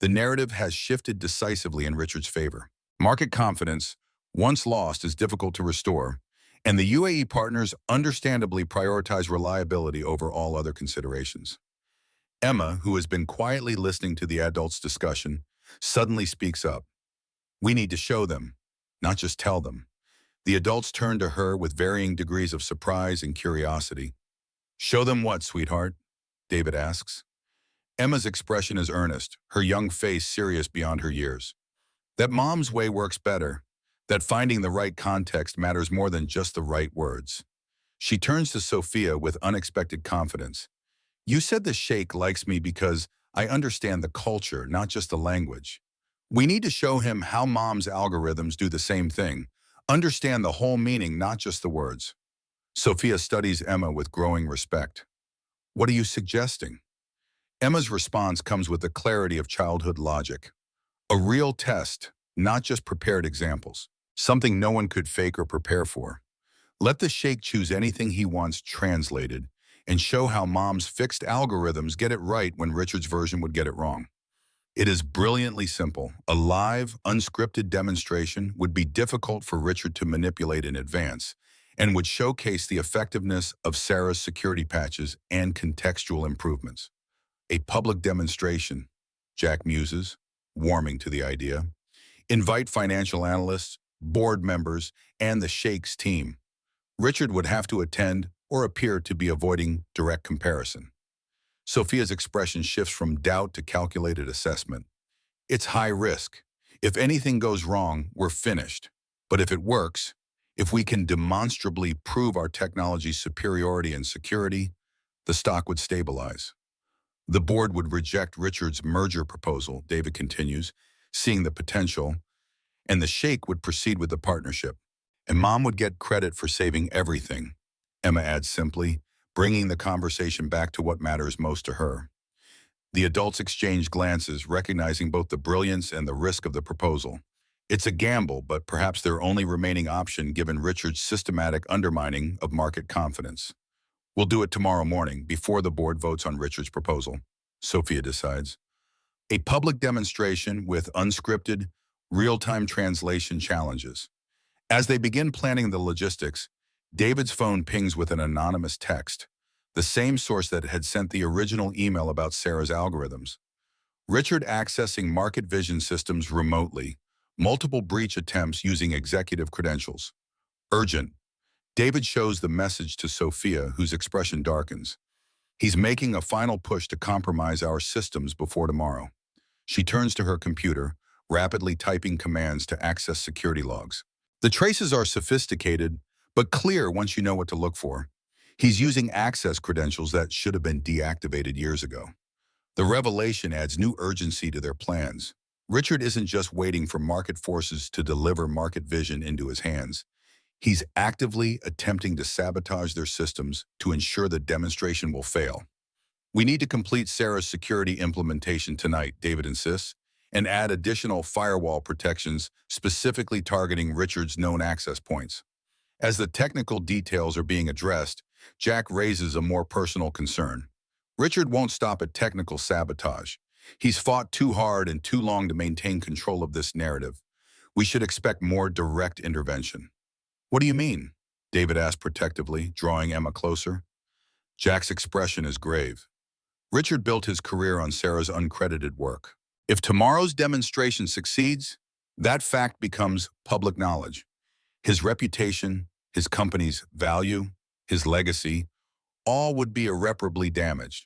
the narrative has shifted decisively in Richard's favor. Market confidence, once lost, is difficult to restore, and the UAE partners understandably prioritize reliability over all other considerations. Emma, who has been quietly listening to the adults' discussion, suddenly speaks up. We need to show them, not just tell them. The adults turn to her with varying degrees of surprise and curiosity. Show them what, sweetheart? David asks. Emma's expression is earnest, her young face serious beyond her years. That mom's way works better, that finding the right context matters more than just the right words. She turns to Sophia with unexpected confidence. You said the sheikh likes me because I understand the culture, not just the language. We need to show him how mom's algorithms do the same thing. Understand the whole meaning, not just the words. Sophia studies Emma with growing respect. What are you suggesting? Emma's response comes with the clarity of childhood logic. A real test, not just prepared examples. Something no one could fake or prepare for. Let the sheikh choose anything he wants translated and show how mom's fixed algorithms get it right when Richard's version would get it wrong. It is brilliantly simple. A live, unscripted demonstration would be difficult for Richard to manipulate in advance and would showcase the effectiveness of Sarah's security patches and contextual improvements. A public demonstration, Jack muses, warming to the idea. Invite financial analysts, board members, and the sheikh's team. Richard would have to attend or appear to be avoiding direct comparison. Sophia's expression shifts from doubt to calculated assessment. It's high risk. If anything goes wrong, we're finished. But if it works, if we can demonstrably prove our technology's superiority and security, the stock would stabilize. The board would reject Richard's merger proposal, David continues, seeing the potential, and the sheikh would proceed with the partnership. And mom would get credit for saving everything, Emma adds simply, bringing the conversation back to what matters most to her. The adults exchange glances, recognizing both the brilliance and the risk of the proposal. It's a gamble, but perhaps their only remaining option given Richard's systematic undermining of market confidence. We'll do it tomorrow morning, before the board votes on Richard's proposal, Sophia decides. A public demonstration with unscripted, real-time translation challenges. As they begin planning the logistics, David's phone pings with an anonymous text, the same source that had sent the original email about Sarah's algorithms. Richard accessing market vision systems remotely, multiple breach attempts using executive credentials. Urgent. David shows the message to Sophia, whose expression darkens. He's making a final push to compromise our systems before tomorrow. She turns to her computer, rapidly typing commands to access security logs. The traces are sophisticated, but clear once you know what to look for. He's using access credentials that should have been deactivated years ago. The revelation adds new urgency to their plans. Richard isn't just waiting for market forces to deliver market vision into his hands. He's actively attempting to sabotage their systems to ensure the demonstration will fail. We need to complete Sarah's security implementation tonight, David insists, and add additional firewall protections specifically targeting Richard's known access points. As the technical details are being addressed, Jack raises a more personal concern. Richard won't stop at technical sabotage. He's fought too hard and too long to maintain control of this narrative. We should expect more direct intervention. What do you mean? David asked protectively, drawing Emma closer. Jack's expression is grave. Richard built his career on Sarah's uncredited work. If tomorrow's demonstration succeeds, that fact becomes public knowledge. His reputation, his company's value, his legacy, all would be irreparably damaged.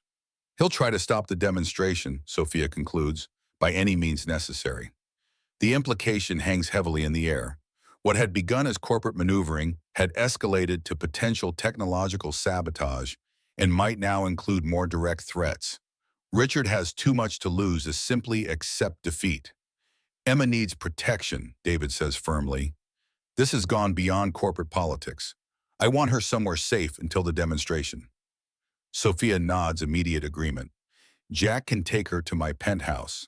He'll try to stop the demonstration, Sophia concludes, by any means necessary. The implication hangs heavily in the air. What had begun as corporate maneuvering had escalated to potential technological sabotage and might now include more direct threats. Richard has too much to lose to simply accept defeat. Emma needs protection, David says firmly. This has gone beyond corporate politics. I want her somewhere safe until the demonstration. Sophia nods immediate agreement. Jack can take her to my penthouse.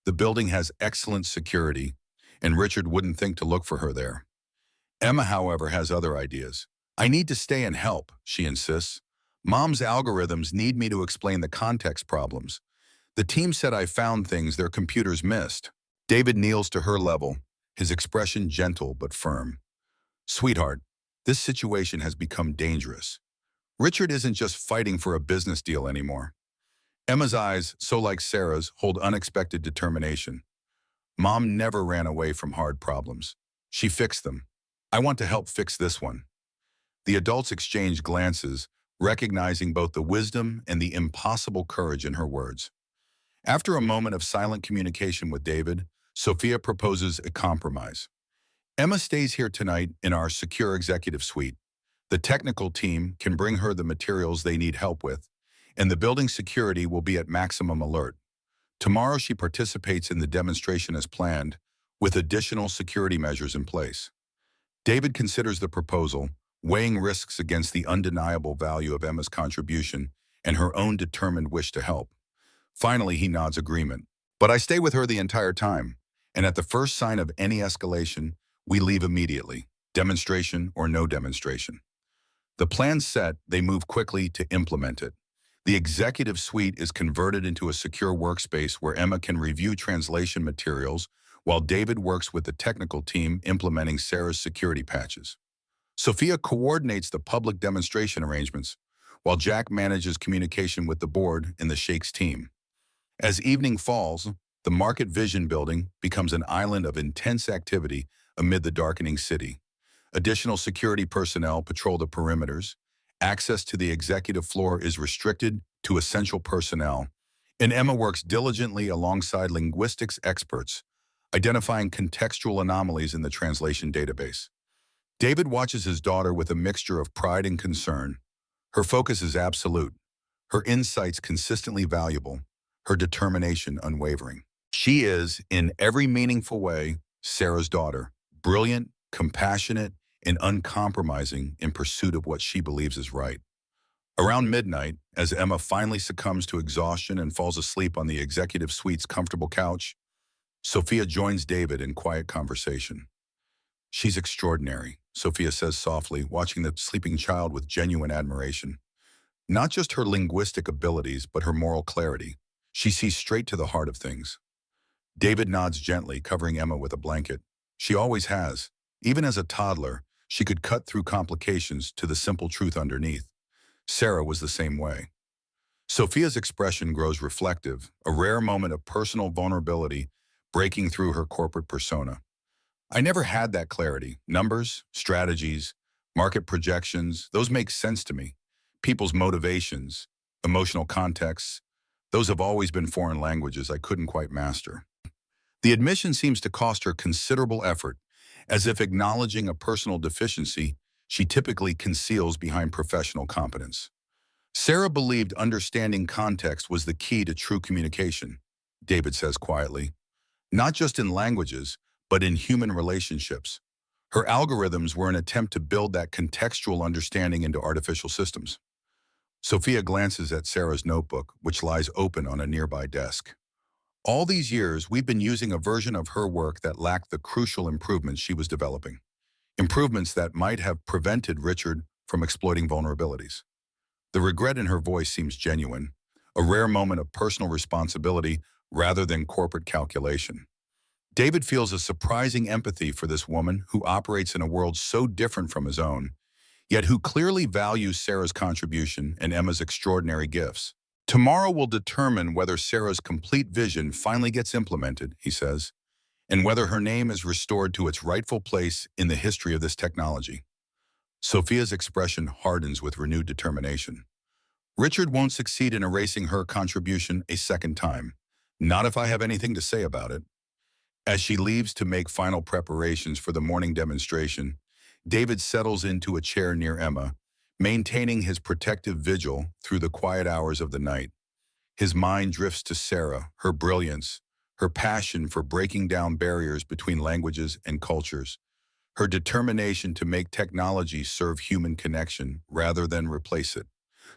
The building has excellent security, and Richard wouldn't think to look for her there. Emma, however, has other ideas. I need to stay and help, she insists. Mom's algorithms need me to explain the context problems. The team said I found things their computers missed. David kneels to her level, his expression gentle but firm. Sweetheart, this situation has become dangerous. Richard isn't just fighting for a business deal anymore. Emma's eyes, so like Sarah's, hold unexpected determination. Mom never ran away from hard problems. She fixed them. I want to help fix this one. The adults exchange glances, recognizing both the wisdom and the impossible courage in her words. After a moment of silent communication with David, Sophia proposes a compromise. Emma stays here tonight in our secure executive suite. The technical team can bring her the materials they need help with, and the building security will be at maximum alert. Tomorrow she participates in the demonstration as planned, with additional security measures in place. David considers the proposal, weighing risks against the undeniable value of Emma's contribution and her own determined wish to help. Finally, he nods agreement. But I stay with her the entire time, and at the first sign of any escalation, we leave immediately, demonstration or no demonstration. The plan set, they move quickly to implement it. The executive suite is converted into a secure workspace where Emma can review translation materials while David works with the technical team implementing Sarah's security patches. Sophia coordinates the public demonstration arrangements, while Jack manages communication with the board and the Shakes team. As evening falls, the Market Vision building becomes an island of intense activity amid the darkening city. Additional security personnel patrol the perimeters. Access to the executive floor is restricted to essential personnel, and Emma works diligently alongside linguistics experts, identifying contextual anomalies in the translation database. David watches his daughter with a mixture of pride and concern. Her focus is absolute, her insights consistently valuable, her determination unwavering. She is, in every meaningful way, Sarah's daughter, brilliant, compassionate, and uncompromising in pursuit of what she believes is right. Around midnight, as Emma finally succumbs to exhaustion and falls asleep on the executive suite's comfortable couch, Sophia joins David in quiet conversation. She's extraordinary, Sophia says softly, watching the sleeping child with genuine admiration. Not just her linguistic abilities, but her moral clarity. She sees straight to the heart of things. David nods gently, covering Emma with a blanket. She always has. Even as a toddler, she could cut through complications to the simple truth underneath. Sarah was the same way. Sophia's expression grows reflective, a rare moment of personal vulnerability breaking through her corporate persona. I never had that clarity. Numbers, strategies, market projections, those make sense to me. People's motivations, emotional contexts, those have always been foreign languages I couldn't quite master. The admission seems to cost her considerable effort, as if acknowledging a personal deficiency she typically conceals behind professional competence. Sarah believed understanding context was the key to true communication, David says quietly. Not just in languages, but in human relationships. Her algorithms were an attempt to build that contextual understanding into artificial systems. Sophia glances at Sarah's notebook, which lies open on a nearby desk. All these years, we've been using a version of her work that lacked the crucial improvements she was developing. Improvements that might have prevented Richard from exploiting vulnerabilities. The regret in her voice seems genuine, a rare moment of personal responsibility rather than corporate calculation. David feels a surprising empathy for this woman who operates in a world so different from his own, yet who clearly values Sarah's contribution and Emma's extraordinary gifts. Tomorrow will determine whether Sarah's complete vision finally gets implemented, he says, and whether her name is restored to its rightful place in the history of this technology. Sophia's expression hardens with renewed determination. Richard won't succeed in erasing her contribution a second time, not if I have anything to say about it. As she leaves to make final preparations for the morning demonstration, David settles into a chair near Emma, maintaining his protective vigil through the quiet hours of the night. His mind drifts to Sarah, her brilliance, her passion for breaking down barriers between languages and cultures, her determination to make technology serve human connection rather than replace it.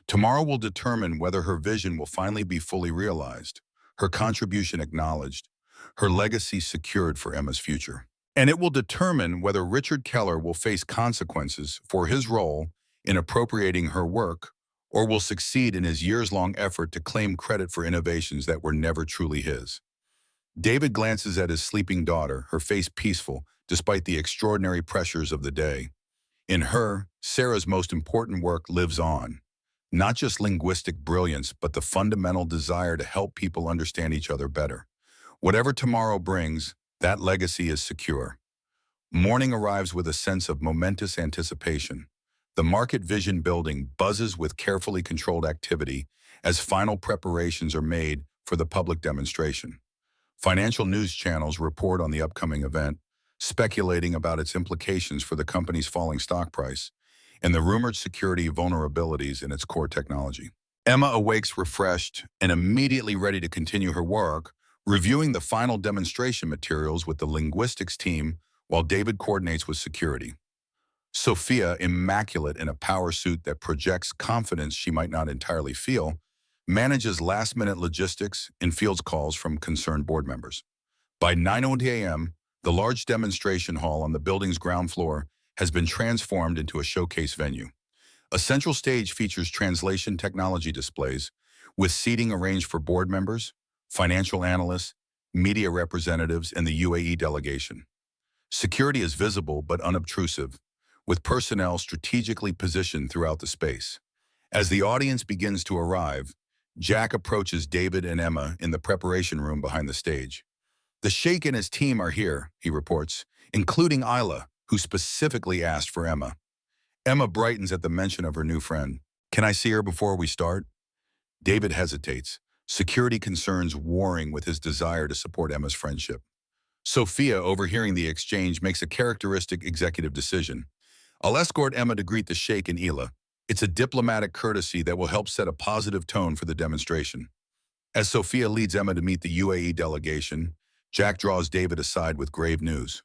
Tomorrow will determine whether her vision will finally be fully realized, her contribution acknowledged, her legacy secured for Emma's future. And it will determine whether Richard Keller will face consequences for his role in appropriating her work or will succeed in his years-long effort to claim credit for innovations that were never truly his. David glances at his sleeping daughter, her face peaceful, despite the extraordinary pressures of the day. In her, Sarah's most important work lives on. Not just linguistic brilliance, but the fundamental desire to help people understand each other better. Whatever tomorrow brings, that legacy is secure. Morning arrives with a sense of momentous anticipation. The Market Vision building buzzes with carefully controlled activity as final preparations are made for the public demonstration. Financial news channels report on the upcoming event, speculating about its implications for the company's falling stock price and the rumored security vulnerabilities in its core technology. Emma awakes refreshed and immediately ready to continue her work, reviewing the final demonstration materials with the linguistics team while David coordinates with security. Sophia, immaculate in a power suit that projects confidence she might not entirely feel, manages last-minute logistics and fields calls from concerned board members. By 9:00 a.m., the large demonstration hall on the building's ground floor has been transformed into a showcase venue. A central stage features translation technology displays, with seating arranged for board members, financial analysts, media representatives, and the UAE delegation. Security is visible but unobtrusive, with personnel strategically positioned throughout the space. As the audience begins to arrive, Jack approaches David and Emma in the preparation room behind the stage. "The Sheikh and his team are here," he reports, including Isla, who specifically asked for Emma. Emma brightens at the mention of her new friend. "Can I see her before we start?" David hesitates, security concerns warring with his desire to support Emma's friendship. Sophia, overhearing the exchange, makes a characteristic executive decision. "I'll escort Emma to greet the Sheikh and Ila. It's a diplomatic courtesy that will help set a positive tone for the demonstration." As Sophia leads Emma to meet the UAE delegation, Jack draws David aside with grave news.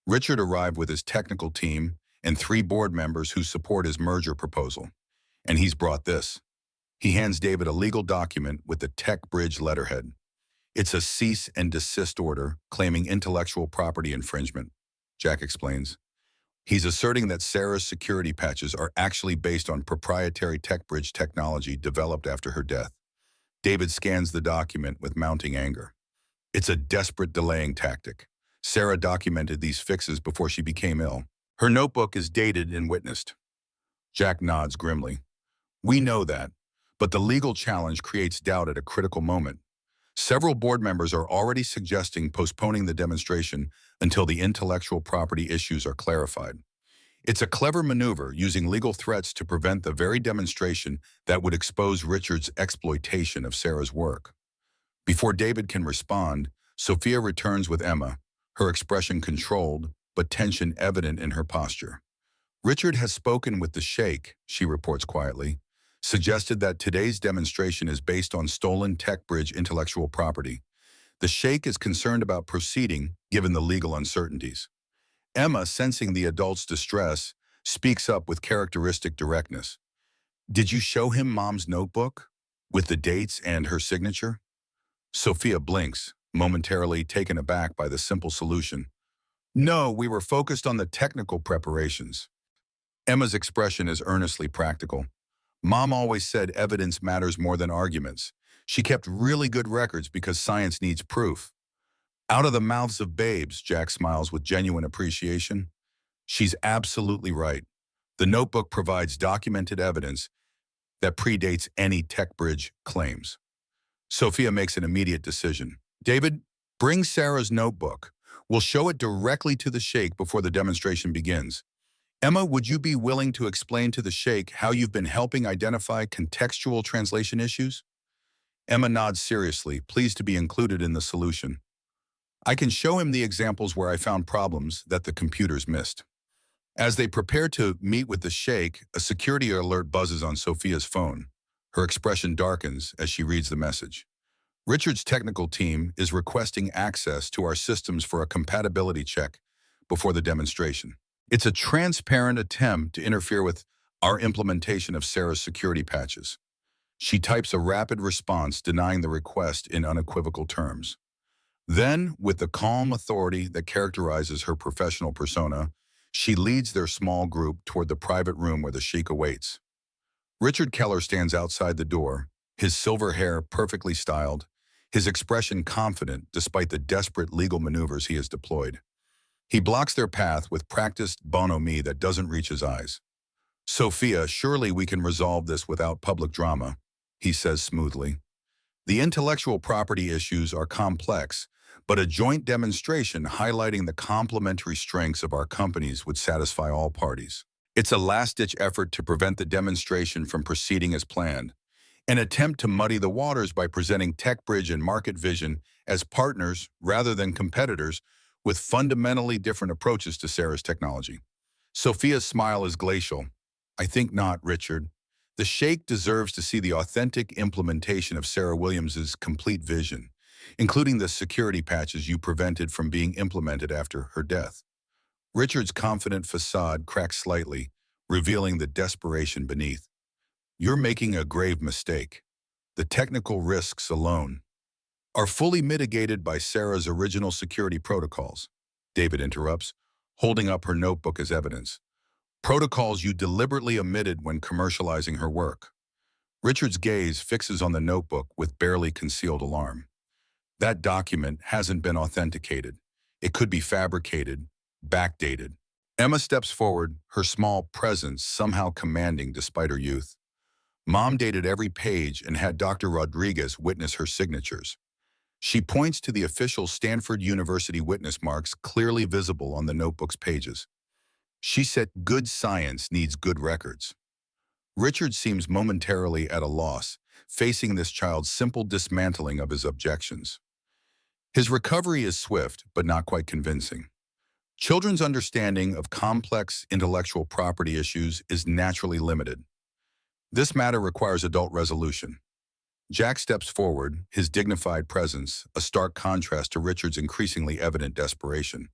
Richard arrived with his technical team and 3 board members who support his merger proposal. And he's brought this. He hands David a legal document with the Tech Bridge letterhead. It's a cease and desist order claiming intellectual property infringement, Jack explains. He's asserting that Sarah's security patches are actually based on proprietary Tech Bridge technology developed after her death. David scans the document with mounting anger. It's a desperate delaying tactic. Sarah documented these fixes before she became ill. Her notebook is dated and witnessed. Jack nods grimly. "We know that, but the legal challenge creates doubt at a critical moment. Several board members are already suggesting postponing the demonstration until the intellectual property issues are clarified. It's a clever maneuver using legal threats to prevent the very demonstration that would expose Richard's exploitation of Sarah's work." Before David can respond, Sophia returns with Emma, her expression controlled, but tension evident in her posture. "Richard has spoken with the Sheikh," she reports quietly, suggested that today's demonstration is based on stolen Tech Bridge intellectual property. The Sheikh is concerned about proceeding, given the legal uncertainties. Emma, sensing the adult's distress, speaks up with characteristic directness. "Did you show him Mom's notebook? With the dates and her signature?" Sophia blinks, momentarily taken aback by the simple solution. "No, we were focused on the technical preparations." Emma's expression is earnestly practical. "Mom always said evidence matters more than arguments. She kept really good records because science needs proof." "Out of the mouths of babes," Jack smiles with genuine appreciation. "She's absolutely right. The notebook provides documented evidence that predates any Tech Bridge claims." Sophia makes an immediate decision. "David, bring Sarah's notebook. We'll show it directly to the Sheikh before the demonstration begins. Emma, would you be willing to explain to the Sheikh how you've been helping identify contextual translation issues?" Emma nods seriously, pleased to be included in the solution. "I can show him the examples where I found problems that the computers missed." As they prepare to meet with the Sheikh, a security alert buzzes on Sophia's phone. Her expression darkens as she reads the message. "Richard's technical team is requesting access to our systems for a compatibility check before the demonstration. It's a transparent attempt to interfere with our implementation of Sarah's security patches." She types a rapid response denying the request in unequivocal terms. Then, with the calm authority that characterizes her professional persona, she leads their small group toward the private room where the Sheikh awaits. Richard Keller stands outside the door, his silver hair perfectly styled, his expression confident despite the desperate legal maneuvers he has deployed. He blocks their path with practiced bonhomie that doesn't reach his eyes. "Sophia, surely we can resolve this without public drama," he says smoothly. "The intellectual property issues are complex, but a joint demonstration highlighting the complementary strengths of our companies would satisfy all parties. It's a last-ditch effort to prevent the demonstration from proceeding as planned, an attempt to muddy the waters by presenting TechBridge and Market Vision as partners rather than competitors with fundamentally different approaches to Sarah's technology." Sophia's smile is glacial. "I think not, Richard. The Sheikh deserves to see the authentic implementation of Sarah Williams's complete vision, including the security patches you prevented from being implemented after her death." Richard's confident facade cracks slightly, revealing the desperation beneath. "You're making a grave mistake. The technical risks alone are fully mitigated by Sarah's original security protocols," David interrupts, holding up her notebook as evidence. "Protocols you deliberately omitted when commercializing her work." Richard's gaze fixes on the notebook with barely concealed alarm. "That document hasn't been authenticated. It could be fabricated, backdated." Emma steps forward, her small presence somehow commanding despite her youth. "Mom dated every page and had Dr. Rodriguez witness her signatures." She points to the official Stanford University witness marks clearly visible on the notebook's pages. She said good science needs good records. Richard seems momentarily at a loss, facing this child's simple dismantling of his objections. His recovery is swift, but not quite convincing. Children's understanding of complex intellectual property issues is naturally limited. This matter requires adult resolution. Jack steps forward, his dignified presence a stark contrast to Richard's increasingly evident desperation.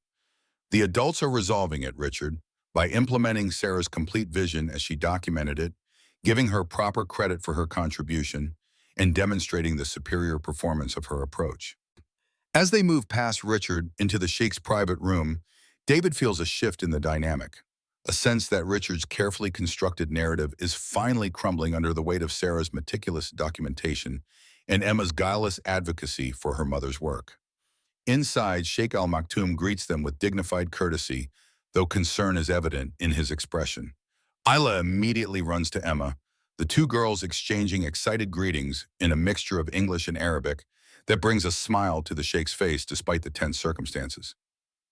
"The adults are resolving it, Richard, by implementing Sarah's complete vision as she documented it, giving her proper credit for her contribution, and demonstrating the superior performance of her approach." As they move past Richard into the Sheikh's private room, David feels a shift in the dynamic, a sense that Richard's carefully constructed narrative is finally crumbling under the weight of Sarah's meticulous documentation and Emma's guileless advocacy for her mother's work. Inside, Sheikh Al Maktoum greets them with dignified courtesy, though concern is evident in his expression. Isla immediately runs to Emma, the two girls exchanging excited greetings in a mixture of English and Arabic that brings a smile to the Sheikh's face despite the tense circumstances.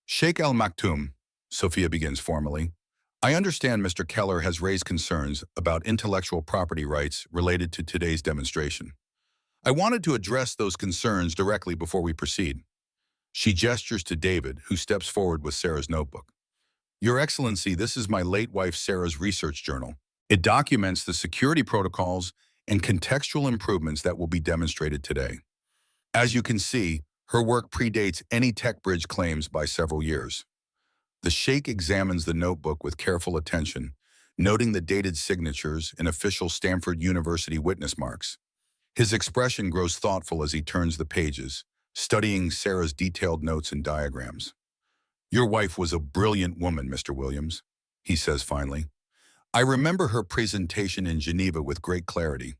"Sheikh Al Maktoum," Sophia begins formally, "I understand Mr. Keller has raised concerns about intellectual property rights related to today's demonstration. I wanted to address those concerns directly before we proceed." She gestures to David, who steps forward with Sarah's notebook. "Your Excellency, this is my late wife Sarah's research journal. It documents the security protocols and contextual improvements that will be demonstrated today. As you can see, her work predates any TechBridge claims by several years." The Sheikh examines the notebook with careful attention, noting the dated signatures and official Stanford University witness marks. His expression grows thoughtful as he turns the pages, studying Sarah's detailed notes and diagrams. "Your wife was a brilliant woman, Mr. Williams," he says finally. "I remember her presentation in Geneva with great clarity.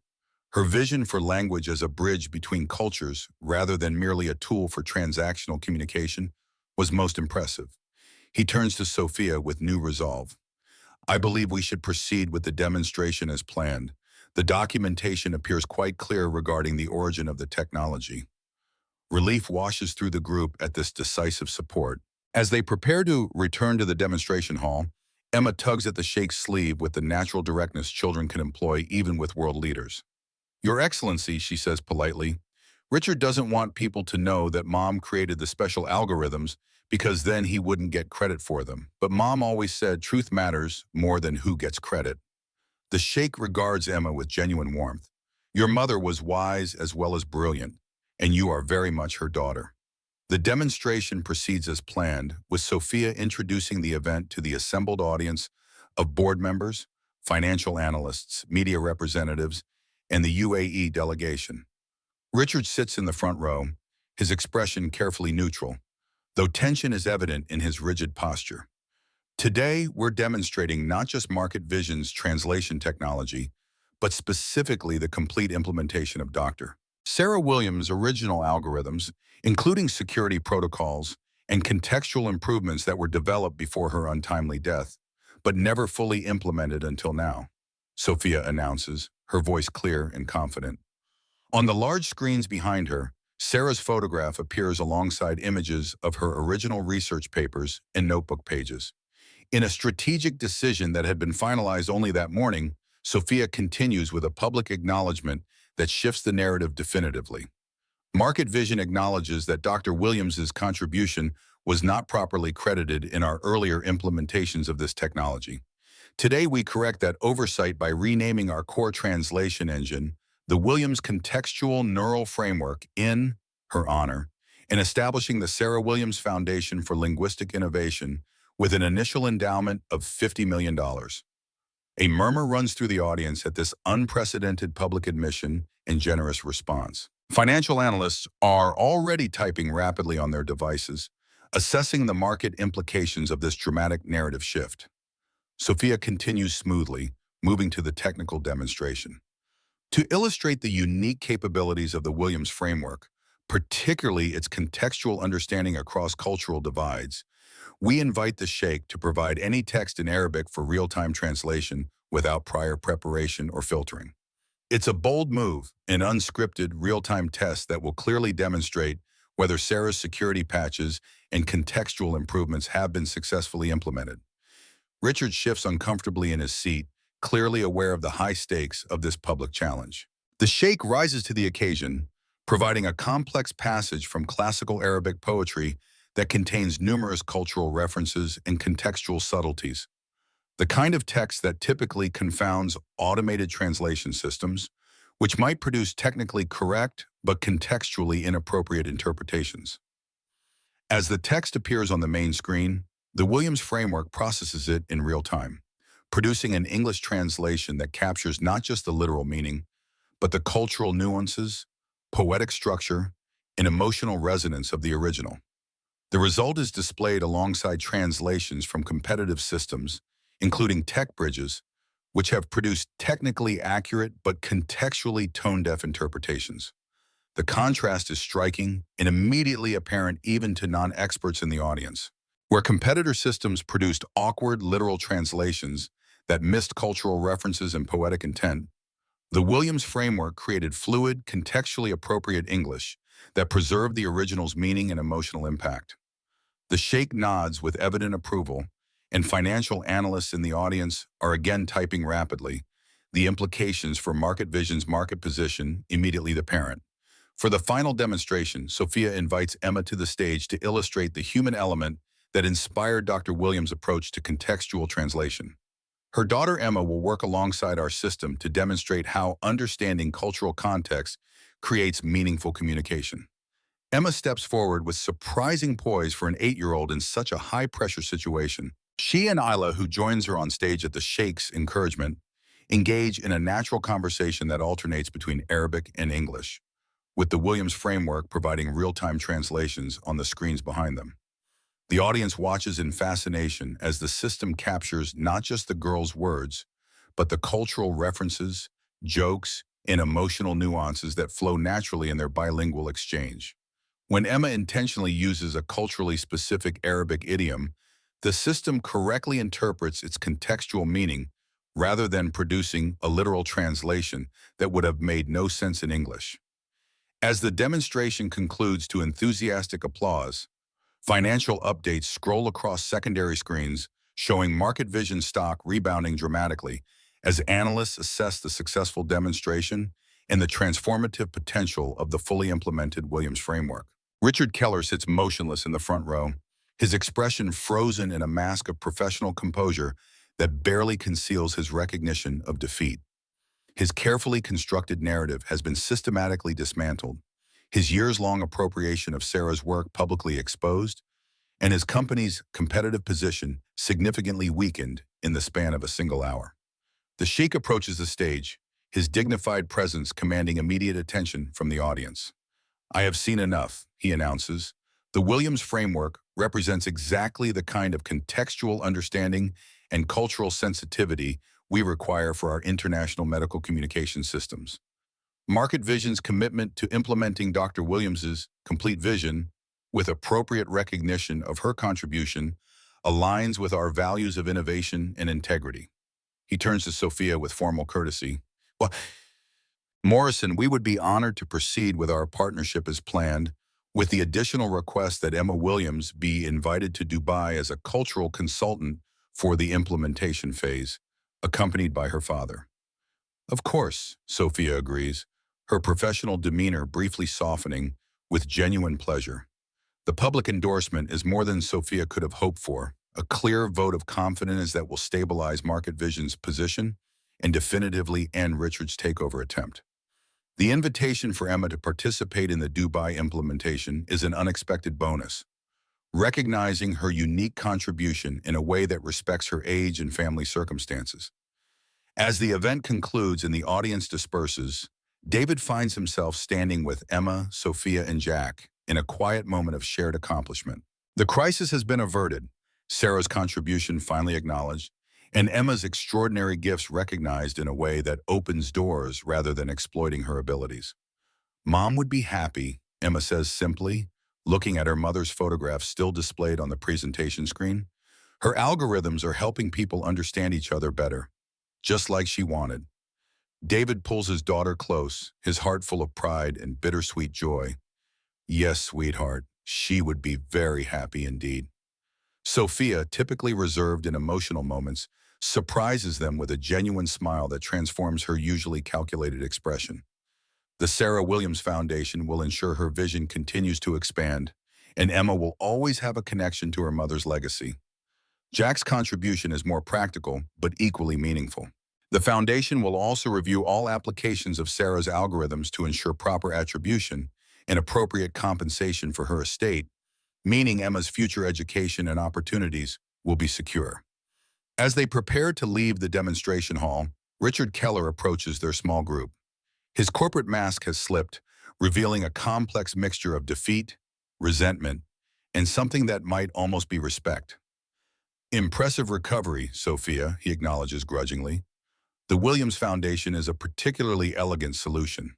Her vision for language as a bridge between cultures rather than merely a tool for transactional communication was most impressive." He turns to Sophia with new resolve. "I believe we should proceed with the demonstration as planned. The documentation appears quite clear regarding the origin of the technology." Relief washes through the group at this decisive support. As they prepare to return to the demonstration hall, Emma tugs at the Sheikh's sleeve with the natural directness children can employ even with world leaders. "Your Excellency," she says politely, "Richard doesn't want people to know that Mom created the special algorithms because then he wouldn't get credit for them. But Mom always said truth matters more than who gets credit." The Sheikh regards Emma with genuine warmth. "Your mother was wise as well as brilliant, and you are very much her daughter." The demonstration proceeds as planned, with Sophia introducing the event to the assembled audience of board members, financial analysts, media representatives, and the UAE delegation. Richard sits in the front row, his expression carefully neutral, though tension is evident in his rigid posture. "Today, we're demonstrating not just Market Vision's translation technology, but specifically the complete implementation of Dr. Sarah Williams' original algorithms, including security protocols and contextual improvements that were developed before her untimely death, but never fully implemented until now, Sophia announces, her voice clear and confident. On the large screens behind her, Sarah's photograph appears alongside images of her original research papers and notebook pages. In a strategic decision that had been finalized only that morning, Sophia continues with a public acknowledgement that shifts the narrative definitively. Market Vision acknowledges that Dr. Williams's contribution was not properly credited in our earlier implementations of this technology. Today, we correct that oversight by renaming our core translation engine the Williams Contextual Neural Framework in her honor and establishing the Sarah Williams Foundation for Linguistic Innovation with an initial endowment of $50 million. A murmur runs through the audience at this unprecedented public admission and generous response. Financial analysts are already typing rapidly on their devices, assessing the market implications of this dramatic narrative shift. Sophia continues smoothly, moving to the technical demonstration. To illustrate the unique capabilities of the Williams framework, particularly its contextual understanding across cultural divides, we invite the Sheikh to provide any text in Arabic for real-time translation without prior preparation or filtering. It's a bold move, an unscripted, real-time test that will clearly demonstrate whether Sarah's security patches and contextual improvements have been successfully implemented. Richard shifts uncomfortably in his seat, clearly aware of the high stakes of this public challenge. The Sheikh rises to the occasion, providing a complex passage from classical Arabic poetry that contains numerous cultural references and contextual subtleties. The kind of text that typically confounds automated translation systems, which might produce technically correct but contextually inappropriate interpretations. As the text appears on the main screen, the Williams framework processes it in real time, producing an English translation that captures not just the literal meaning, but the cultural nuances, poetic structure, and emotional resonance of the original. The result is displayed alongside translations from competitive systems, including tech bridges, which have produced technically accurate but contextually tone-deaf interpretations. The contrast is striking and immediately apparent even to non-experts in the audience. Where competitor systems produced awkward literal translations that missed cultural references and poetic intent, the Williams framework created fluid, contextually appropriate English that preserved the original's meaning and emotional impact. The Sheikh nods with evident approval, and financial analysts in the audience are again typing rapidly, the implications for Market Vision's market position immediately apparent. For the final demonstration, Sophia invites Emma to the stage to illustrate the human element that inspired Dr. Williams' approach to contextual translation. Her daughter Emma will work alongside our system to demonstrate how understanding cultural context creates meaningful communication. Emma steps forward with surprising poise for an 8-year-old in such a high-pressure situation. She and Isla, who joins her on stage at the Sheikh's encouragement, engage in a natural conversation that alternates between Arabic and English, with the Williams framework providing real-time translations on the screens behind them. The audience watches in fascination as the system captures not just the girls' words, but the cultural references, jokes, and emotional nuances that flow naturally in their bilingual exchange. When Emma intentionally uses a culturally specific Arabic idiom, the system correctly interprets its contextual meaning rather than producing a literal translation that would have made no sense in English. As the demonstration concludes to enthusiastic applause, financial updates scroll across secondary screens, showing Market Vision stock rebounding dramatically as analysts assess the successful demonstration and the transformative potential of the fully implemented Williams framework. Richard Keller sits motionless in the front row, his expression frozen in a mask of professional composure that barely conceals his recognition of defeat. His carefully constructed narrative has been systematically dismantled, his years-long appropriation of Sarah's work publicly exposed, and his company's competitive position significantly weakened in the span of a single hour. The Sheikh approaches the stage, his dignified presence commanding immediate attention from the audience. "I have seen enough," he announces. The Williams framework represents exactly the kind of contextual understanding and cultural sensitivity we require for our international medical communication systems. Market Vision's commitment to implementing Dr. Williams's complete vision with appropriate recognition of her contribution aligns with our values of innovation and integrity. He turns to Sophia with formal courtesy. Well, Morrison, we would be honored to proceed with our partnership as planned, with the additional request that Emma Williams be invited to Dubai as a cultural consultant for the implementation phase, accompanied by her father. Of course, Sophia agrees, her professional demeanor briefly softening with genuine pleasure. The public endorsement is more than Sophia could have hoped for, a clear vote of confidence that will stabilize Market Vision's position and definitively end Richard's takeover attempt. The invitation for Emma to participate in the Dubai implementation is an unexpected bonus, recognizing her unique contribution in a way that respects her age and family circumstances. As the event concludes and the audience disperses, David finds himself standing with Emma, Sophia, and Jack in a quiet moment of shared accomplishment. The crisis has been averted, Sarah's contribution finally acknowledged, and Emma's extraordinary gifts recognized in a way that opens doors rather than exploiting her abilities. Mom would be happy, Emma says simply, looking at her mother's photograph still displayed on the presentation screen. Her algorithms are helping people understand each other better, just like she wanted. David pulls his daughter close, his heart full of pride and bittersweet joy. Yes, sweetheart, she would be very happy indeed. Sophia, typically reserved in emotional moments, surprises them with a genuine smile that transforms her usually calculated expression. The Sarah Williams Foundation will ensure her vision continues to expand, and Emma will always have a connection to her mother's legacy. Jack's contribution is more practical, but equally meaningful. The foundation will also review all applications of Sarah's algorithms to ensure proper attribution and appropriate compensation for her estate, meaning Emma's future education and opportunities will be secure. As they prepare to leave the demonstration hall, Richard Keller approaches their small group. His corporate mask has slipped, revealing a complex mixture of defeat, resentment, and something that might almost be respect. Impressive recovery, Sophia, he acknowledges grudgingly. The Williams Foundation is a particularly elegant solution.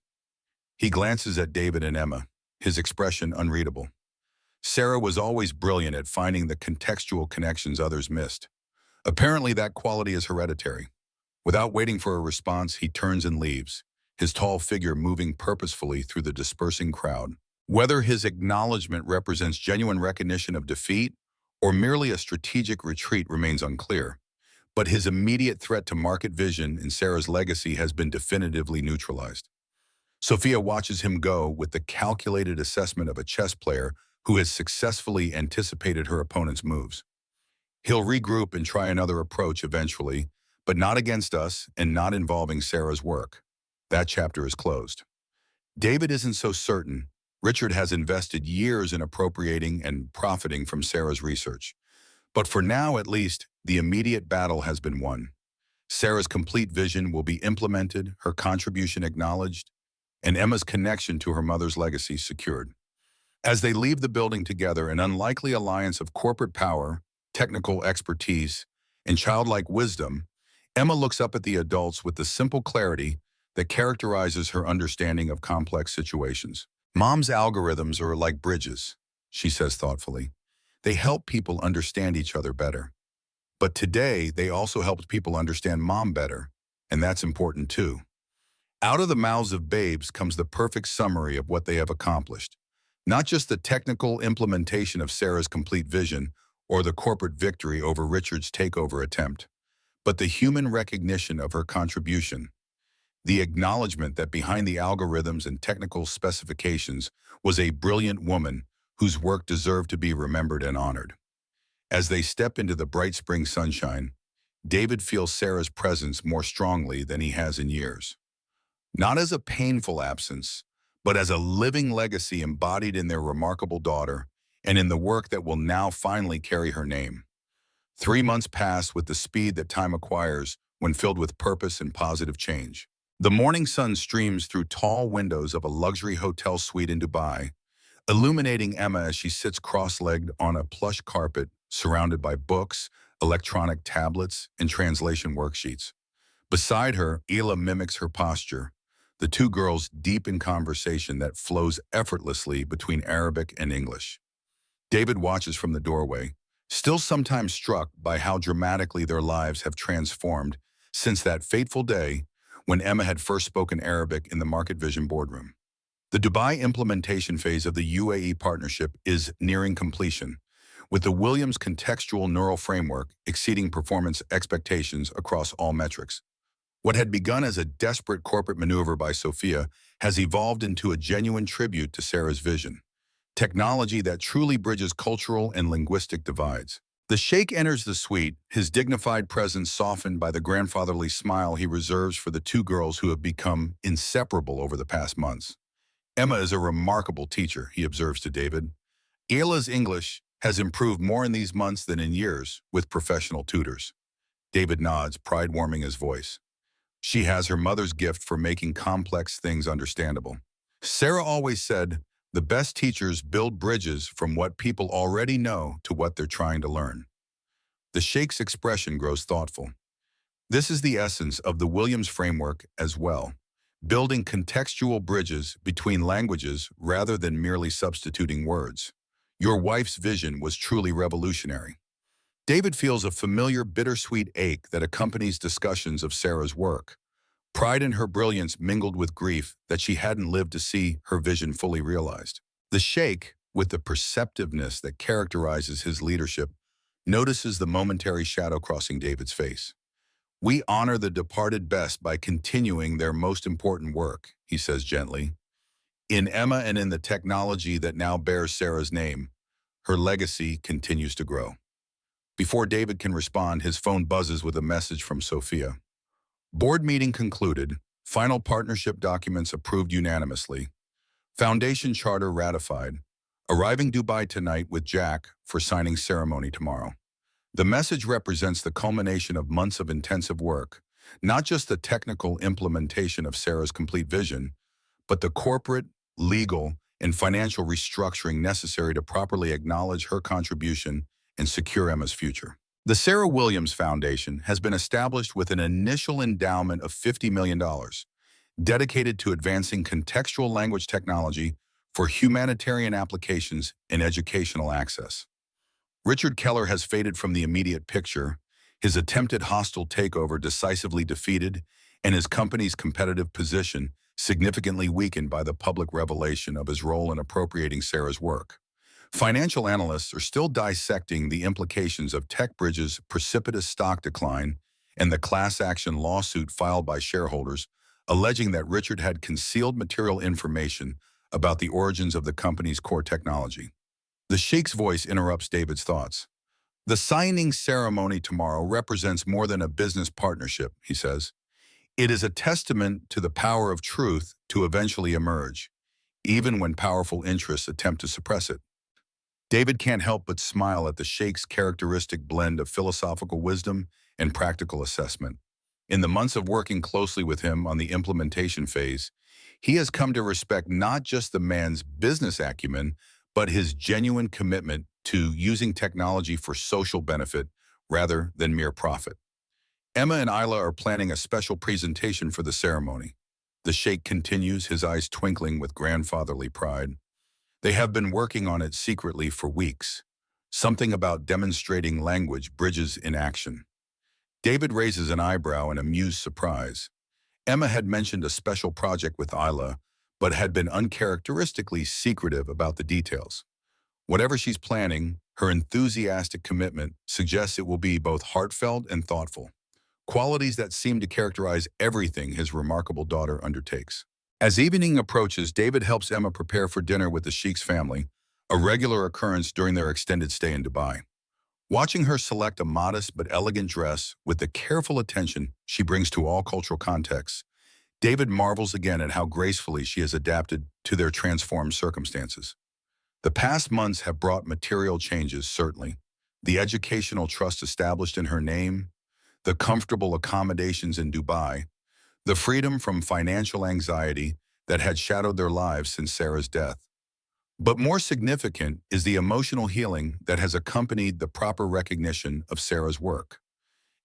He glances at David and Emma, his expression unreadable. Sarah was always brilliant at finding the contextual connections others missed. Apparently that quality is hereditary. Without waiting for a response, he turns and leaves, his tall figure moving purposefully through the dispersing crowd. Whether his acknowledgement represents genuine recognition of defeat or merely a strategic retreat remains unclear, but his immediate threat to Market Vision and Sarah's legacy has been definitively neutralized. Sophia watches him go with the calculated assessment of a chess player who has successfully anticipated her opponent's moves. He'll regroup and try another approach eventually, but not against us and not involving Sarah's work. That chapter is closed. David isn't so certain. Richard has invested years in appropriating and profiting from Sarah's research. But for now, at least, the immediate battle has been won. Sarah's complete vision will be implemented, her contribution acknowledged, and Emma's connection to her mother's legacy secured. As they leave the building together, an unlikely alliance of corporate power, technical expertise, and childlike wisdom, Emma looks up at the adults with the simple clarity that characterizes her understanding of complex situations. Mom's algorithms are like bridges, she says thoughtfully. They help people understand each other better. But today, they also helped people understand Mom better, and that's important too. Out of the mouths of babes comes the perfect summary of what they have accomplished. Not just the technical implementation of Sarah's complete vision or the corporate victory over Richard's takeover attempt, but the human recognition of her contribution. The acknowledgement that behind the algorithms and technical specifications was a brilliant woman whose work deserved to be remembered and honored. As they step into the bright spring sunshine, David feels Sarah's presence more strongly than he has in years. Not as a painful absence, but as a living legacy embodied in their remarkable daughter and in the work that will now finally carry her name. 3 months pass with the speed that time acquires when filled with purpose and positive change. The morning sun streams through tall windows of a luxury hotel suite in Dubai, illuminating Emma as she sits cross-legged on a plush carpet surrounded by books, electronic tablets, and translation worksheets. Beside her, Ela mimics her posture, the two girls deep in conversation that flows effortlessly between Arabic and English. David watches from the doorway, still sometimes struck by how dramatically their lives have transformed since that fateful day when Emma had first spoken Arabic in the Market Vision boardroom. The Dubai implementation phase of the UAE partnership is nearing completion, with the Williams contextual neural framework exceeding performance expectations across all metrics. What had begun as a desperate corporate maneuver by Sophia has evolved into a genuine tribute to Sarah's vision, technology that truly bridges cultural and linguistic divides. The sheikh enters the suite, his dignified presence softened by the grandfatherly smile he reserves for the two girls who have become inseparable over the past months. Emma is a remarkable teacher, he observes to David. Ela's English has improved more in these months than in years with professional tutors. David nods, pride warming his voice. She has her mother's gift for making complex things understandable. Sarah always said, the best teachers build bridges from what people already know to what they're trying to learn. The sheikh's expression grows thoughtful. This is the essence of the Williams framework as well, building contextual bridges between languages rather than merely substituting words. Your wife's vision was truly revolutionary. David feels a familiar bittersweet ache that accompanies discussions of Sarah's work. Pride in her brilliance mingled with grief that she hadn't lived to see her vision fully realized. The sheikh, with the perceptiveness that characterizes his leadership, notices the momentary shadow crossing David's face. We honor the departed best by continuing their most important work, he says gently. In Emma and in the technology that now bears Sarah's name, her legacy continues to grow. Before David can respond, his phone buzzes with a message from Sophia. Board meeting concluded, final partnership documents approved unanimously, foundation charter ratified, arriving Dubai tonight with Jack for signing ceremony tomorrow. The message represents the culmination of months of intensive work, not just the technical implementation of Sarah's complete vision, but the corporate, legal, and financial restructuring necessary to properly acknowledge her contribution and secure Emma's future. The Sarah Williams Foundation has been established with an initial endowment of $50 million, dedicated to advancing contextual language technology for humanitarian applications and educational access. Richard Keller has faded from the immediate picture, his attempted hostile takeover decisively defeated, and his company's competitive position significantly weakened by the public revelation of his role in appropriating Sarah's work. Financial analysts are still dissecting the implications of TechBridge's precipitous stock decline and the class action lawsuit filed by shareholders, alleging that Richard had concealed material information about the origins of the company's core technology. The sheikh's voice interrupts David's thoughts. The signing ceremony tomorrow represents more than a business partnership, he says. It is a testament to the power of truth to eventually emerge, even when powerful interests attempt to suppress it. David can't help but smile at the sheikh's characteristic blend of philosophical wisdom and practical assessment. In the months of working closely with him on the implementation phase, he has come to respect not just the man's business acumen, but his genuine commitment to using technology for social benefit rather than mere profit. Emma and Isla are planning a special presentation for the ceremony. The sheikh continues, his eyes twinkling with grandfatherly pride. They have been working on it secretly for weeks. Something about demonstrating language bridges in action. David raises an eyebrow in amused surprise. Emma had mentioned a special project with Isla, but had been uncharacteristically secretive about the details. Whatever she's planning, her enthusiastic commitment suggests it will be both heartfelt and thoughtful, qualities that seem to characterize everything his remarkable daughter undertakes. As evening approaches, David helps Emma prepare for dinner with the sheikh's family, a regular occurrence during their extended stay in Dubai. Watching her select a modest but elegant dress with the careful attention she brings to all cultural contexts, David marvels again at how gracefully she has adapted to their transformed circumstances. The past months have brought material changes, certainly. The educational trust established in her name, the comfortable accommodations in Dubai, the freedom from financial anxiety that had shadowed their lives since Sarah's death. But more significant is the emotional healing that has accompanied the proper recognition of Sarah's work.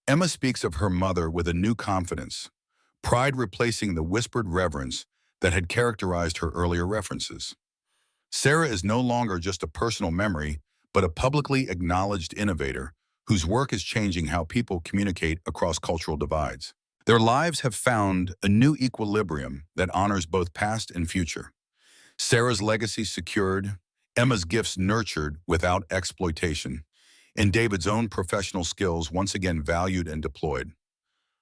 Emma speaks of her mother with a new confidence, pride replacing the whispered reverence that had characterized her earlier references. Sarah is no longer just a personal memory, but a publicly acknowledged innovator whose work is changing how people communicate across cultural divides. Their lives have found a new equilibrium that honors both past and future. Sarah's legacy secured, Emma's gifts nurtured without exploitation, and David's own professional skills once again valued and deployed.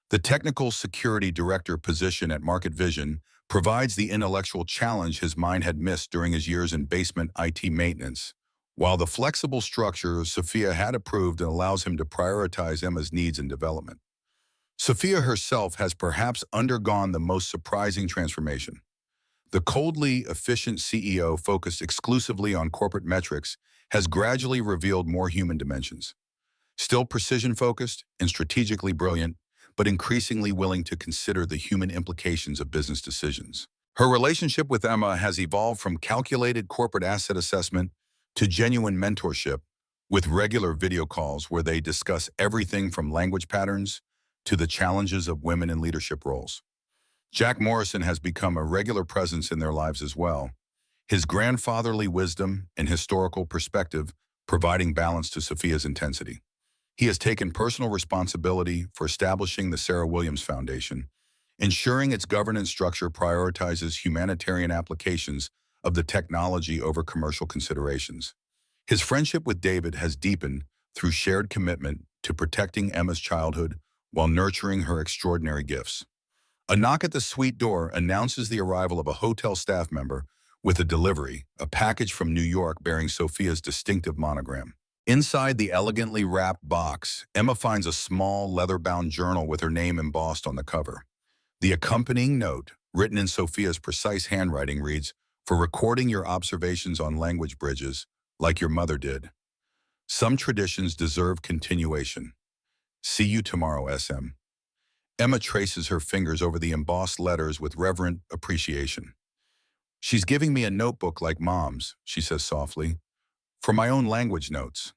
The technical security director position at Market Vision provides the intellectual challenge his mind had missed during his years in basement IT maintenance, while the flexible structure Sophia had approved and allows him to prioritize Emma's needs and development. Sophia herself has perhaps undergone the most surprising transformation. The coldly efficient CEO focused exclusively on corporate metrics has gradually revealed more human dimensions. Still precision-focused and strategically brilliant, but increasingly willing to consider the human implications of business decisions. Her relationship with Emma has evolved from calculated corporate asset assessment to genuine mentorship, with regular video calls where they discuss everything from language patterns to the challenges of women in leadership roles. Jack Morrison has become a regular presence in their lives as well, his grandfatherly wisdom and historical perspective providing balance to Sophia's intensity. He has taken personal responsibility for establishing the Sarah Williams Foundation, ensuring its governance structure prioritizes humanitarian applications of the technology over commercial considerations. His friendship with David has deepened through shared commitment to protecting Emma's childhood while nurturing her extraordinary gifts. A knock at the suite door announces the arrival of a hotel staff member with a delivery, a package from New York bearing Sophia's distinctive monogram. Inside the elegantly wrapped box, Emma finds a small leather-bound journal with her name embossed on the cover. The accompanying note, written in Sophia's precise handwriting, reads, "For recording your observations on language bridges, like your mother did. Some traditions deserve continuation. See you tomorrow, SM." Emma traces her fingers over the embossed letters with reverent appreciation. "She's giving me a notebook like Mom's," she says softly, "for my own language notes."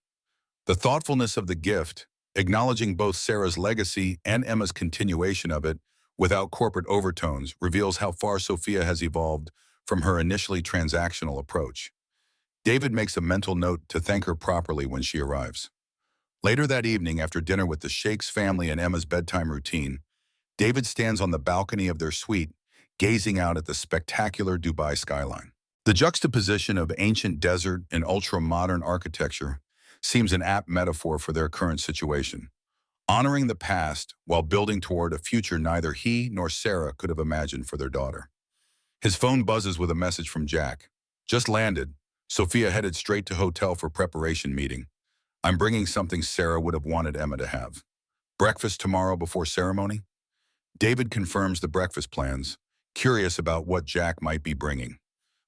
The thoughtfulness of the gift, acknowledging both Sarah's legacy and Emma's continuation of it without corporate overtones, reveals how far Sophia has evolved from her initially transactional approach. David makes a mental note to thank her properly when she arrives. Later that evening, after dinner with the Sheikh's family and Emma's bedtime routine, David stands on the balcony of their suite, gazing out at the spectacular Dubai skyline. The juxtaposition of ancient desert and ultra-modern architecture seems an apt metaphor for their current situation, honoring the past while building toward a future neither he nor Sarah could have imagined for their daughter. His phone buzzes with a message from Jack. "Just landed. Sophia headed straight to hotel for preparation meeting. I'm bringing something Sarah would have wanted Emma to have. Breakfast tomorrow before ceremony?" David confirms the breakfast plans, curious about what Jack might be bringing.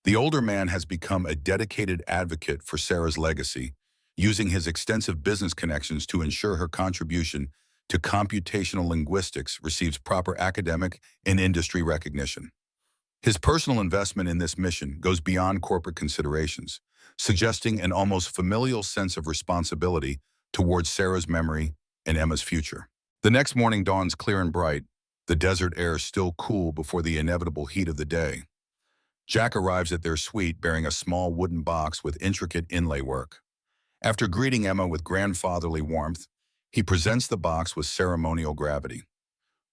The older man has become a dedicated advocate for Sarah's legacy, using his extensive business connections to ensure her contribution to computational linguistics receives proper academic and industry recognition. His personal investment in this mission goes beyond corporate considerations, suggesting an almost familial sense of responsibility towards Sarah's memory and Emma's future. The next morning dawns clear and bright, the desert air still cool before the inevitable heat of the day. Jack arrives at their suite bearing a small wooden box with intricate inlay work. After greeting Emma with grandfatherly warmth, he presents the box with ceremonial gravity.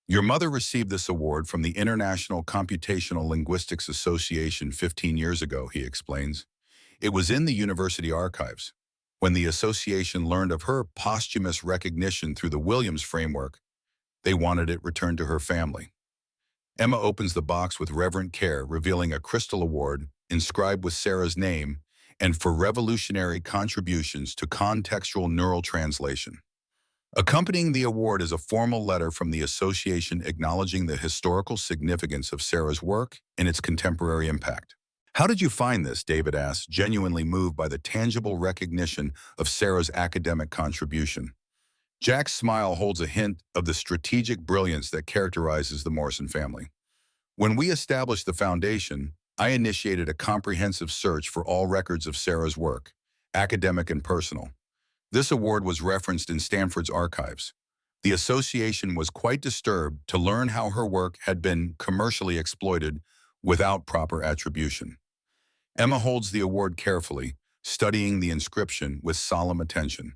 "Your mother received this award from the International Computational Linguistics Association 15 years ago," he explains. "It was in the university archives. When the association learned of her posthumous recognition through the Williams framework, they wanted it returned to her family." Emma opens the box with reverent care, revealing a crystal award inscribed with Sarah's name and for revolutionary contributions to contextual neural translation. Accompanying the award is a formal letter from the association acknowledging the historical significance of Sarah's work and its contemporary impact. "How did you find this?" David asks, genuinely moved by the tangible recognition of Sarah's academic contribution. Jack's smile holds a hint of the strategic brilliance that characterizes the Morrison family. "When we established the foundation, I initiated a comprehensive search for all records of Sarah's work, academic and personal. This award was referenced in Stanford's archives. The association was quite disturbed to learn how her work had been commercially exploited without proper attribution. Emma holds the award carefully, studying the inscription with solemn attention.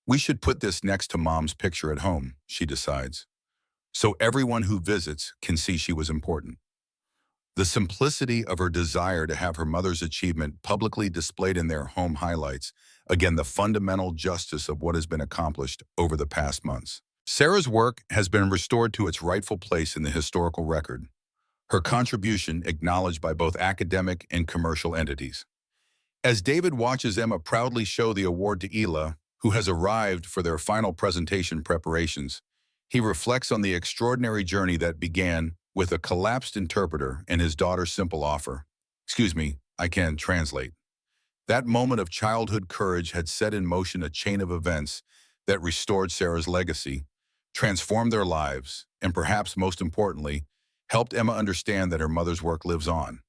We should put this next to Mom's picture at home, she decides, so everyone who visits can see she was important. The simplicity of her desire to have her mother's achievement publicly displayed in their home highlights, again, the fundamental justice of what has been accomplished over the past months. Sarah's work has been restored to its rightful place in the historical record, her contribution acknowledged by both academic and commercial entities. As David watches Emma proudly show the award to Ela, who has arrived for their final presentation preparations, he reflects on the extraordinary journey that began with a collapsed interpreter and his daughter's simple offer. Excuse me, I can translate. That moment of childhood courage had set in motion a chain of events that restored Sarah's legacy, transformed their lives, and perhaps most importantly, helped Emma understand that her mother's work lives on,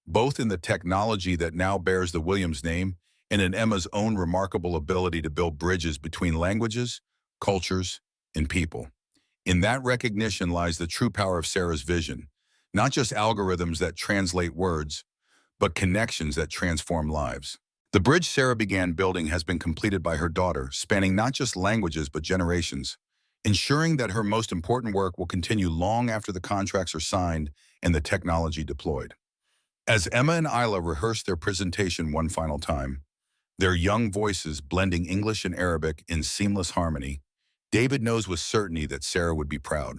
both in the technology that now bears the Williams name and in Emma's own remarkable ability to build bridges between languages, cultures, and people. In that recognition lies the true power of Sarah's vision, not just algorithms that translate words, but connections that transform lives. The bridge Sarah began building has been completed by her daughter, spanning not just languages but generations, ensuring that her most important work will continue long after the contracts are signed and the technology deployed. As Emma and Isla rehearsed their presentation one final time, their young voices blending English and Arabic in seamless harmony, David knows with certainty that Sarah would be proud,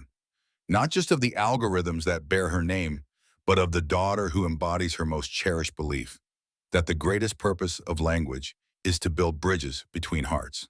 not just of the algorithms that bear her name, but of the daughter who embodies her most cherished belief, that the greatest purpose of language is to build bridges between hearts.